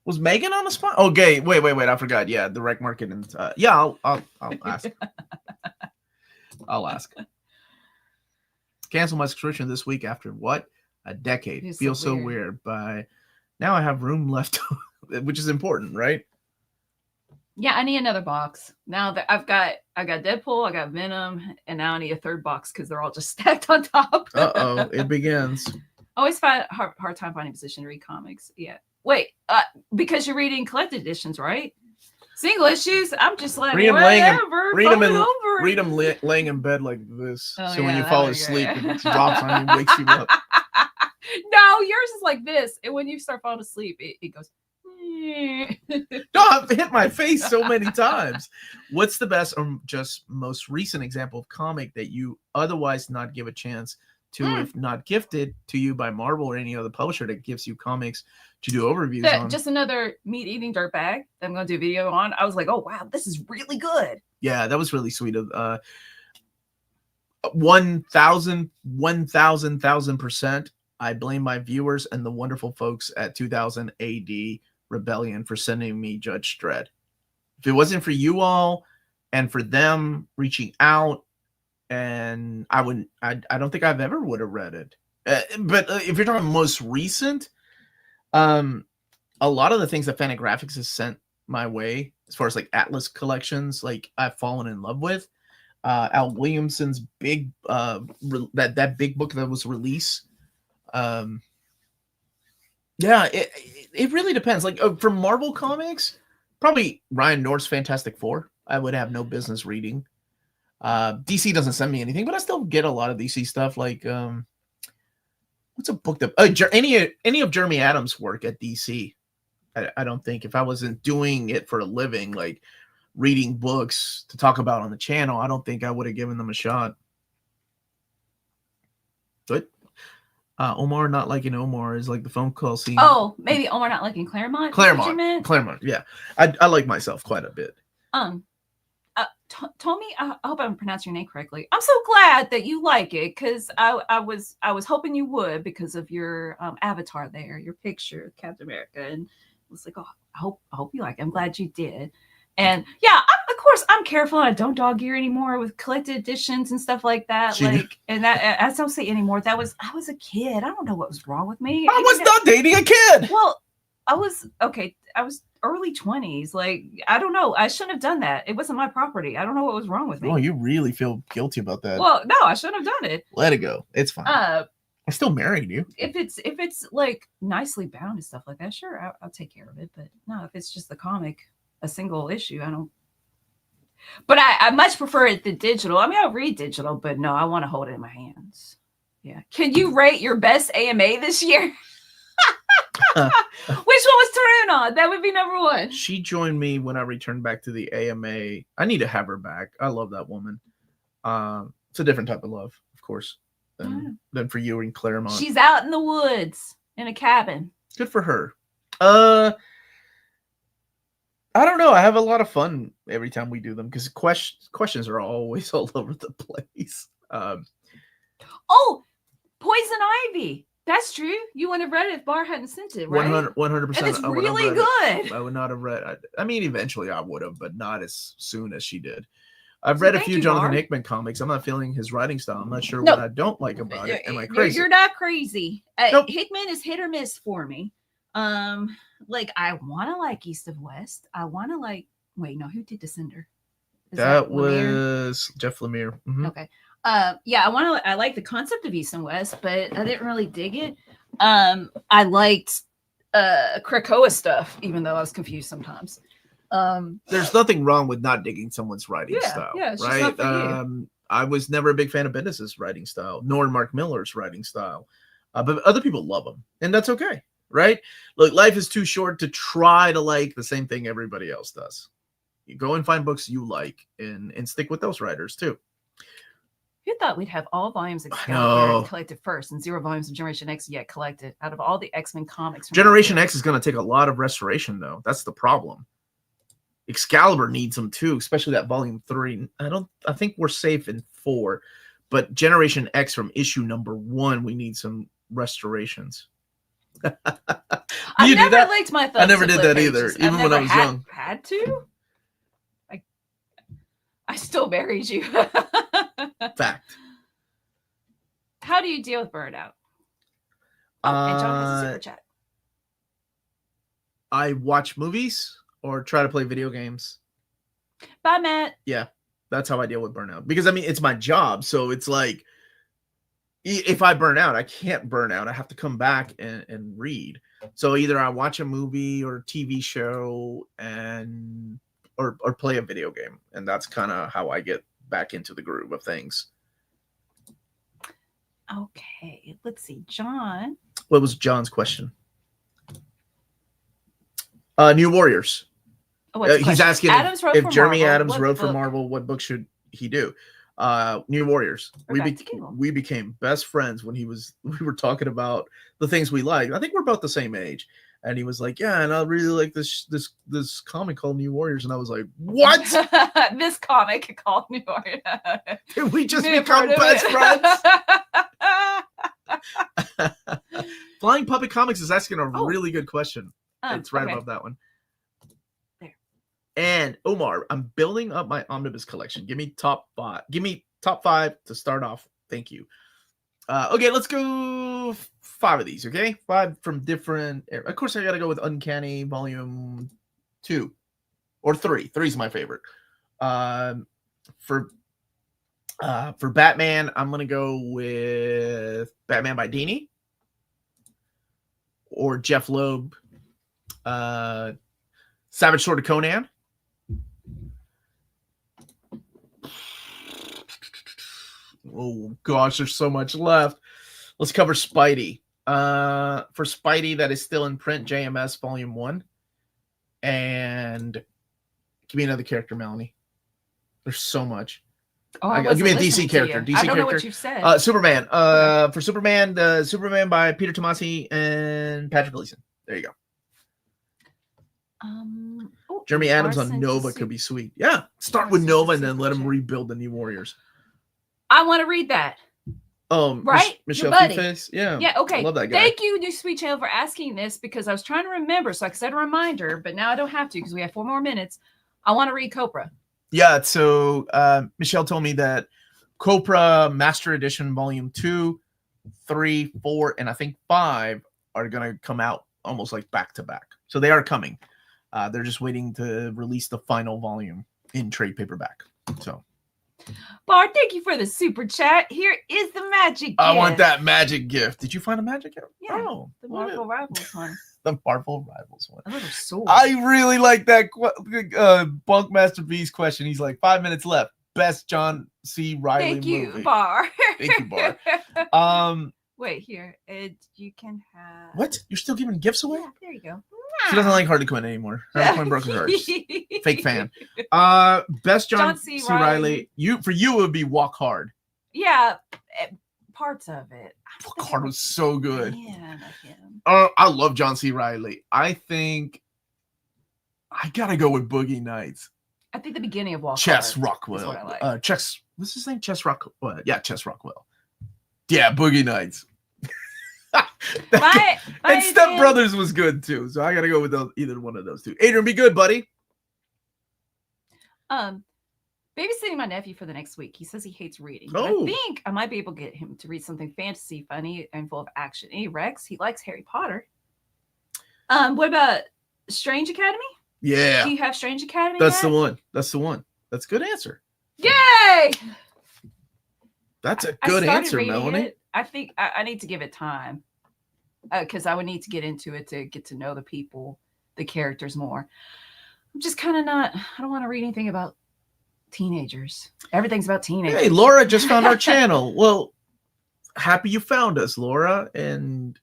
Was Megan on the spine? Okay, wait. I forgot. Yeah, the rec market. And yeah, I'll ask. I'll ask. Cancel my subscription this week after what? A decade. Feels so weird. But now I have room left, which is important, right? Yeah, I need another box. Now that I got Deadpool, I got Venom, and now I need a third box because they're all just stacked on top. Uh-oh, it begins. I always find hard time finding position to read comics. Yeah. Wait, because you're reading collected editions, right? Single issues, I'm just like, read them laying in bed like this. Oh, so when you fall asleep, it drops on you, wakes you up. No, yours is like this. And when you start falling asleep, it goes. No, I've hit my face so many times. What's the best or just most recent example of comic that you otherwise not give a chance to, if not gifted to you by Marvel or any other publisher that gives you comics to do overviews on? Just another meat-eating dirtbag that I'm going to do a video on. I was like, oh, wow, this is really good. Yeah, that was really sweet. 1,000%. I blame my viewers and the wonderful folks at 2000 AD Rebellion for sending me Judge Dredd. If it wasn't for you all, and for them reaching out, and I don't think I've ever would have read it. But if you're talking most recent, a lot of the things that Fantagraphics has sent my way, as far as like Atlas collections, like I've fallen in love with. Al Williamson's big that big book that was released. Yeah, it really depends. Like for Marvel comics, probably Ryan North's Fantastic Four. I would have no business reading. DC doesn't send me anything, but I still get a lot of DC stuff. Like what's a book that any of Jeremy Adams' work at DC? I don't think, if I wasn't doing it for a living, like reading books to talk about on the channel, I don't think I would have given them a shot. But Omar not liking Omar is like the phone call scene. Oh, maybe Omar not liking Claremont. Claremont. Yeah, I like myself quite a bit. Tommy, I hope I'm pronouncing your name correctly. I'm so glad that you like it, because I was hoping you would, because of your avatar there, your picture, Captain America, and I was like, oh, I hope you like it. I'm glad you did. And yeah, of course, I'm careful. I don't dog ear anymore with collected editions and stuff like that. And that I don't say anymore. I was a kid. I don't know what was wrong with me. I was not dating a kid. Well, I was early 20s. Like, I don't know. I shouldn't have done that. It wasn't my property. I don't know what was wrong with me. Oh, you really feel guilty about that? Well, no, I shouldn't have done it. Let it go. It's fine. I still married you. If it's like nicely bound and stuff like that, sure, I'll take care of it. But no, if it's just the comic, a single issue, I don't. But I much prefer it the digital. I mean, I'll read digital, but no, I want to hold it in my hands. Yeah. Can you rate your best AMA this year? Which one was Tarun on? That would be number one. She joined me when I returned back to the AMA. I need to have her back. I love that woman. It's a different type of love, of course, than for you in Claremont. She's out in the woods in a cabin. Good for her. I don't know. I have a lot of fun every time we do them, because questions are always all over the place. Oh, Poison Ivy. That's true. You wouldn't have read it if Bar hadn't sent it, right? 100%. And it's really good. I would not have read. I mean, eventually I would have, but not as soon as she did. I've read a few Jonathan Hickman comics. I'm not feeling his writing style. I'm not sure what I don't like about it. Am I crazy? You're not crazy. Nope. Hickman is hit or miss for me. Like, I want to like East of West. I want to like. Wait, no, who did Descender? That was Jeff Lemire. Mm-hmm. Okay. Yeah, I like the concept of East and West, but I didn't really dig it. I liked Krakoa stuff, even though I was confused sometimes. There's nothing wrong with not digging someone's writing style, it's right? just not for you. I was never a big fan of Bendis's writing style, nor Mark Miller's writing style, but other people love them, and that's okay, right? Look, life is too short to try to like the same thing everybody else does. You go and find books you like, and stick with those writers too. Who thought we'd have all volumes of Excalibur collected first and 0 volumes of Generation X yet collected out of all the X-Men comics? Generation X is going to take a lot of restoration, though. That's the problem. Excalibur needs them too, especially that volume 3. I think we're safe in 4, but Generation X from issue number 1, we need some restorations. I never licked my thumbs. I never did that either, even when I was young. Had to? I still married you. Fact. How do you deal with burnout? And John has a super chat. I watch movies or try to play video games. Bye, Matt. Yeah, that's how I deal with burnout. Because, I mean, it's my job. So it's like, if I burn out, I can't burn out. I have to come back and read. So either I watch a movie or a TV show or play a video game. And that's kind of how I get back into the groove of things. Okay, let's see. John. What was John's question? New Warriors. He's asking if Jeremy Adams wrote for Marvel, what book should he do? New Warriors. We became best friends when we were talking about the things we like. I think we're about the same age. And he was like, yeah, and I really like this comic called New Warriors. And I was like, what? This comic called New Warriors. Did we just become best friends? Flying Puppet Comics is asking a really good question. It's right above that one. There. And Omar, I'm building up my omnibus collection. Give me top 5. Give me top 5 to start off. Thank you. Okay, let's go 5 of these. Okay, 5 from different. Of course, I gotta go with Uncanny Volume 2 or 3. 3 is my favorite. For Batman, I'm gonna go with Batman by Dini or Jeff Loeb. Savage Sword of Conan. Oh gosh, there's so much left. Let's cover Spidey. For Spidey, that is still in print, JMS Volume 1. And give me another character, Melanie. There's so much. Oh, give me a DC character. DC I don't character. know what you said. Superman. For Superman, the Superman by Peter Tomasi and Patrick Gleason. There you go. Jeremy Adams on Nova could be sweet. Yeah, start with Nova and then let him rebuild the New Warriors. I want to read that. Right? Michelle Fifes. Yeah. Yeah, okay. I love that guy. Thank you, New Sweet Channel, for asking this because I was trying to remember so I could set a reminder, but now I don't have to because we have 4 more minutes. I want to read Copra. Yeah, so Michelle told me that Copra Master Edition Volume 2, 3, 4, and I think 5 are going to come out almost like back to back. So they are coming. They're just waiting to release the final volume in trade paperback. So, Bar, thank you for the super chat. Here is the magic gift. I want that magic gift. Did you find a magic gift? Yeah, the Marvel Rivals one. The Marvel Rivals one. A little sword. I really like that Bunkmaster B's question. He's like, 5 minutes left. Best John C. Reilly Thank you, movie. Bar. Thank you, Bar. Wait, here. You can have... What? You're still giving gifts away? Yeah, there you go. She doesn't like Harley Quinn anymore. Harley Quinn broke her heart. Fake fan. Best John C. Reilly. For you, it would be Walk Hard. Yeah, parts of it. Walk Hard was so good. Yeah, him. I love John C. Reilly. I think I gotta go with Boogie Nights. I think the beginning of Walk Chess Hard Rockwell. is what I like. What's his name? Chess Rockwell. Yeah, Chess Rockwell. Yeah, Boogie Nights. And Step Brothers was good too, so I gotta go with either one of those two. Adrian, be good, buddy. Babysitting my nephew for the next week. He says he hates reading. Oh. I think I might be able to get him to read something fantasy, funny, and full of action. Hey, Rex, he likes Harry Potter. What about Strange Academy? Yeah. Do you have Strange Academy? That's the one. That's the one. That's a good answer. Yay! That's a good answer, Melanie. It. I think I need to give it time because I would need to get into it to get to know the people, the characters more. I'm just kind of not. I don't want to read anything about teenagers. Everything's about teenagers. Hey, Laura just found our channel. Well, happy you found us, Laura. And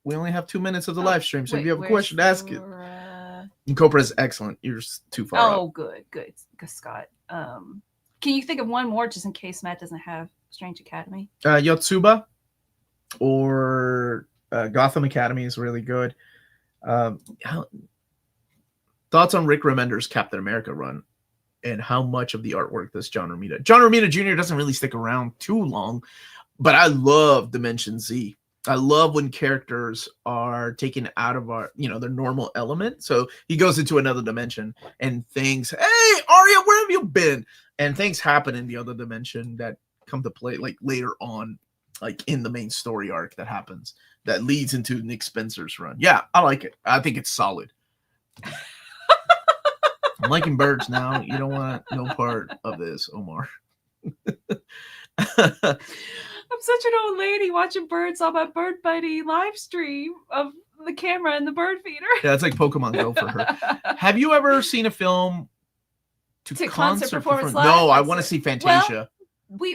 we only have 2 minutes of the live stream, so if you have a question, ask it. And Copra is excellent. You're too far. Oh, good, Scott. Can you think of one more just in case Matt doesn't have Strange Academy? Yotsuba or Gotham Academy is really good. Thoughts on Rick Remender's Captain America run and how much of the artwork does John Romita? John Romita Jr. doesn't really stick around too long, but I love Dimension Z. I love when characters are taken out of their normal element. So he goes into another dimension and things, hey, Arya, where have you been? And things happen in the other dimension that come to play like later on, like in the main story arc that happens that leads into Nick Spencer's run. Yeah, I like it. I think it's solid. I'm liking birds now. You don't want no part of this, Omar. I'm such an old lady watching birds on my Bird Buddy live stream of the camera and the bird feeder. Yeah, it's like Pokemon Go for her. Have you ever seen a film to concert performance live? No, I want to see Fantasia. Well,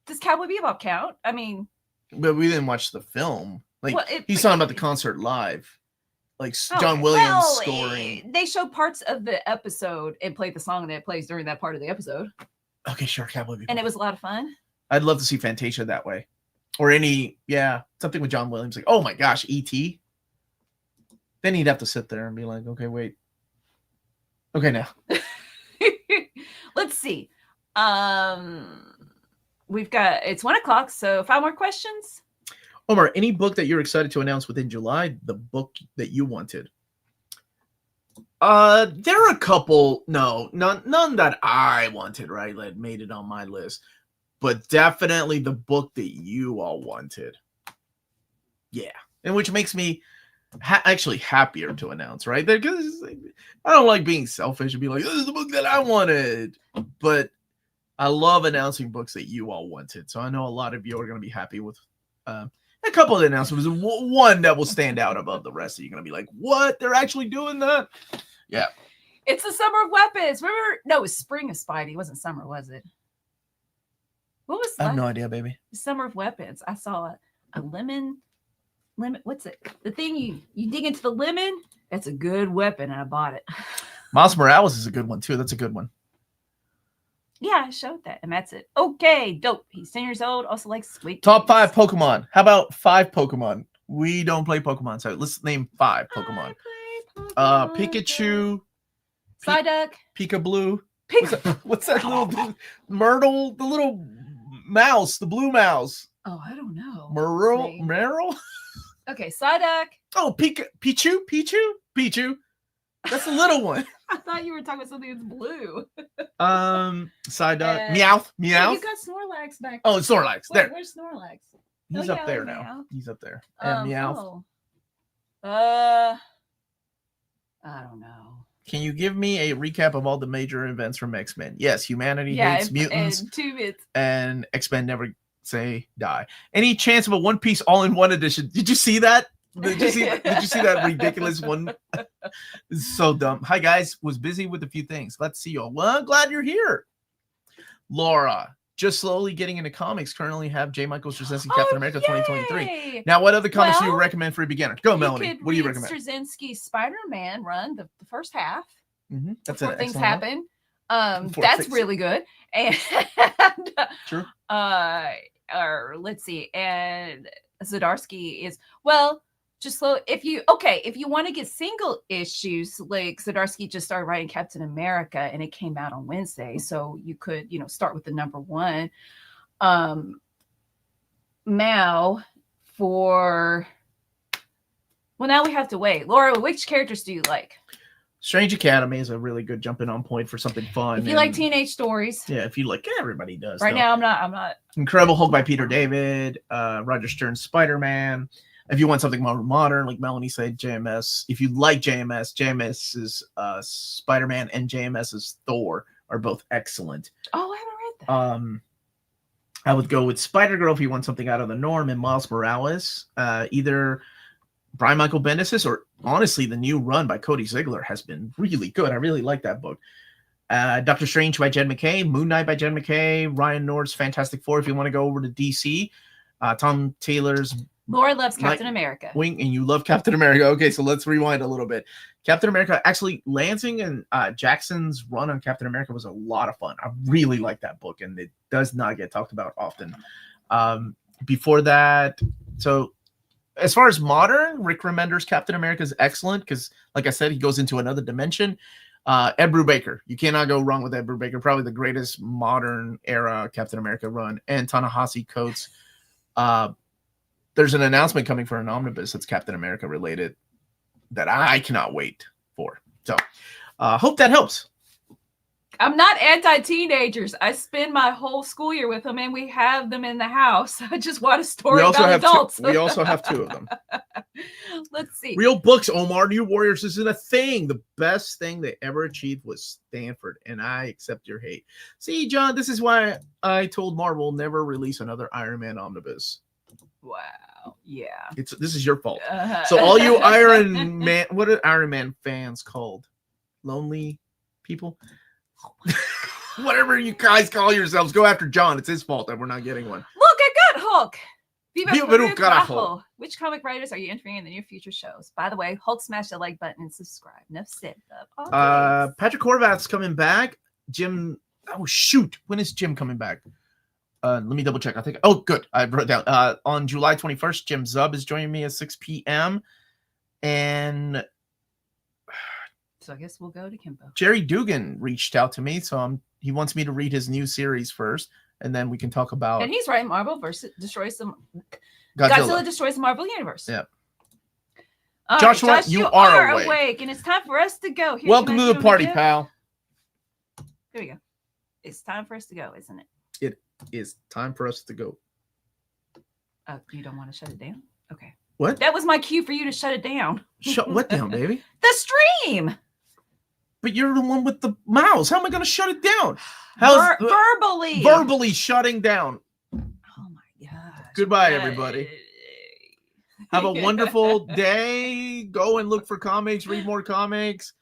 does Cowboy Bebop count? I mean, but we didn't watch the film. Like he's talking about the concert live, like John Williams scoring. They showed parts of the episode and played the song that plays during that part of the episode. Okay, sure, Cowboy Bebop. And it was a lot of fun. I'd love to see Fantasia that way. Or something with John Williams. Like, oh my gosh, E.T. Then he'd have to sit there and be like, okay, wait. Okay, now. Let's see. We've got, it's 1:00, so 5 more questions. Omar, any book that you're excited to announce within July, the book that you wanted? There are a couple. No, none that I wanted. Right, that made it on my list, but definitely the book that you all wanted. Yeah, and which makes me actually happier to announce, right? Because I don't like being selfish and be like, "This is the book that I wanted," but I love announcing books that you all wanted. So I know a lot of you are going to be happy with a couple of the announcements. One that will stand out above the rest. You're going to be like, "What? They're actually doing that?" Yeah. It's the summer of weapons. Remember? No, it was spring of Spidey. It wasn't summer, was it? What was I have no idea, baby. The summer of weapons. I saw a lemon. What's it? The thing you dig into the lemon. That's a good weapon, and I bought it. Miles Morales is a good one too. That's a good one. Yeah, I showed that, and that's it. Okay, dope. He's 10 years old. Also likes sweet. Top 5 Pokemon. How about 5 Pokemon? We don't play Pokemon, so let's name 5 Pokemon. Pikachu, Psyduck, Pika-Blue. What's that little Myrtle? The little mouse, the blue mouse. Oh, I don't know. Meryl? Okay, Psyduck. Oh, Pichu. That's the little one. I thought you were talking about something that's blue. Psyduck. Meowth. You got Snorlax back. Oh, Snorlax. There. Where's Snorlax? He's up there now. He's up there. And Meowth. I don't know. Can you give me a recap of all the major events from X-Men? Yes, humanity hates mutants. And 2 bits. And X-Men never say die. Any chance of a One Piece all-in-one edition? Did you see that? Did you see that ridiculous one? It's so dumb. Hi guys, was busy with a few things. Let's see you all. Well, I'm glad you're here. Laura, just slowly getting into comics. Currently have J. Michael Straczynski Captain America 2023. Now, what other comics do you recommend for a beginner? Go, Melanie. What do you recommend? Straczynski's Spider-Man run, the first half. Mm-hmm. That's before things happen. That's really good. And true. Or let's see, and Zdarsky is just slow. If you want to get single issues, like Zdarsky just started writing Captain America and it came out on Wednesday, so you could start with the number 1. Now we have to wait. Laura, which characters do you like? Strange Academy is a really good jumping on point for something fun. If you like teenage stories. Yeah, if you like, everybody does. Right now, I'm not. Incredible Hulk by Peter David, Roger Stern's Spider-Man. If you want something more modern, like Melanie said, JMS. If you like JMS's Spider-Man and JMS's Thor are both excellent. Oh, I haven't read that. I would go with Spider-Girl if you want something out of the norm, and Miles Morales. Either Brian Michael Bendis or honestly the new run by Cody Ziegler has been really good. I really like that book. Doctor Strange by Jed McKay, Moon Knight by Jed McKay, Ryan Nord's Fantastic Four if you want to go over to DC, Tom Taylor's Laura loves Captain America. And you love Captain America. Okay, so let's rewind a little bit. Captain America, actually, Lansing and Jackson's run on Captain America was a lot of fun. I really like that book, and it does not get talked about often. Before that, so as far as modern, Rick Remender's Captain America is excellent because, like I said, he goes into another dimension. Ed Brubaker, you cannot go wrong with Ed Brubaker. Probably the greatest modern era Captain America run. And Ta-Nehisi Coates. There's an announcement coming for an omnibus that's Captain America related that I cannot wait for. So, hope that helps. I'm not anti-teenagers. I spend my whole school year with them, and we have them in the house. I just want a story about adults. We also have 2 of them. Let's see. Real books, Omar. New Warriors isn't a thing. The best thing they ever achieved was Stanford, and I accept your hate. See, John, this is why I told Marvel never release another Iron Man omnibus. Wow. Yeah. This is your fault. So all you Iron Man, what are Iron Man fans called? Lonely people? Whatever you guys call yourselves, go after John. It's his fault that we're not getting one. Look, I got Hulk. Viva Carajo. Which comic writers are you entering in the near future shows? By the way, Hulk, smash the like button and subscribe. Enough said. Patrick Horvath's coming back. Jim. Oh shoot, when is Jim coming back? Let me double check. I think. Oh, good. I wrote it down. On July 21st, Jim Zub is joining me at 6 p.m. And so I guess we'll go to Kimbo. Jerry Dugan reached out to me, so he wants me to read his new series first, and then we can talk about. And he's writing Marvel versus Godzilla destroys the Marvel Universe. Yeah. All Joshua, right, Josh, you are awake. and it's time for us to go. Here, Welcome can I to get the on party, gift? pal. Here we go. It's time for us to go, isn't it? It is time for us to go. Oh, you don't want to shut it down? Okay. What? That was my cue for you to shut it down. Shut what down, baby? The stream. But you're the one with the mouse. How am I going to shut it down? Verbally. Verbally shutting down. Oh my gosh. Goodbye, everybody. Have a wonderful day. Go and look for comics, read more comics.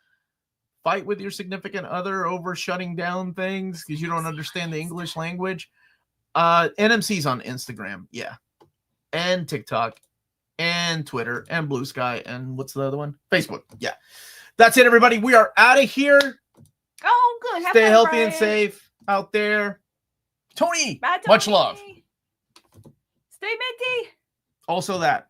Fight with your significant other over shutting down things because you don't understand the English language. NMC's on Instagram, yeah. And TikTok. And Twitter. And Blue Sky. And what's the other one? Facebook, yeah. That's it, everybody. We are out of here. Oh, good. Have Stay fun, healthy Brian. and safe out there. Tony, Bye, Tony. much love. Stay minty. Also that.